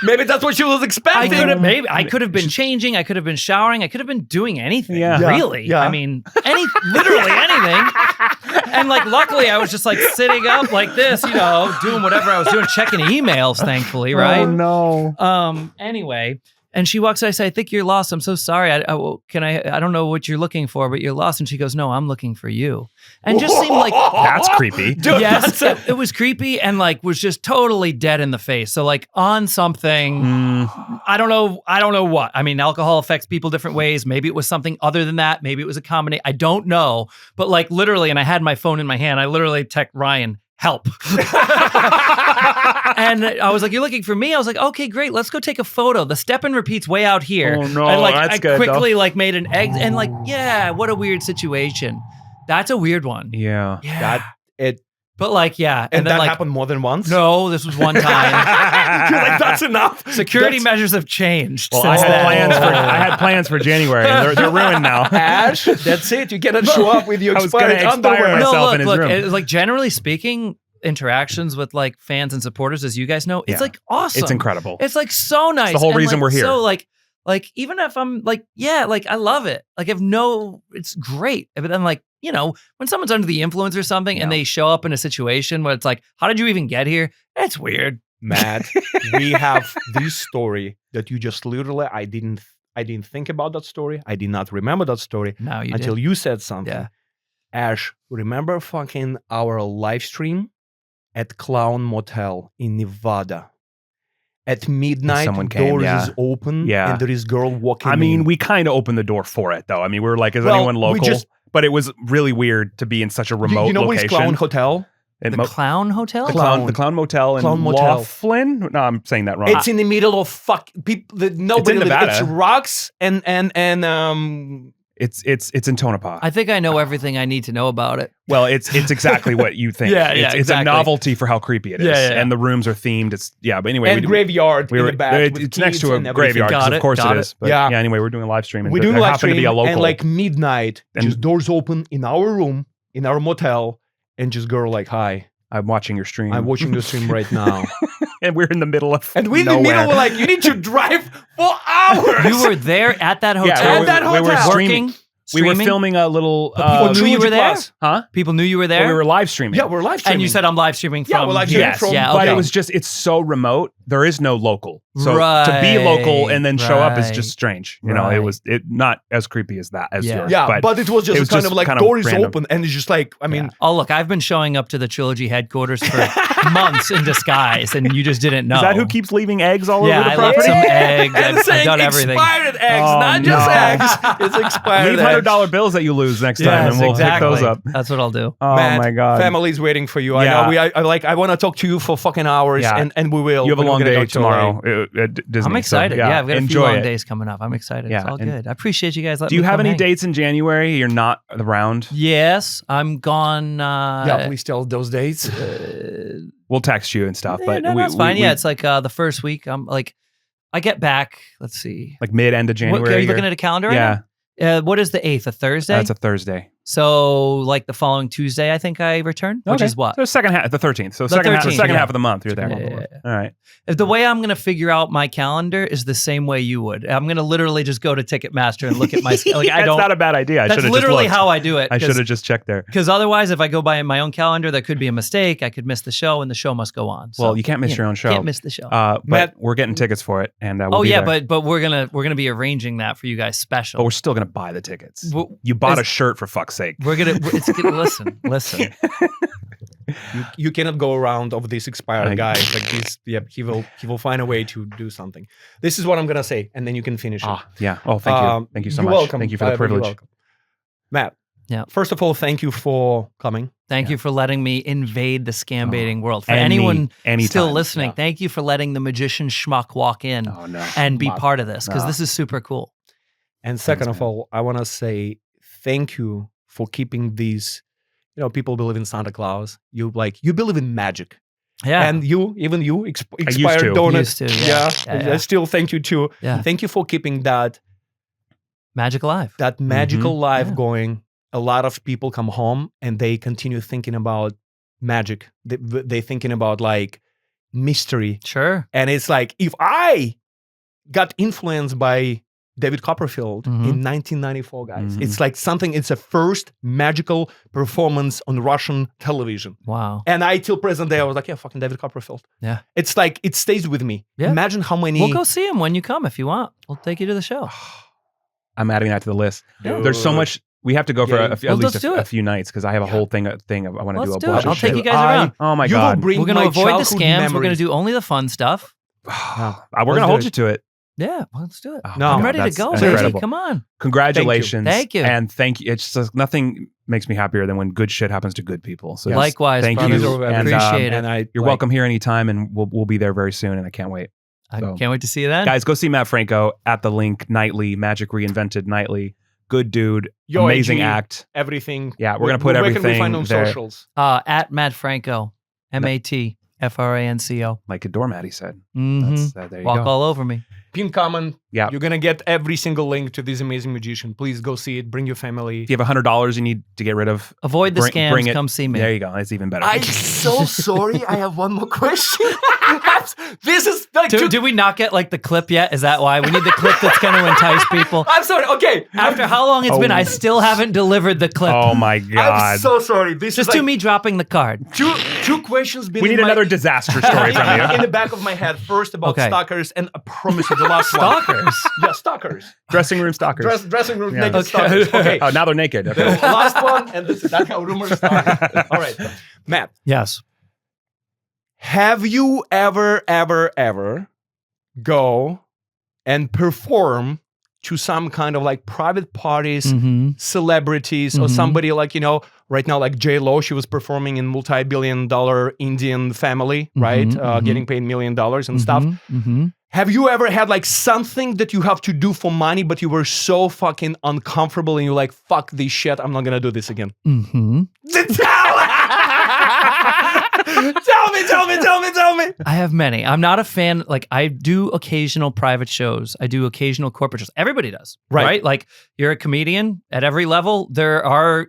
Maybe that's what she was expecting. I could have been changing. I could have been showering. I could have been doing anything. Yeah. Yeah, Really. yeah. I mean, literally anything. And like, luckily I was just like sitting up like this, doing whatever I was doing, checking emails, thankfully. Right. Oh no. Anyway. And she walks out, I say, I think you're lost. I'm so sorry. I don't know what you're looking for, but you're lost. And she goes, no, I'm looking for you. And just seemed like, That's creepy. Dude, yes, it was creepy and like was just totally dead in the face. So like on something, I don't know what. I mean, alcohol affects people different ways. Maybe it was something other than that. Maybe it was a combination. I don't know. But like literally, and I had my phone in my hand, I literally text Ryan, help. And I was like, you're looking for me? I was like, okay, great. Let's go take a photo. The step and repeat's way out here. Oh, no, and like, that's I good, quickly like made an egg and like, yeah, what a weird situation. That's a weird one. Yeah. Yeah. But like, yeah. And then that like, happened more than once? no, this was one time. You're like, that's enough. Security measures have changed. Well, I since had then. plans for January. And they're ruined now. Ash, that's it. You cannot show up with your I was gonna expired expire underwear. myself No, in his look, room. it's like generally speaking, interactions with like fans and supporters, as you guys know, it's Yeah. like awesome. It's incredible. It's like so nice. the whole And, reason like, we're here. So like even if I'm like, yeah, like I love it. Like it's great. But then like, you know, when someone's under the influence or something and they show up in a situation where it's like, how did you even get here? It's weird. Matt, we have this story that you just literally, I didn't think about that story. I did not remember that story No, you until did. you said something. Yeah. Ash, remember fucking our live stream at Clown Motel in Nevada? At midnight, someone came, doors yeah. is open, Yeah. and there is girl walking I mean, in. we kind of opened the door for it, though. I mean, we were like, is Well, anyone we local? just- But it was really weird to be in such a remote you know what is location. Clown Hotel? In The Mo- Clown Hotel? the Clown- Clown Motel in Clown Motel. Laughlin? No, I'm saying that wrong. It's in the middle of people that nobody lives. Nevada. It's rocks and It's in Tonopah. I think I know everything I need to know about it. Well, it's exactly what you think. Yeah, it's a exactly. novelty for how creepy it is. Yeah, yeah. And the rooms are themed. But anyway, and graveyard we in were, the back. with it's next kids to a and everything. graveyard, 'cause Got of it, course got it it. is. But Yeah. anyway, we're doing a live stream. And We're there doing live happened to stream be a local. and like midnight, And- just doors open in our room, in our motel, and just girl like, hi, I'm watching your stream. I'm watching the stream right now. and we're in the middle of And we're in nowhere. the middle, we're like, you need to drive for hours. You were there at that hotel? Yeah, At that we were hotel. streaming. Working? We were Streaming? filming a little. people knew you were there? Plus. Huh? People knew you were there? Well, we were live streaming. Yeah, we're live streaming. and you said I'm live streaming from Yeah, we're live streaming Yes, from. yeah, But okay. it was just, it's so remote. There is no local. So to be local and then show up is Right. just strange. You know, Right. it was not as creepy as that, as Yeah. yours. Yeah, but it was just it was kind just of like kind of door is random. open, and it's just like, I mean, Oh, look, I've been showing up to the Trilogy headquarters for months in disguise, and you just didn't know. Is that who keeps leaving eggs all Yeah, over the I left property? some eggs. and I've saying done everything. expired eggs, Oh, not just no. eggs. It's expired Leave eggs. $100 bills that you lose next time, Yes, and we'll exactly. pick those up. That's what I'll do. Oh Matt, my god! family's waiting for you. Yeah. I know. I want to talk to you for fucking hours, Yeah. and we will. You have a We're long gonna day go to LA. tomorrow at Disney. I'm excited. Yeah, I've got a few enjoy long it. days coming up. I'm excited. Yeah, It's all and- good. I appreciate you guys letting Do you me have come any hang. dates in January? You're not around. Yes, I'm gone. Yeah, please tell those dates. We'll text you and stuff. But no, we, that's fine. we- Yeah, it's like the first week. I'm like, I get back. Let's see. like mid-end of What, January. are you looking at a calendar? Yeah, Right now? What is the 8th? A Thursday? that's a Thursday. So like the following Tuesday, I think I return, which Okay. is what? So second half, the 13th. So The second 13th, yeah. half of the month, you're there. Yeah. All right. The way I'm going to figure out my calendar is the same way you would. I'm going to literally just go to Ticketmaster and look at my like. I That's don't. not a bad idea. I That's should have literally just looked. how I do it. I should have just checked there. Because otherwise, if I go by my own calendar, that could be a mistake. I could miss the show, and the show must go on. So, Well, you can't miss your own show. Can't miss the show. But Matt- we're getting tickets for it, and we'll oh be yeah, there. but we're gonna be arranging that for you guys special. But we're still gonna buy the tickets. Well, You bought a it's- shirt for fuck's sake. We're gonna. It's gonna listen. You cannot go around of this expired I- guy like this. Yeah, he will find a way to do something. This is what I'm gonna say, and then you can finish it. Yeah. Oh, thank you so you're much. Welcome. Thank you for the You're privilege. welcome. Matt. Yeah. First of all, thank you for coming. Thank you for letting me invade the scam baiting world. For anytime. anyone still listening, Yeah. thank you for letting the magician schmuck walk in Oh no. and be Schmuck. part of this because No. this is super cool. And second Thanks, of man. all, I want to say thank you for keeping these. You know, people believe in Santa Claus. You believe in magic, Yeah. and even you used expired to. donut. Used to, yeah. Yeah. I still thank you too. Yeah. Thank you for keeping that Magic Alive. magical life Yeah. going. A lot of people come home and they continue thinking about magic. They thinking about like mystery, Sure. and it's like if I got influenced by David Copperfield Mhm. in 1994, guys. Mhm. It's like something, it's a first magical performance on Russian television. Wow. And I, till present day, I was like, yeah, fucking David Copperfield. Yeah. It's like, it stays with me. Yeah. Imagine how many. We'll go see him when you come if you want. We'll take you to the show. I'm adding that to the list. Dude. There's so much. We have to go for Yeah. at Well, least let's do a it. few nights because I have a whole thing I want to do Let's a do it. bunch I'll of take shit. you guys around. Oh my You will god. bring We're going my to avoid the childhood scams. We're going to memories. do only the fun stuff. We're Let's gonna do hold it. you to it. Yeah, let's do it. Oh, No. I'm God, ready to that's go, incredible. baby. Come on. Congratulations. Thank you. And thank you. It's just nothing makes me happier than when good shit happens to good people. So Likewise, thank brothers. you. And, Appreciate it. And I, You're like, welcome here anytime, and we'll be there very soon. And I can't wait. I So- can't wait to see you then. Guys, go see Matt Franco at the link nightly. Magic Reinvented Nightly. Good dude. Yo, Amazing AG, act. Everything. Yeah, we're gonna put Where can we everything find on there. socials? At Matt Franco, MATFRANCO. Like a doormat, he said. Mm-hmm. There you Walk go. all over me. Pin comment. Yeah. You're gonna get every single link to this amazing magician. Please go see it. Bring your family. If you have $100 you need to get rid of, Avoid the Bring- scams. bring it. Come see me. there you go. It's even better. I'm so sorry. I have one more question. This is like. Do we not get like the clip yet? Is that why? We need the clip that's going to entice people. I'm sorry. Okay. After how long it's been, I still haven't delivered the clip. oh my I'm God. so sorry. This Just is to like me dropping the card. two questions. Been we in need my- another disaster story from in you. the back of my head. First about Okay. stalkers, and I promise you the last one. Stalkers? Yeah, stalkers. Dressing room stalkers. Dressing room Yeah. naked Okay. stalkers. Okay. Oh, now they're naked. The Okay. last one, and that's how rumors start. All right, Matt. Yes. Have you ever go and perform to some kind of like private parties, Mm-hmm. celebrities, or Mhm. somebody like, right now, like J-Lo, she was performing in multi-billion-dollar Indian family, right? Mhm, mhm. Getting paid $1 million and stuff. Mm-hmm. Have you ever had like something that you have to do for money, but you were so fucking uncomfortable and you're like, fuck this shit, I'm not gonna do this again? Mm-hmm. Tell me. I have many. I'm not a fan. Like, I do occasional private shows. I do occasional corporate shows. Everybody does. Right. Like, you're a comedian at every level. There are,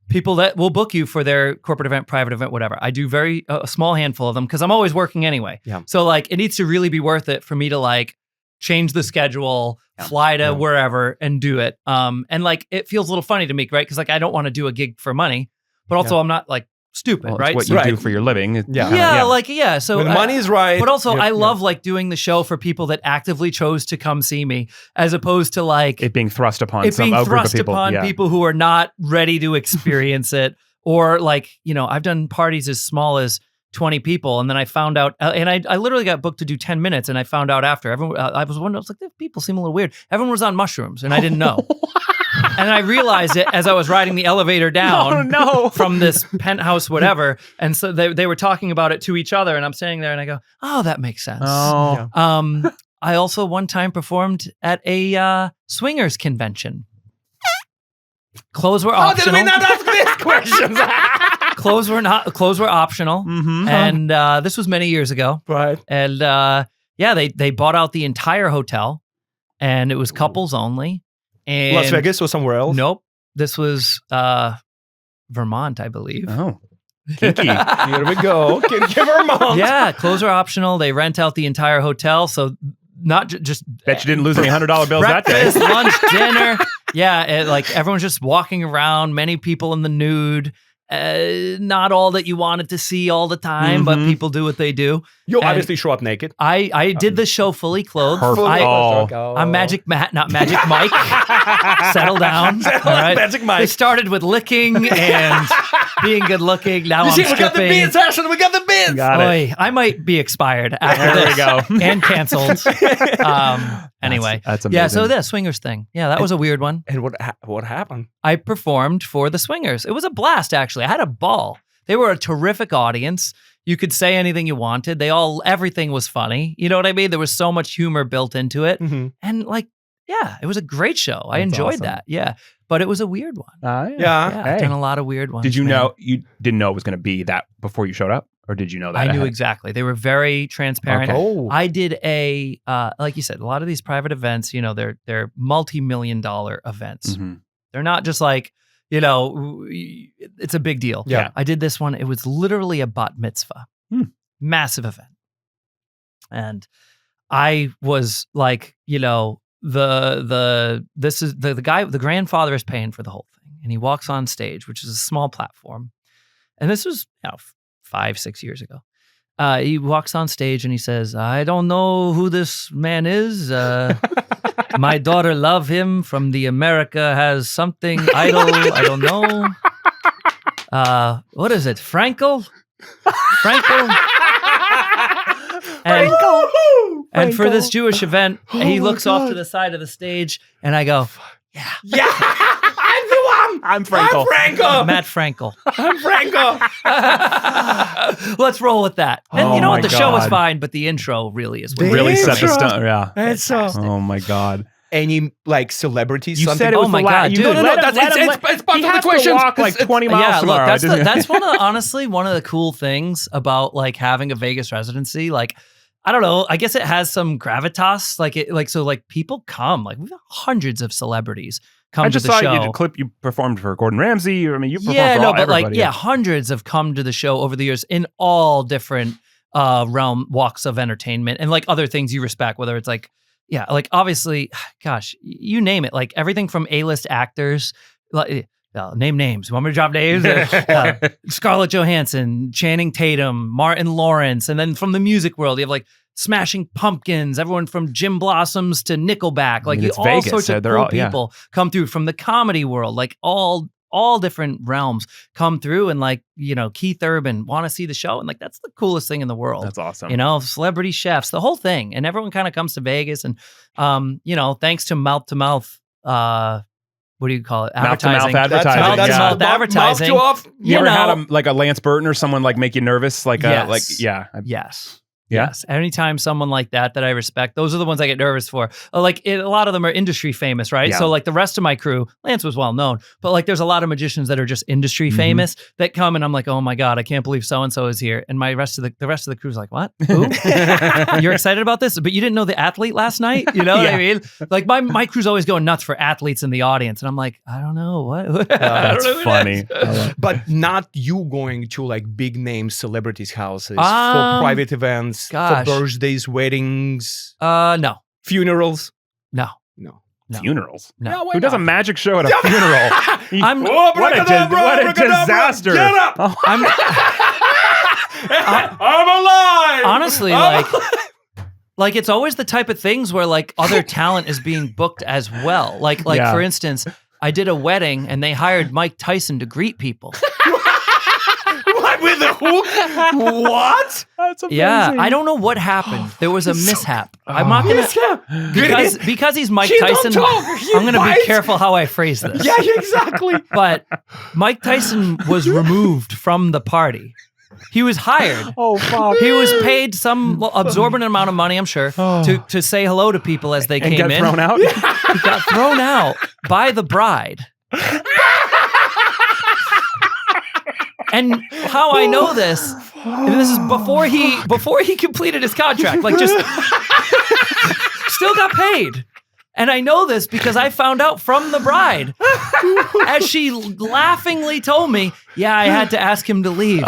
people that will book you for their corporate event, private event, whatever. I do a small handful of them because I'm always working anyway. Yeah. So, like, it needs to really be worth it for me to, like, change the schedule, fly to wherever and do it. And, like, it feels a little funny to me, right? Because, like, I don't want to do a gig for money, but also I'm not, like, stupid, Well, it's right? what So- you Right. do for your living. Yeah. So When money is right. but also, yeah, I love like doing the show for people that actively chose to come see me, as opposed to like It being thrust upon it being a group of thrust people. upon Yeah. people who are not ready to experience it, or like I've done parties as small as 20 people, and then I found out, and I literally got booked to do 10 minutes, and I found out after everyone, I was wondering, I was like, these people seem a little weird. Everyone was on mushrooms, and I didn't know. And I realized it as I was riding the elevator down from this penthouse, whatever. And so they were talking about it to each other, and I'm sitting there and I go, oh, that makes sense. Oh. Yeah. I also one time performed at a swingers convention. Clothes were How did optional. we not ask these questions? Clothes were optional. Mm-hmm. And this was many years ago. Right. And they bought out the entire hotel, and it was couples only. And Las Vegas or somewhere else? Nope. This was Vermont, I believe. Oh. Kinky. Here we go. Give her mom. Yeah, clothes are optional. They rent out the entire hotel, so not just Bet you didn't lose any $100 bills that day. breakfast, lunch, dinner. Yeah, like everyone's just walking around. Many people in the nude. Not all that you wanted to see all the time, but Mhm. people do what they do. You And obviously show up naked. I did the show fully clothed. Perfect. I, I'm Magic Matt, not Magic Mike. Settle down. All right. Magic They Mike. started with licking and being good looking. Now I'm We got the stripping. beans, Ashton. We got the beans. Got it. Oy, I might be expired after There this we go. and canceled. Anyway, That's yeah. So amazing. the swingers thing, yeah, that was a weird one. And what happened? I performed for the swingers. It was a blast, actually. I had a ball. They were a terrific audience. You could say anything you wanted. Everything was funny. You know what I mean? There was so much humor built into it, Mm-hmm. and like, yeah, it was a great show. I That's enjoyed awesome. that. Yeah, but it was a weird one. Yeah. Yeah, I've Hey. done a lot of weird ones. Did you man. know you didn't know it was going to be that before you showed up, or did you know that? I knew ahead? exactly. They were very transparent. Okay. Oh. I did like you said, a lot of these private events, they're multi-million-dollar events. Mhm. They're not just like, it's a big deal. Yeah. I did this one. It was literally a bat mitzvah, massive event. And I was like, the guy, the grandfather is paying for the whole thing, and he walks on stage, which is a small platform, and this was 5-6 years ago. He walks on stage and he says, "I don't know who this man is. My daughter love him from the America Has Something Idol. I don't know. What is it? Frankel? And for this Jewish event, he looks off to the side of the stage, and I go, yeah, I'm the one. I'm Frankel. Matt Frankel. I'm Frankel. Let's roll with that. And Oh you know my what? The show was God. fine, but the intro really is what The Really set the intro. stone. Yeah. It's Oh my God. any like celebrities. You something? said it was Oh my the God, dude. No, No, that's it's part he of the has question. to walk like 20 miles Yeah, look, tomorrow. that's honestly one of the cool things about like having a Vegas residency. I don't know. I guess it has some gravitas. So people come. Like we've got hundreds of celebrities come I to just the saw show. you did a clip. You performed for Gordon Ramsay. I mean, you performed Yeah, for no, all, but everybody. hundreds have come to the show over the years in all different walks of entertainment and like other things you respect, whether it's like obviously, gosh, you name it, like everything from A-list actors, like name names. You want me to drop names? Scarlett Johansson, Channing Tatum, Martin Lawrence, and then from the music world, you have like Smashing Pumpkins, everyone from Jim Blossoms to Nickelback, like it's all Vegas, sorts so of they're cool all- yeah. people come through from the comedy world, like all different realms come through, and like Keith Urban want to see the show, and like that's the coolest thing in the world. That's awesome. Celebrity chefs, the whole thing, and everyone kind of comes to Vegas, and thanks to mouth to mouth. What do you call it? Mouth-to-mouth Advertising. advertising. Mouth to yeah. mouth advertising. Mouth to off. You ever had a Lance Burton or someone like make you nervous? Like Yes. yeah. Yes. Yeah? Yes. Anytime someone like that I respect, those are the ones I get nervous for. A lot of them are industry famous, right? Yeah. So like the rest of my crew, Lance was well known, but like there's a lot of magicians that are just industry Mhm. famous that come, and I'm like, oh my God, I can't believe so and so is here. And the rest of the crew's like, what? Who? You're excited about this, but you didn't know the athlete last night? You know what I mean? Like my crew's always going nuts for athletes in the audience, and I'm like, I don't know what. I don't That's know who funny. that is. But not you going to like big name celebrities' houses for Um, private events, gosh. for birthdays, weddings, No, funerals. no. No. Funerals. No. Yeah, why Who does a not? magic show at a funeral? I'm- what a disaster. Get up! Oh, I'm I'm alive. honestly like it's always the type of things where like other talent is being booked as well. Like Yeah. for instance, I did a wedding and they hired Mike Tyson to greet people. What with the hook? What? that's amazing. Yeah, I don't know what happened. There was a mishap. I'm not gonna because he's Mike He don't Tyson. talk. He I'm gonna be bites. careful how I phrase this. Yeah, exactly. But Mike Tyson was removed from the party. He was hired. Oh fuck. He was paid some absorbent amount of money, I'm sure, to say hello to people as they And came get in. thrown out. He got thrown out by the bride. And how I know this, and this is before he completed his contract, like just still got paid. And I know this because I found out from the bride as she laughingly told me, yeah, I had to ask him to leave.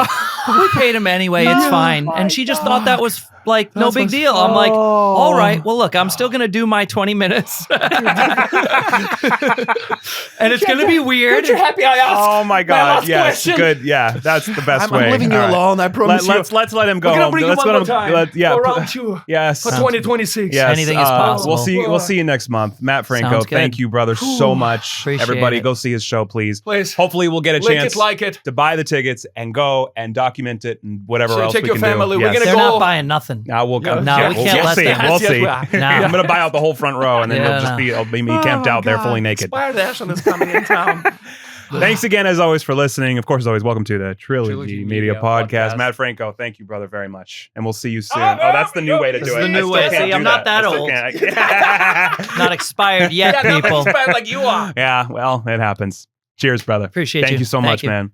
We paid him anyway, it's fine. And she just thought that was like no big deal. I'm like, all right, well, look, I'm still going to do my 20 minutes. And it's going to be weird. You're happy I asked. Oh my God! last Yes, question. good. Yeah, that's the best way. I'm leaving you All right. alone. I promise you. Let's let him go. We're gonna home. bring you Let's one let more him- time. yeah, for round 2. yes. For 2026. Yes, Anything is possible. We'll see you next month, Matt Franco. Sounds good. Thank you, brother, so much. Appreciate Everybody, it. go see his show, please. Please. Hopefully, we'll get a Lick chance it, like it. to buy the tickets and go and document it and whatever So else take we your can family. do. We're gonna They're go. not buying nothing. We'll Yeah. come. No, yeah, we can't we'll let see. them. We'll Yes, see. yes, we are. No. I'm gonna buy out the whole front row, and then it'll be me camped out there, fully naked. Inspired Ashland is coming in town. Thanks again, as always, for listening. Of course, as always, welcome to the Trilogy Trilogy Media Media Podcast. Podcast. Matt Franco, thank you, brother, very much. And we'll see you soon. Oh, Oh, that's the new way to This do is it. the new I still way. can't See, do I'm not that I still old. can't. Not expired yet, Yeah, people. not inspired like you are. Yeah, well, it happens. Cheers, brother. Appreciate Thank you. you so Thank much, you. man.